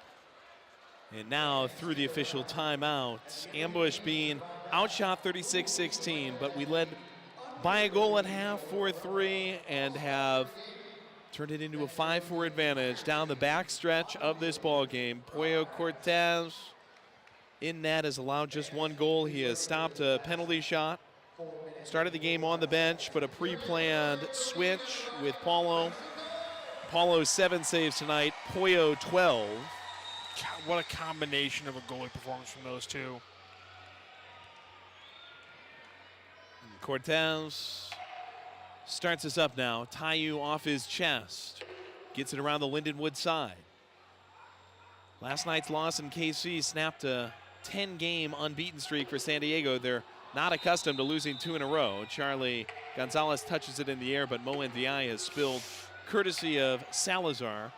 And now through the official timeout. Ambush being outshot 36-16, but we led by a goal at half, 4-3, and have turned it into a 5-4 advantage down the back stretch of this ball game. Pollo Cortez in net has allowed just one goal. He has stopped a penalty shot. Started the game on the bench, but a pre-planned switch with Paulo. Paulo 7 saves tonight, Pollo 12. God, what a combination of a goalie performance from those two. Cortez starts us up now. Tayu off his chest. Gets it around the Lindenwood side. Last night's loss in KC snapped a 10-game unbeaten streak for San Diego. They're not accustomed to losing 2 in a row. Charlie Gonzalez touches it in the air, but Mo Ndiaye has spilled courtesy of Salazar.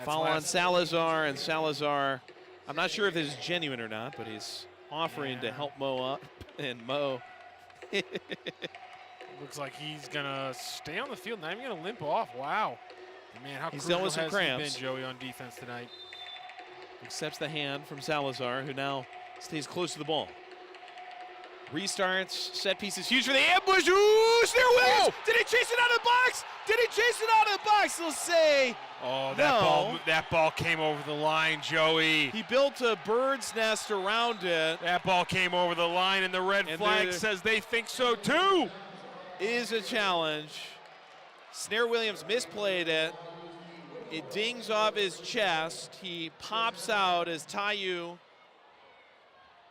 Foul on Salazar, and Salazar, I'm not sure if this is genuine or not, but he's offering to help Mo up, and Mo. Looks like he's gonna stay on the field, not even gonna limp off. Wow. Man, how He's crucial dealt with some has cramps. he been, Joey, on defense tonight? Accepts the hand from Salazar, who now stays close to the ball. Restarts, set pieces, huge for the ambush. Ooh, Snare Williams! Did he chase it out of the box? Did he chase it out of the box? They'll say Oh, no. that ball came over the line, Joey. He built a bird's nest around it. That ball came over the line, and the red flag says they think so too. Is a challenge. Snare Williams misplayed it. It dings off his chest. He pops out as Taiyu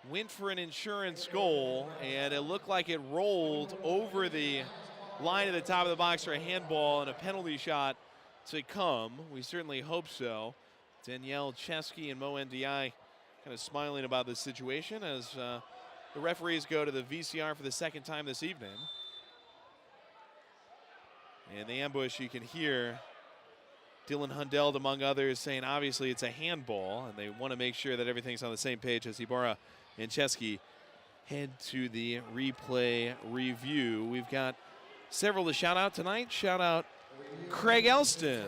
went for an insurance goal, and it looked like it rolled over the line at the top of the box for a handball and a penalty shot to come. We certainly hope so. Danielle Chesky and Mo Ndiaye kind of smiling about this situation as the referees go to the VCR for the second time this evening. And the ambush, you can hear Dylan Hundeld, among others, saying obviously it's a handball, and they want to make sure that everything's on the same page as Ibarra and Chesky head to the replay review. We've got several to shout out tonight. Shout out Craig Elston,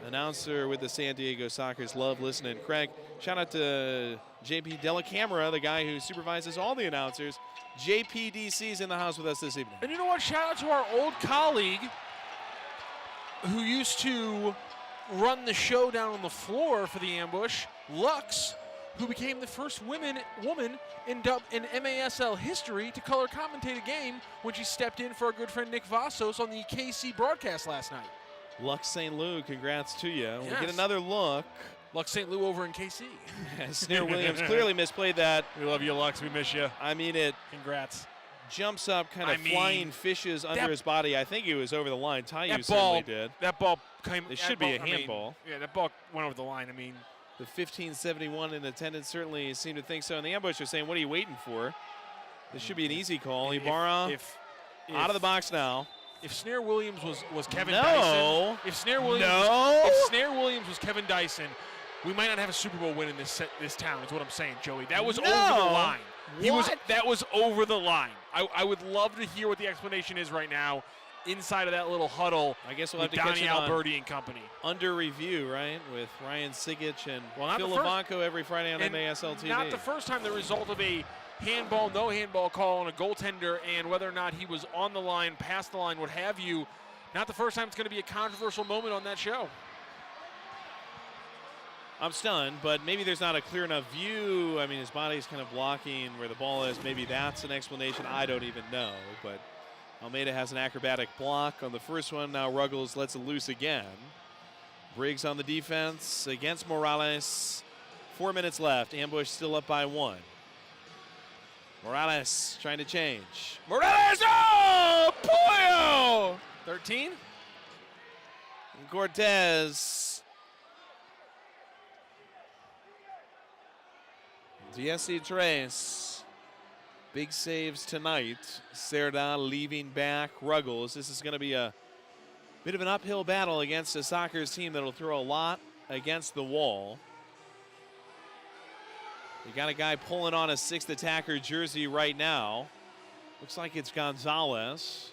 announcer with the San Diego Sockers. Love listening. Craig, shout out to JP Della Camera, the guy who supervises all the announcers. JPDC's in the house with us this evening. And you know what? Shout out to our old colleague who used to run the show down on the floor for the ambush, Lux, who became the first woman in MASL history to color commentate a game when she stepped in for our good friend Nick Vassos on the KC broadcast last night. Lux St. Lou, congrats to you. Yes. We'll get another look. Lux St. Lou over in KC. Snare Williams clearly misplayed that. We love you, Lux. We miss you. I mean, it Congrats. jumps up, kind of flying fishes under his body. I think he was over the line. Taiyu certainly did. That ball came. It should be a handball. Yeah, that ball went over the line. I mean, the 1571 in attendance certainly seemed to think so. And the ambush are saying, what are you waiting for? This should be an easy call. Ibarra out of the box now. If Snare Williams was Kevin No. Dyson, if Snare Williams No. if Snare Williams was Kevin Dyson, we might not have a Super Bowl win in this town. Is what I'm saying, Joey. That was over the line. That was over the line. I would love to hear what the explanation is right now inside of that little huddle. I guess we'll have to Donnie catch it on Alberti and company. Under review, right, with Ryan Sigich and not Phil the first- Levanco every Friday on and MASL TV. Not the first time the result of a handball, no handball call on a goaltender and whether or not he was on the line, past the line, what have you. Not the first time it's going to be a controversial moment on that show. I'm stunned, but maybe there's not a clear enough view. I mean, his body's kind of blocking where the ball is. Maybe that's an explanation. I don't even know. But Almeida has an acrobatic block on the first one. Now Ruggles lets it loose again. Briggs on the defense against Morales. 4 minutes left. Ambush still up by 1. Morales trying to change. Morales! Oh! Pollo! 13? And Cortez. Jesse Tres. Big saves tonight. Cerda leaving back Ruggles. This is going to be a bit of an uphill battle against a Sockers team that'll throw a lot against the wall. You got a guy pulling on a 6th attacker jersey right now. Looks like it's Gonzalez.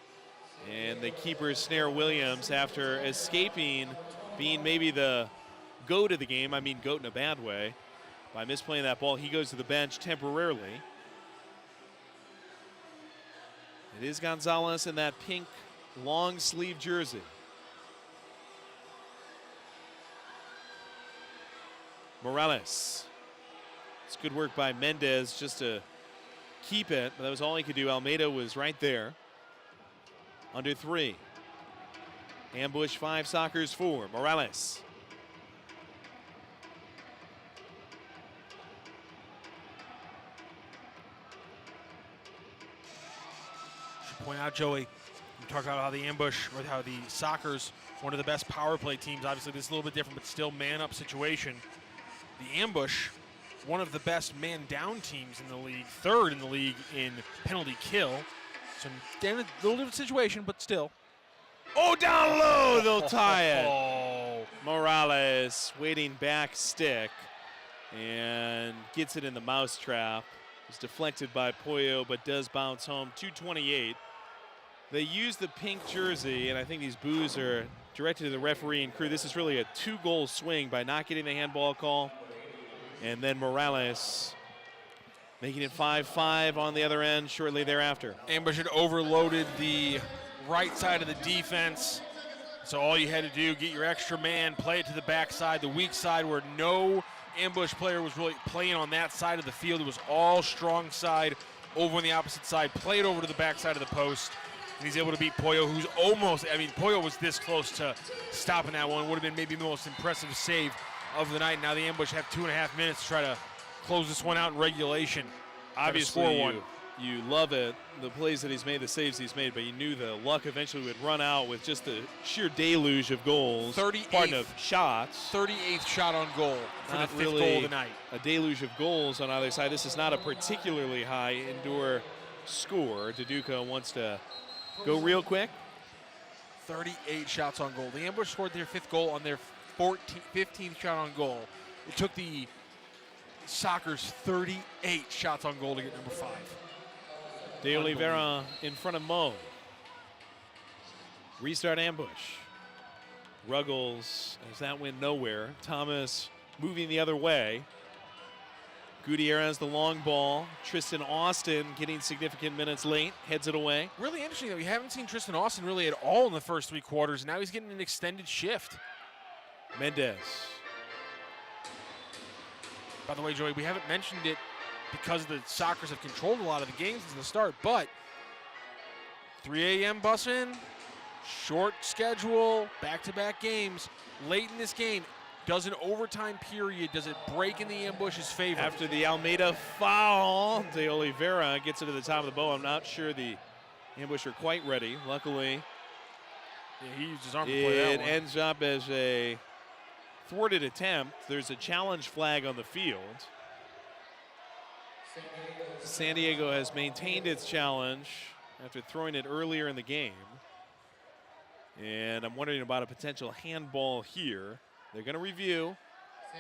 And the keeper, Snare Williams, after escaping being maybe the goat of the game, I mean goat in a bad way, by misplaying that ball, he goes to the bench temporarily. It is Gonzalez in that pink long sleeve jersey. Morales. It's good work by Mendez just to keep it, but that was all he could do. Almeida was right there. Under 3. Ambush 5, Sockers 4. Morales. Point out, Joey, you talk about how the ambush or how the Sockers, one of the best power play teams. Obviously, this is a little bit different, but still man-up situation. The ambush, one of the best man-down teams in the league, 3rd in the league in penalty kill. So, a little different situation, but still. Oh, down low, they'll tie it. Morales waiting back stick and gets it in the mousetrap. It's deflected by Pollo, but does bounce home. 2:28. They use the pink jersey, and I think these boos are directed to the referee and crew. This is really a 2-goal swing by not getting the handball call. And then Morales making it 5-5 on the other end shortly thereafter. Ambush had overloaded the right side of the defense. So all you had to do, get your extra man, play it to the backside, the weak side where no Ambush player was really playing on that side of the field. It was all strong side over on the opposite side, play it over to the backside of the post. And he's able to beat Pollo, who's almost, I mean, Pollo was this close to stopping that one. Would have been maybe the most impressive save of the night. Now the Ambush have 2.5 minutes to try to close this one out in regulation. Obviously, one. You love it, the plays that he's made, the saves he's made, but you knew the luck eventually would run out with just the sheer deluge of goals. 38th shots. 38th shot on goal for Not the fifth really goal of the night. A deluge of goals on either side. This is not a particularly high indoor score. Duduka wants to go real quick. 38 shots on goal. The Ambush scored their 5th goal on their 15th shot on goal. It took the Sockers 38 shots on goal to get number 5. De Oliveira in front of Mo. Restart Ambush. Ruggles, as that went nowhere. Thomas moving the other way. Gutierrez, the long ball. Tristan Austin getting significant minutes late, heads it away. Really interesting that we haven't seen Tristan Austin really at all in the first 3 quarters. Now he's getting an extended shift. Mendez. By the way, Joey, we haven't mentioned it because the Sockers have controlled a lot of the games since the start, but 3 a.m. bus in, short schedule, back-to-back games. Late in this game, does an overtime period, does it break in the Ambush's favor? After the Almeida foul, De Oliveira gets it to the top of the bow. I'm not sure the Ambush are quite ready. Luckily, yeah, he used his arm to play that one. It ends up as a thwarted attempt. There's a challenge flag on the field. San Diego has maintained its challenge after throwing it earlier in the game. And I'm wondering about a potential handball here. They're going to review.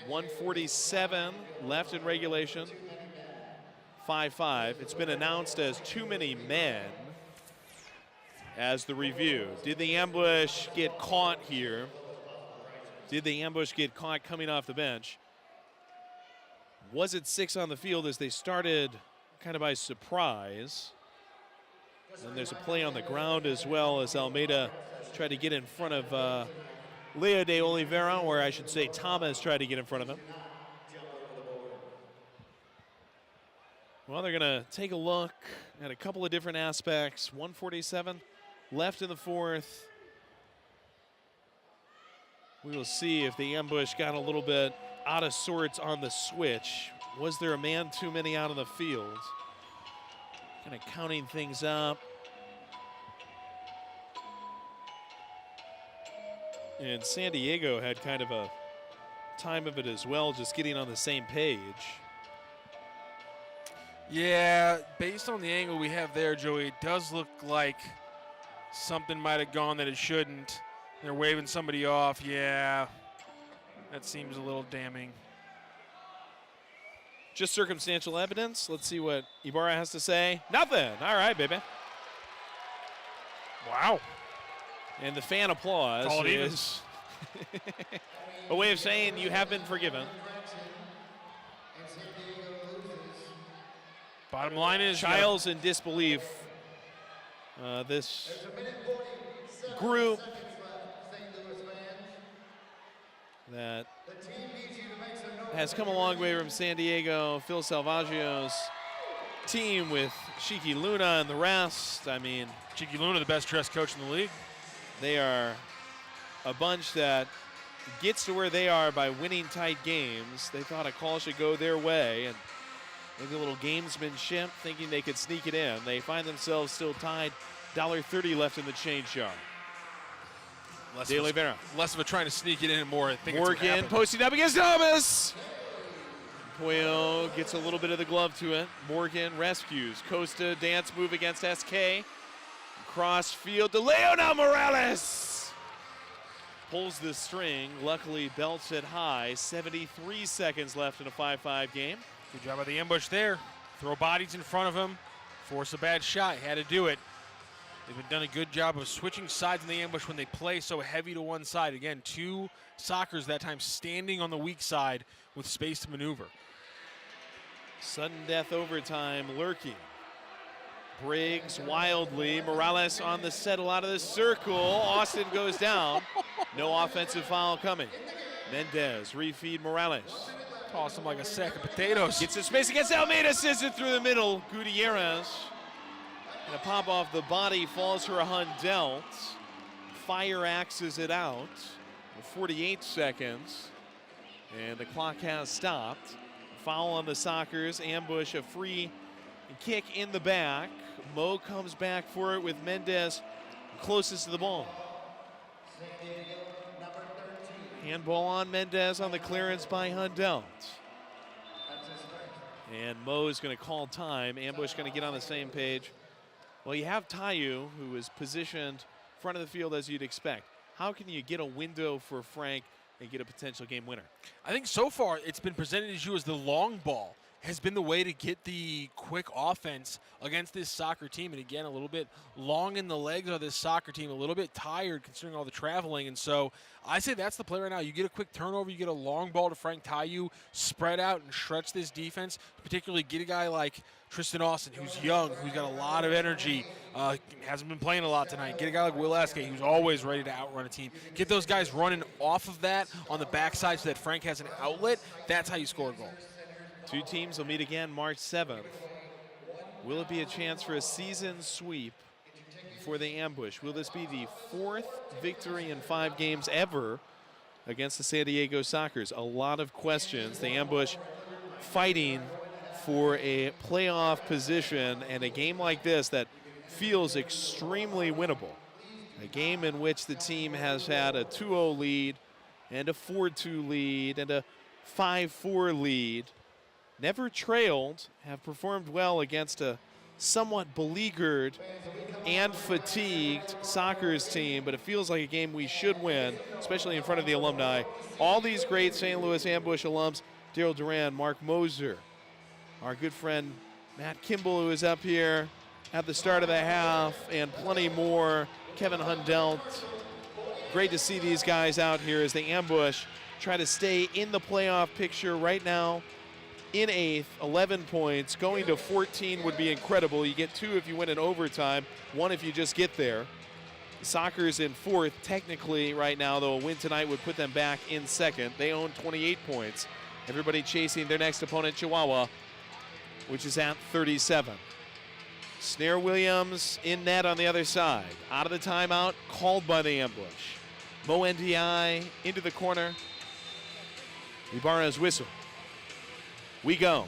1:47 left in regulation. 5-5. It's been announced as too many men as the review. Did the Ambush get caught here? Did the Ambush get caught coming off the bench? Was it 6 on the field as they started kind of by surprise? And there's a play on the ground as well as Almeida tried to get in front of Leo De Oliveira, or I should say Thomas tried to get in front of him. Well, they're going to take a look at a couple of different aspects. 1:47 left in the 4th. We will see if the Ambush got a little bit out of sorts on the switch. Was there a man too many out on the field? Kind of counting things up. And San Diego had kind of a time of it as well, just getting on the same page. Yeah, based on the angle we have there, Joey, it does look like something might have gone that it shouldn't. They're waving somebody off. Yeah, that seems a little damning. Just circumstantial evidence. Let's see what Ibarra has to say. Nothing. All right, baby. Wow. And the fan applause Call it even. is a way of saying you have been forgiven. Bottom line is Childs in disbelief. This group that has come a long way from San Diego. Phil Salvaggio's team with Shiki Luna and the rest. I mean, Shiki Luna, the best dressed coach in the league. They are a bunch that gets to where they are by winning tight games. They thought a call should go their way, and maybe a little gamesmanship, thinking they could sneak it in. They find themselves still tied. $1.30 left in the change jar. De Oliveira. Less of a trying to sneak it in and more. I think Morgan posting up against Thomas. Puyo gets a little bit of the glove to it. Morgan rescues. Costa dance move against SK. Cross field to Leonel Morales. Pulls the string. Luckily belts it high. 73 seconds left in a 5-5 game. Good job by the Ambush there. Throw bodies in front of him. Force a bad shot. Had to do it. They've done a good job of switching sides in the Ambush when they play so heavy to one side. Again, 2 Sockers that time standing on the weak side with space to maneuver. Sudden death overtime lurking. Briggs wildly. Morales on the settle out of the circle. Austin goes down. No offensive foul coming. Mendez refeed Morales. Toss him like a sack of potatoes. Gets his space against Almeida. Sends it through the middle. Gutierrez. And a pop off the body falls for a Hundelt. Fire axes it out. 48 seconds. And the clock has stopped. Foul on the Sockers. Ambush, a free kick in the back. Mo comes back for it with Mendez closest to the ball. Handball on Mendez on the clearance by Hundelt. And Mo is going to call time. Ambush going to get on the same page. Well, you have Tayu, who is positioned front of the field as you'd expect. How can you get a window for Frank and get a potential game winner? I think so far it's been presented as you as the long ball has been the way to get the quick offense against this soccer team. And again, a little bit long in the legs of this soccer team, a little bit tired considering all the traveling. And so I say that's the play right now. You get a quick turnover, you get a long ball to Frank Tayu, spread out and stretch this defense, particularly get a guy like Tristan Austin, who's young, who's got a lot of energy, hasn't been playing a lot tonight. Get a guy like Will Eskay, who's always ready to outrun a team. Get those guys running off of that on the backside so that Frank has an outlet. That's how you score a goal. Two teams will meet again March 7th. Will it be a chance for a season sweep for the Ambush? Will this be the 4th victory in 5 games ever against the San Diego Sockers? A lot of questions. The Ambush fighting for a playoff position, and a game like this that feels extremely winnable. A game in which the team has had a 2-0 lead and a 4-2 lead and a 5-4 lead. Never trailed, have performed well against a somewhat beleaguered and fatigued Sockers team, but it feels like a game we should win, especially in front of the alumni. All these great St. Louis Ambush alums, Daryl Duran, Mark Moser, our good friend Matt Kimball, who is up here at the start of the half, and plenty more, Kevin Hundelt. Great to see these guys out here as the Ambush try to stay in the playoff picture right now. In 8th, 11 points. Going to 14 would be incredible. You get 2 if you win in overtime, 1 if you just get there. The Sockers in 4th, technically right now, though a win tonight would put them back in 2nd. They own 28 points. Everybody chasing their next opponent, Chihuahua, which is at 37. Snare Williams in net on the other side. Out of the timeout, called by the Ambush. Mo NDI into the corner. Ibarra's whistle. We go.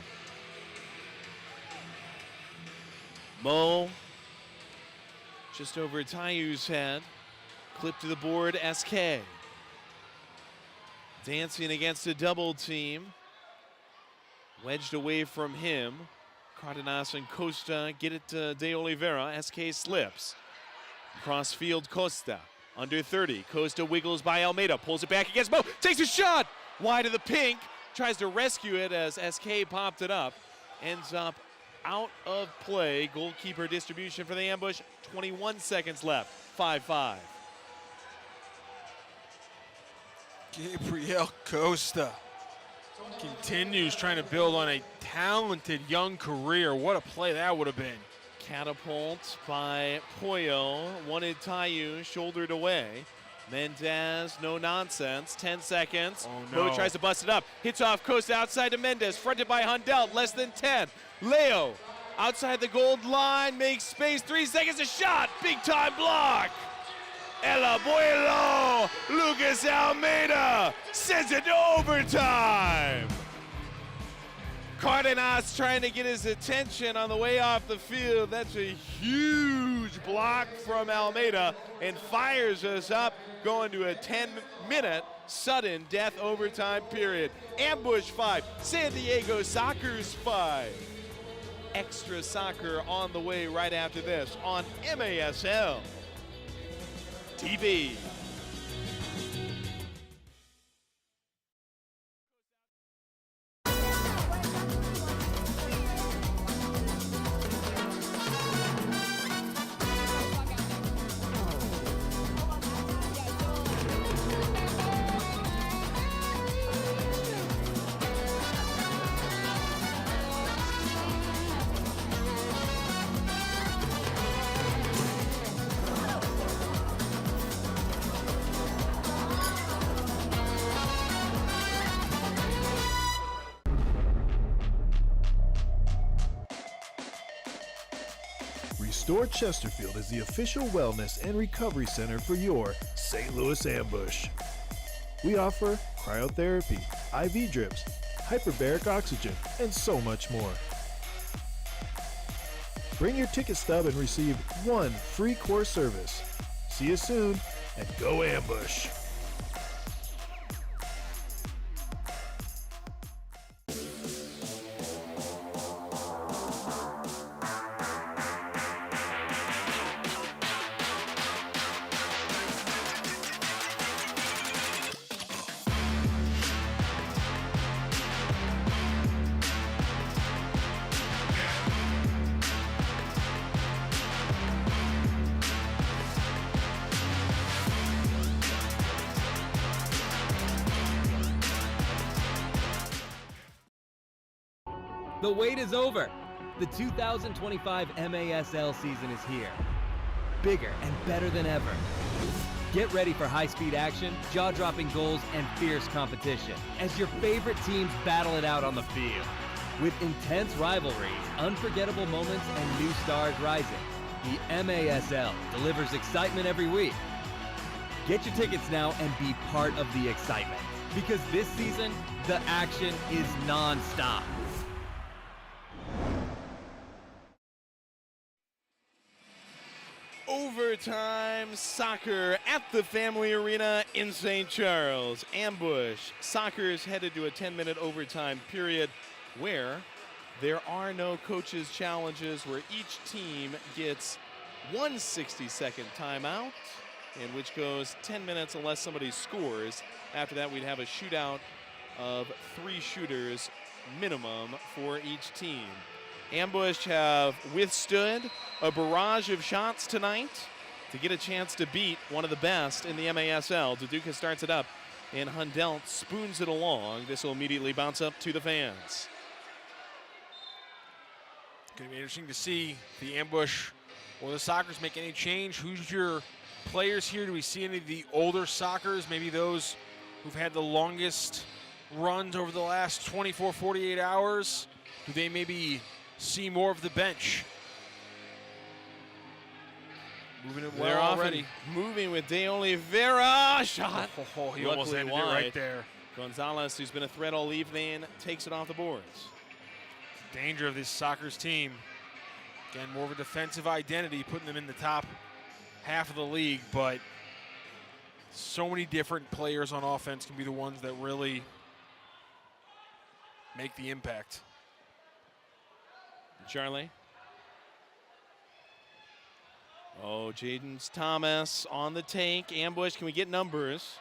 Mo just over Tayu's head. Clip to the board, SK. Dancing against a double team. Wedged away from him. Cardenas and Costa get it to De Oliveira. SK slips. Cross field, Costa. Under 30. Costa wiggles by Almeida. Pulls it back against Mo. Takes a shot. Wide of the pink. Tries to rescue it as SK popped it up. Ends up out of play. Goalkeeper distribution for the Ambush. 21 seconds left. 5-5. Gabriel Costa continues trying to build on a talented young career. What a play that would have been. Catapult by Pollo. Wanted Tayu, shouldered away. Mendez, no nonsense. 10 seconds. Oh, no. Mo tries to bust it up. Hits off Costa outside to Mendez. Fronted by Hundelt. Less than 10. Leo outside the gold line. Makes space. 3 seconds. A shot. Big time block. El Abuelo. Lucas Almeida sends it to overtime. Cardenas trying to get his attention on the way off the field. That's a huge block from Almeida and fires us up, going to a 10-minute sudden death overtime period. Ambush 5, San Diego Sockers 5. Extra soccer on the way right after this on MASL TV. Restore Chesterfield is the official wellness and recovery center for your St. Louis Ambush. We offer cryotherapy, IV drips, hyperbaric oxygen, and so much more. Bring your ticket stub and receive 1 free course service. See you soon, and go Ambush! The wait is over. The 2025 MASL season is here. Bigger and better than ever. Get ready for high-speed action, jaw-dropping goals, and fierce competition as your favorite teams battle it out on the field. With intense rivalries, unforgettable moments, and new stars rising, the MASL delivers excitement every week. Get your tickets now and be part of the excitement, because this season, the action is non-stop. Overtime soccer at the Family Arena in St. Charles. Ambush Soccer is headed to a 10-minute overtime period where there are no coaches' challenges, where each team gets 1 60-second timeout, in which goes 10 minutes unless somebody scores. After that, we'd have a shootout of 3 shooters minimum for each team. Ambush have withstood a barrage of shots tonight to get a chance to beat one of the best in the MASL. Duduka starts it up, and Hundelt spoons it along. This will immediately bounce up to the fans. Going to be interesting to see the Ambush or the Sockers make any change. Who's your players here? Do we see any of the older Sockers, maybe those who've had the longest runs over the last 24, 48 hours? Do they maybe see more of the bench? Moving it well already. Moving with De Oliveira. Shot. Oh, he almost ended it right there. Gonzalez, who's been a threat all evening, takes it off the boards. Danger of this Sockers team. Again, more of a defensive identity, putting them in the top half of the league, but so many different players on offense can be the ones that really make the impact. Charlie. Oh, Jaden Thomas on the take. Ambush, can we get numbers?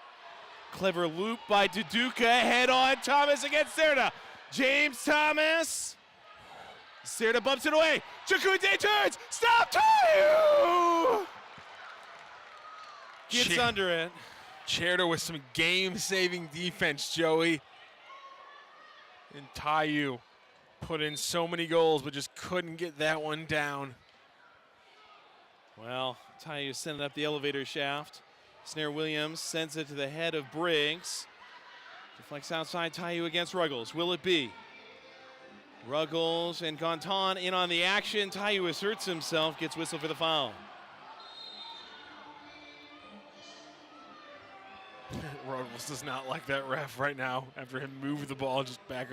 Clever loop by Duduka. Head on Thomas against Serta. James Thomas. Serta bumps it away. Chakute turns. Stop Tayu! Gets under it. Cherda with some game-saving defense, Joey. And Tayu put in so many goals, but just couldn't get that one down. Well, Tayu sent it up the elevator shaft. Snare Williams sends it to the head of Briggs. Deflects outside, Tayu against Ruggles. Will it be? Ruggles and Gonton in on the action. Tayu asserts himself, gets whistled for the foul. Ruggles does not like that ref right now after him move the ball just back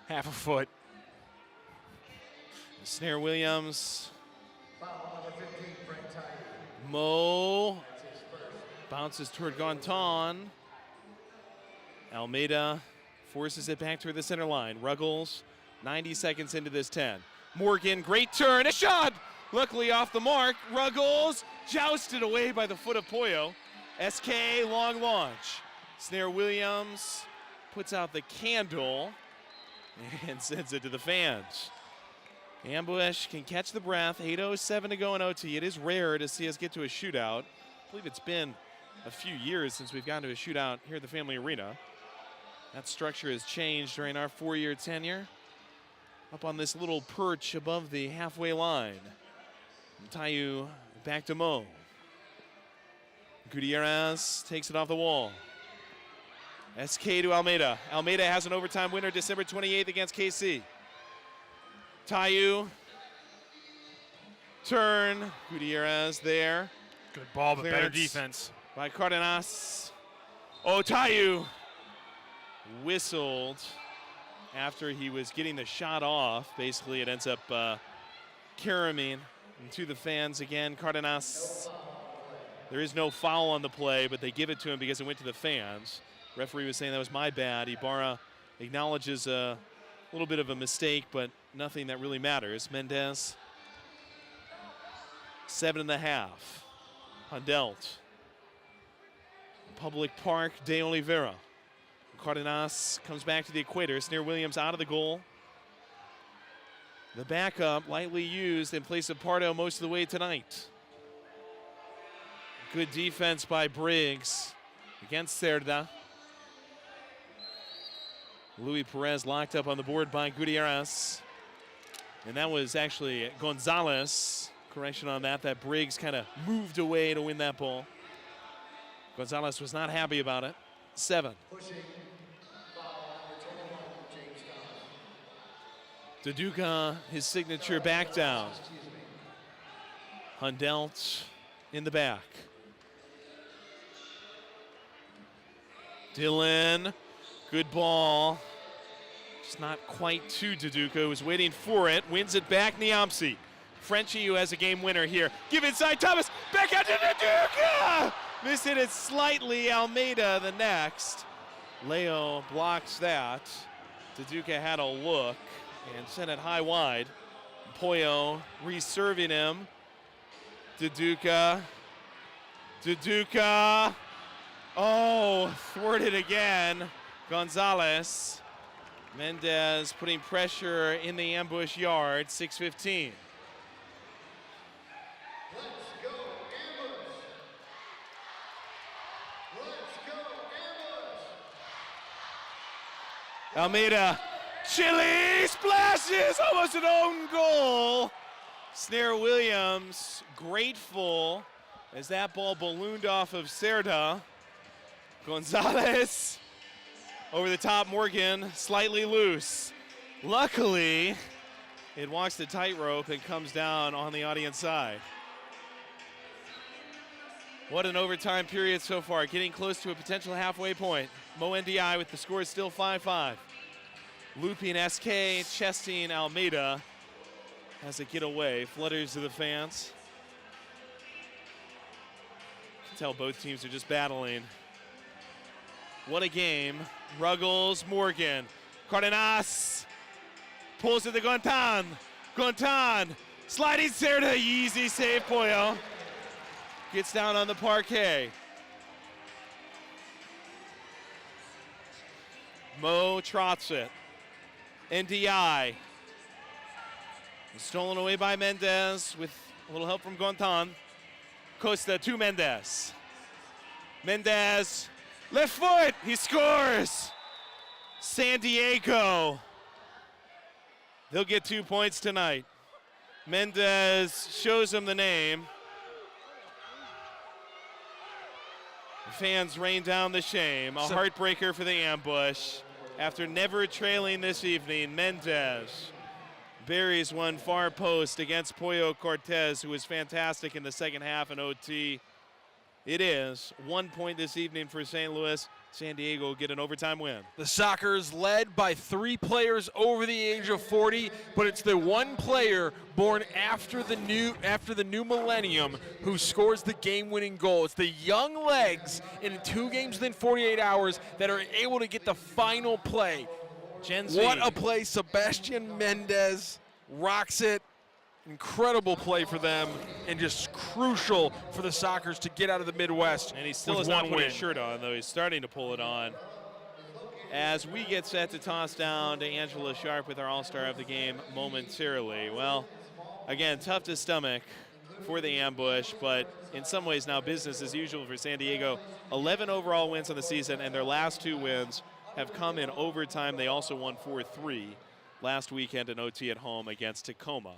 half a foot. Snare Williams. Mo bounces toward Gonton. Almeida forces it back toward the center line. Ruggles, 90 seconds into this 10. Morgan, great turn, a shot! Luckily off the mark. Ruggles jousted away by the foot of Pollo. SK, long launch. Snare Williams puts out the candle and sends it to the fans. Ambush can catch the breath. 8:07 to go in OT. It is rare to see us get to a shootout. I believe it's been a few years since we've gotten to a shootout here at the Family Arena. That structure has changed during our 4-year tenure. Up on this little perch above the halfway line. And Tayu back to Mo. Gutierrez takes it off the wall. SK to Almeida. Almeida has an overtime winner December 28th against KC. Tayu turn. Gutierrez there. Good ball, but better Clearance defense. by Cardenas. Oh, Tayu whistled after he was getting the shot off. Basically, it ends up caroming to the fans again. Cardenas, there is no foul on the play, but they give it to him because it went to the fans. Referee was saying that was my bad. Ibarra acknowledges a little bit of a mistake, but nothing that really matters. Mendez, 7.5. Hundelt. Public Park de Oliveira. Cardenas comes back to the equator. Sneer Williams out of the goal. The backup lightly used in place of Pardo most of the way tonight. Good defense by Briggs against Cerda. Luis Perez locked up on the board by Gutierrez. And that was actually Gonzalez. Correction on that. That Briggs kind of moved away to win that ball. Gonzalez was not happy about it. 7. Duduka, his signature back down. Hundelt in the back. Dillon, good ball. Just not quite to Duduka, was waiting for it. Wins it back, Niamsi. Frenchie, who has a game winner here. Give inside Thomas, back out to Duduka! Missed it slightly, Almeida the next. Leo blocks that. Duduka had a look and sent it high wide. Pollo reserving him. Duduka. Oh, thwarted again. Gonzalez. Mendez putting pressure in the ambush yard. 6:15. Almeida, Chile splashes, almost an own goal. Snare Williams, grateful as that ball ballooned off of Cerda. Gonzalez, over the top, Morgan, slightly loose. Luckily, it walks the tightrope and comes down on the audience side. What an overtime period so far, getting close to a potential halfway point. Mo NDI with the score is still 5-5. Looping SK, chesting Almeida as it get away. Flutters to the fans. You can tell both teams are just battling. What a game. Ruggles, Morgan. Cardenas pulls it to Gontan. Gontan sliding Cerda, easy save, Pollo. Gets down on the parquet. Mo trots it. NDI. Stolen away by Mendez with a little help from Gontan. Costa to Mendez. Mendez, left foot, he scores! San Diego. They'll get 2 points tonight. Mendez shows him the name. The fans rain down the shame. A heartbreaker for the ambush. After never trailing this evening, Mendez buries one far post against Pollo Cortez, who was fantastic in the second half in OT. It is 1 point this evening for St. Louis. San Diego will get an overtime win. The Sockers led by 3 players over the age of 40, but it's the one player born after the new millennium who scores the game-winning goal. It's the young legs in 2 games within 48 hours that are able to get the final play. Gen Z. What a play. Sebastian Mendez rocks it. Incredible play for them, and just crucial for the Sockers to get out of the Midwest. And he still with has not one put win. his shirt on, though he's starting to pull it on. As we get set to toss down to Angela Sharp with our All-Star of the game momentarily. Well, again, tough to stomach for the ambush, but in some ways now business as usual for San Diego. 11 overall wins on the season, and their last 2 wins have come in overtime. They also won 4-3 last weekend in OT at home against Tacoma.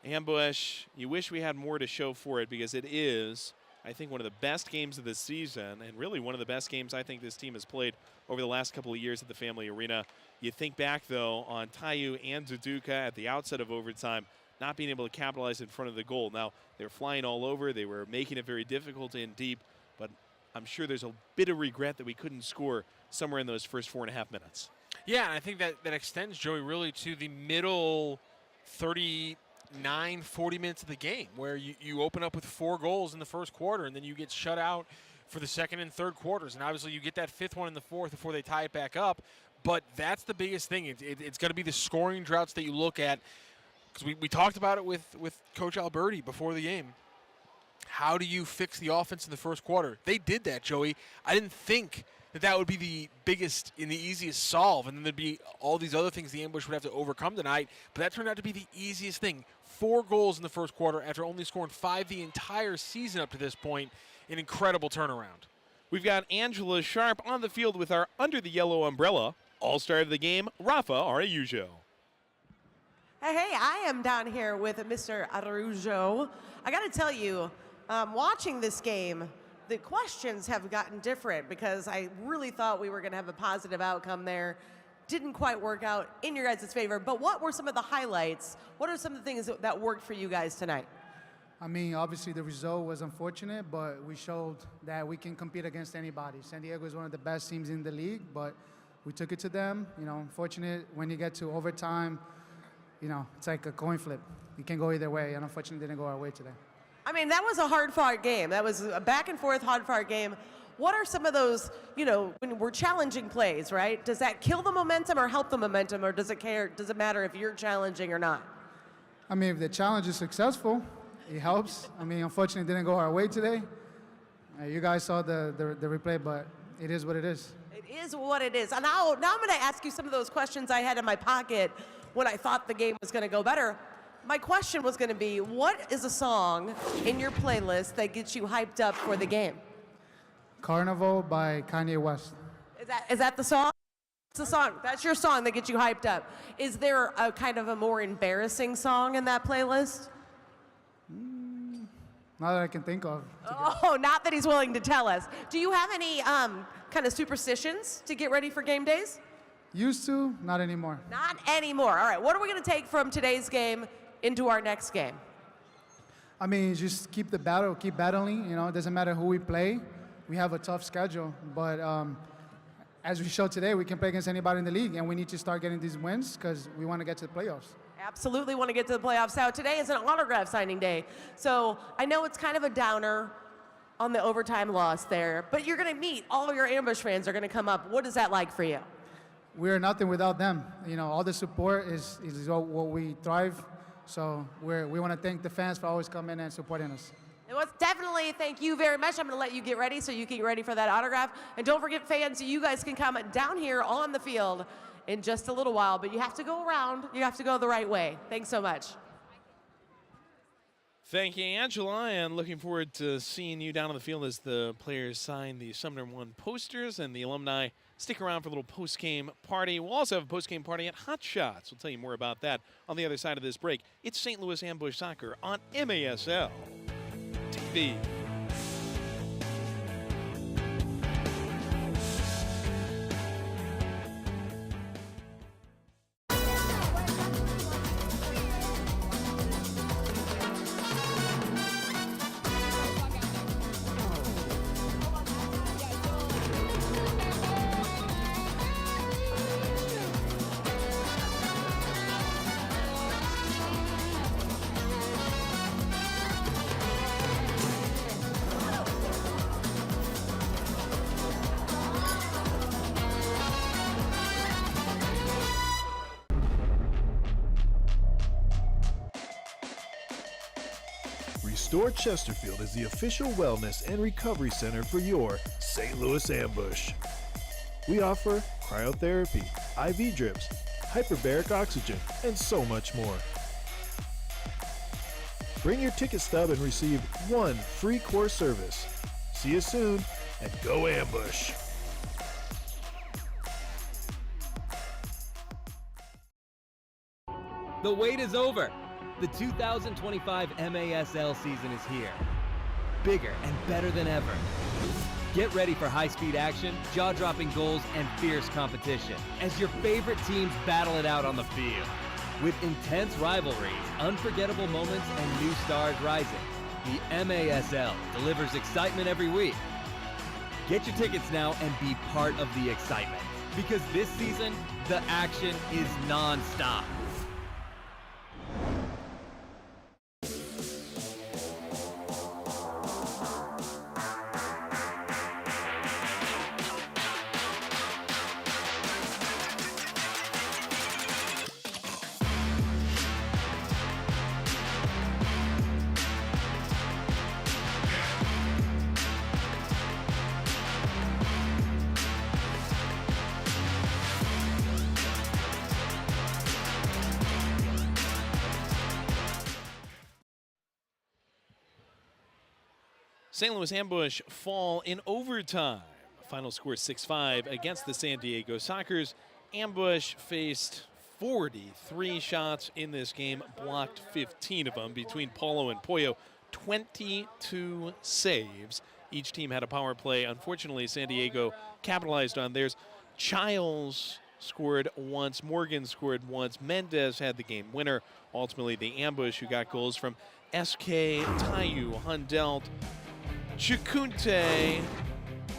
Ambush, you wish we had more to show for it because it is, I think, one of the best games of the season and really one of the best games I think this team has played over the last couple of years at the Family Arena. You think back, though, on Tayu and Duduka at the outset of overtime. not being able to capitalize in front of the goal. Now, they're flying all over. They were making it very difficult and deep, but I'm sure there's a bit of regret that we couldn't score somewhere in those first 4.5 minutes. Yeah, and I think that extends, Joey, really to the middle 39, 40 minutes of the game, where you open up with 4 goals in the first quarter, and then you get shut out for the second and third quarters. And obviously you get that 5th one in the 4th before they tie it back up. But that's the biggest thing. It's going to be the scoring droughts that you look at, because we talked about it with Coach Alberti before the game. How do you fix the offense in the first quarter? They did that, Joey. I didn't think that would be the biggest and the easiest solve, and then there'd be all these other things the Ambush would have to overcome tonight, but that turned out to be the easiest thing. 4 goals in the first quarter after only scoring 5 the entire season up to this point. An incredible turnaround. We've got Angela Sharp on the field with our Under the Yellow Umbrella all-star of the game, Rafa Araujo. Hey, I am down here with Mr. Araujo. I got to tell you, watching this game, the questions have gotten different because I really thought we were going to have a positive outcome there. Didn't quite work out in your guys' favor, but what were some of the highlights? What are some of the things that worked for you guys tonight? I mean, obviously the result was unfortunate, but we showed that we can compete against anybody. San Diego is one of the best teams in the league, but we took it to them. You know, unfortunate when you get to overtime, you know, it's like a coin flip. You can go either way, and unfortunately it didn't go our way today. I mean, that was a hard-fought game. That was a back-and-forth, hard-fought game. What are some of those, you know, when we're challenging plays, right? Does that kill the momentum or help the momentum, or does it matter if you're challenging or not? I mean, if the challenge is successful, it helps. I mean, unfortunately, it didn't go our way today. You guys saw the replay, but it is what it is. It is what it is. And now I'm going to ask you some of those questions I had in my pocket when I thought the game was going to go better. My question was going to be, what is a song in your playlist that gets you hyped up for the game? Carnival by Kanye West. Is that the song? It's the song. That's your song that gets you hyped up. Is there a kind of a more embarrassing song in that playlist? Not that I can think of. Oh, not that he's willing to tell us. Do you have any kind of superstitions to get ready for game days? Used to, not anymore. Not anymore. All right, what are we going to take from today's game into our next game? I mean, just keep the battle, keep battling. You know, it doesn't matter who we play. We have a tough schedule, but as we showed today, we can play against anybody in the league, and we need to start getting these wins because we want to get to the playoffs. Absolutely want to get to the playoffs. Now, today is an autograph signing day, so I know it's kind of a downer on the overtime loss there, but you're going to meet all of your Ambush fans are going to come up. What is that like for you? We are nothing without them. You know, all the support is what we thrive. So we want to thank the fans for always coming and supporting us. It was definitely, thank you very much. I'm going to let you get ready so you can get ready for that autograph. And don't forget, fans, you guys can come down here on the field in just a little while, but you have to go around. You have to go the right way. Thanks so much. Thank you, Angela, and looking forward to seeing you down on the field as the players sign the Sumner 1 posters and the alumni stick around for a little post-game party. We'll also have a post-game party at Hot Shots. We'll tell you more about that on the other side of this break. It's St. Louis Ambush Soccer on MASL TV. Restore Chesterfield is the official wellness and recovery center for your St. Louis Ambush. We offer cryotherapy, IV drips, hyperbaric oxygen, and so much more. Bring your ticket stub and receive 1 free core service. See you soon, and go Ambush! The wait is over. The 2025 MASL season is here. Bigger and better than ever. Get ready for high-speed action, jaw-dropping goals, and fierce competition as your favorite teams battle it out on the field. With intense rivalries, unforgettable moments, and new stars rising, the MASL delivers excitement every week. Get your tickets now and be part of the excitement, because this season, the action is non-stop. St. Louis Ambush fall in overtime. Final score 6-5 against the San Diego Sockers. Ambush faced 43 shots in this game, blocked 15 of them between Paulo and Pollo. 22 saves. Each team had a power play. Unfortunately, San Diego capitalized on theirs. Childs scored once, Morgan scored once, Mendez had the game winner. Ultimately, the Ambush, who got goals from SK, Tayu, Hundelt, Chikunte,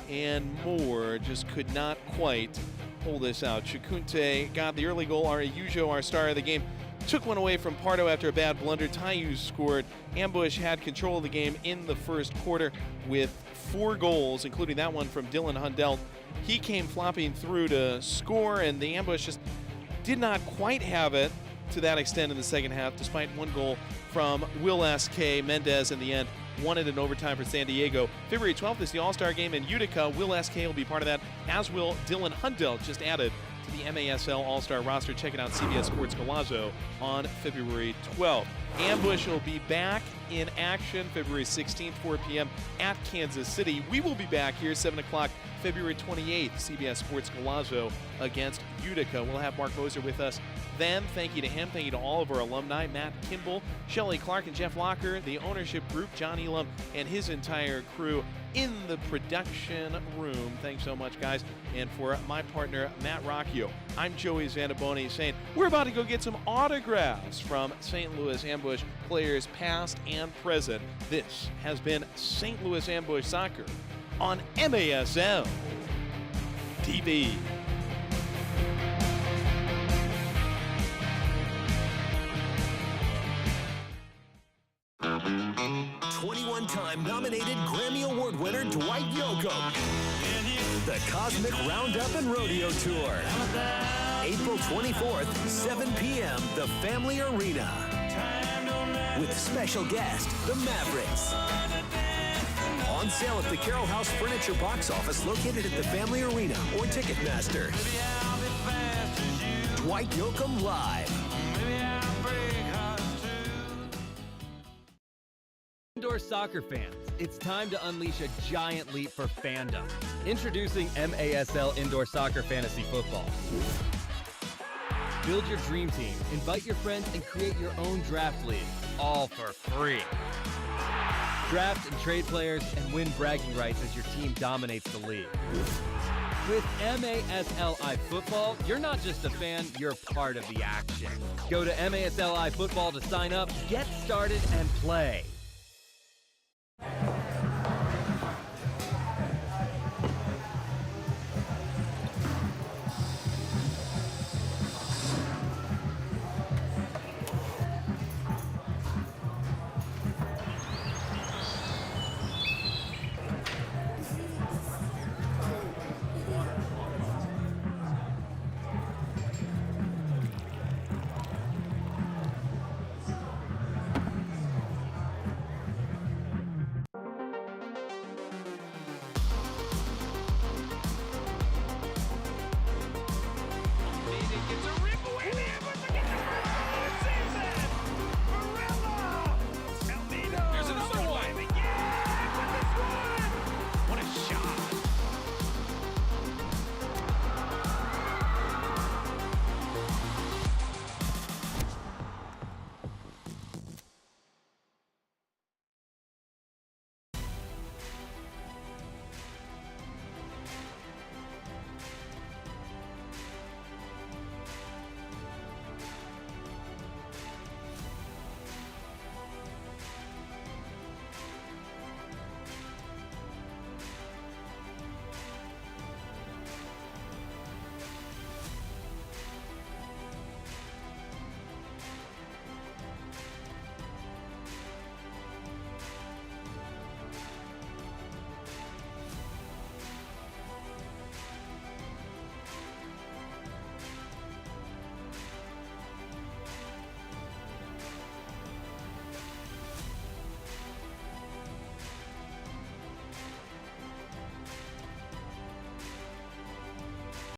and more, just could not quite pull this out. Chikunte got the early goal. Araujo, our star of the game, took one away from Pardo after a bad blunder. Tayu scored. Ambush had control of the game in the first quarter with 4 goals, including that one from Dylan Hundelt. He came flopping through to score, and the Ambush just did not quite have it to that extent in the second half, despite 1 goal from Will SK. Mendez in the end won it in overtime for San Diego. February 12th is the All-Star game in Utica. Will SK will be part of that, as will Dylan Hundelt, just added to the MASL All-Star roster. Check it out, CBS Sports Golazo on February 12th. Ambush will be back in action February 16th, 4 p.m. at Kansas City. We will be back here 7 o'clock February 28th, CBS Sports Golazo against Utica. We'll have Mark Moser with us then. Thank you to him. Thank you to all of our alumni, Matt Kimball, Shelley Clark, and Jeff Locker, the ownership group, John Elam, and his entire crew in the production room. Thanks so much, guys. And for my partner, Matt Rocchio, I'm Joey Zanaboni saying we're about to go get some autographs from St. Louis Ambush players past and present. This has been St. Louis Ambush Soccer on MASL TV. Time nominated Grammy Award winner Dwight Yoakam. The Cosmic Roundup and Rodeo Tour. April 24th, 7 p.m., the Family Arena. With special guest, the Mavericks. On sale at the Carroll House Furniture box office located at the Family Arena or Ticketmaster. Dwight Yoakam Live. Indoor soccer fans, it's time to unleash a giant leap for fandom. Introducing MASL Indoor Soccer Fantasy Football. Build your dream team, invite your friends, and create your own draft league, all for free. Draft and trade players and win bragging rights as your team dominates the league. With MASLI Football, you're not just a fan, you're part of the action. Go to MASLI Football to sign up, get started, and play.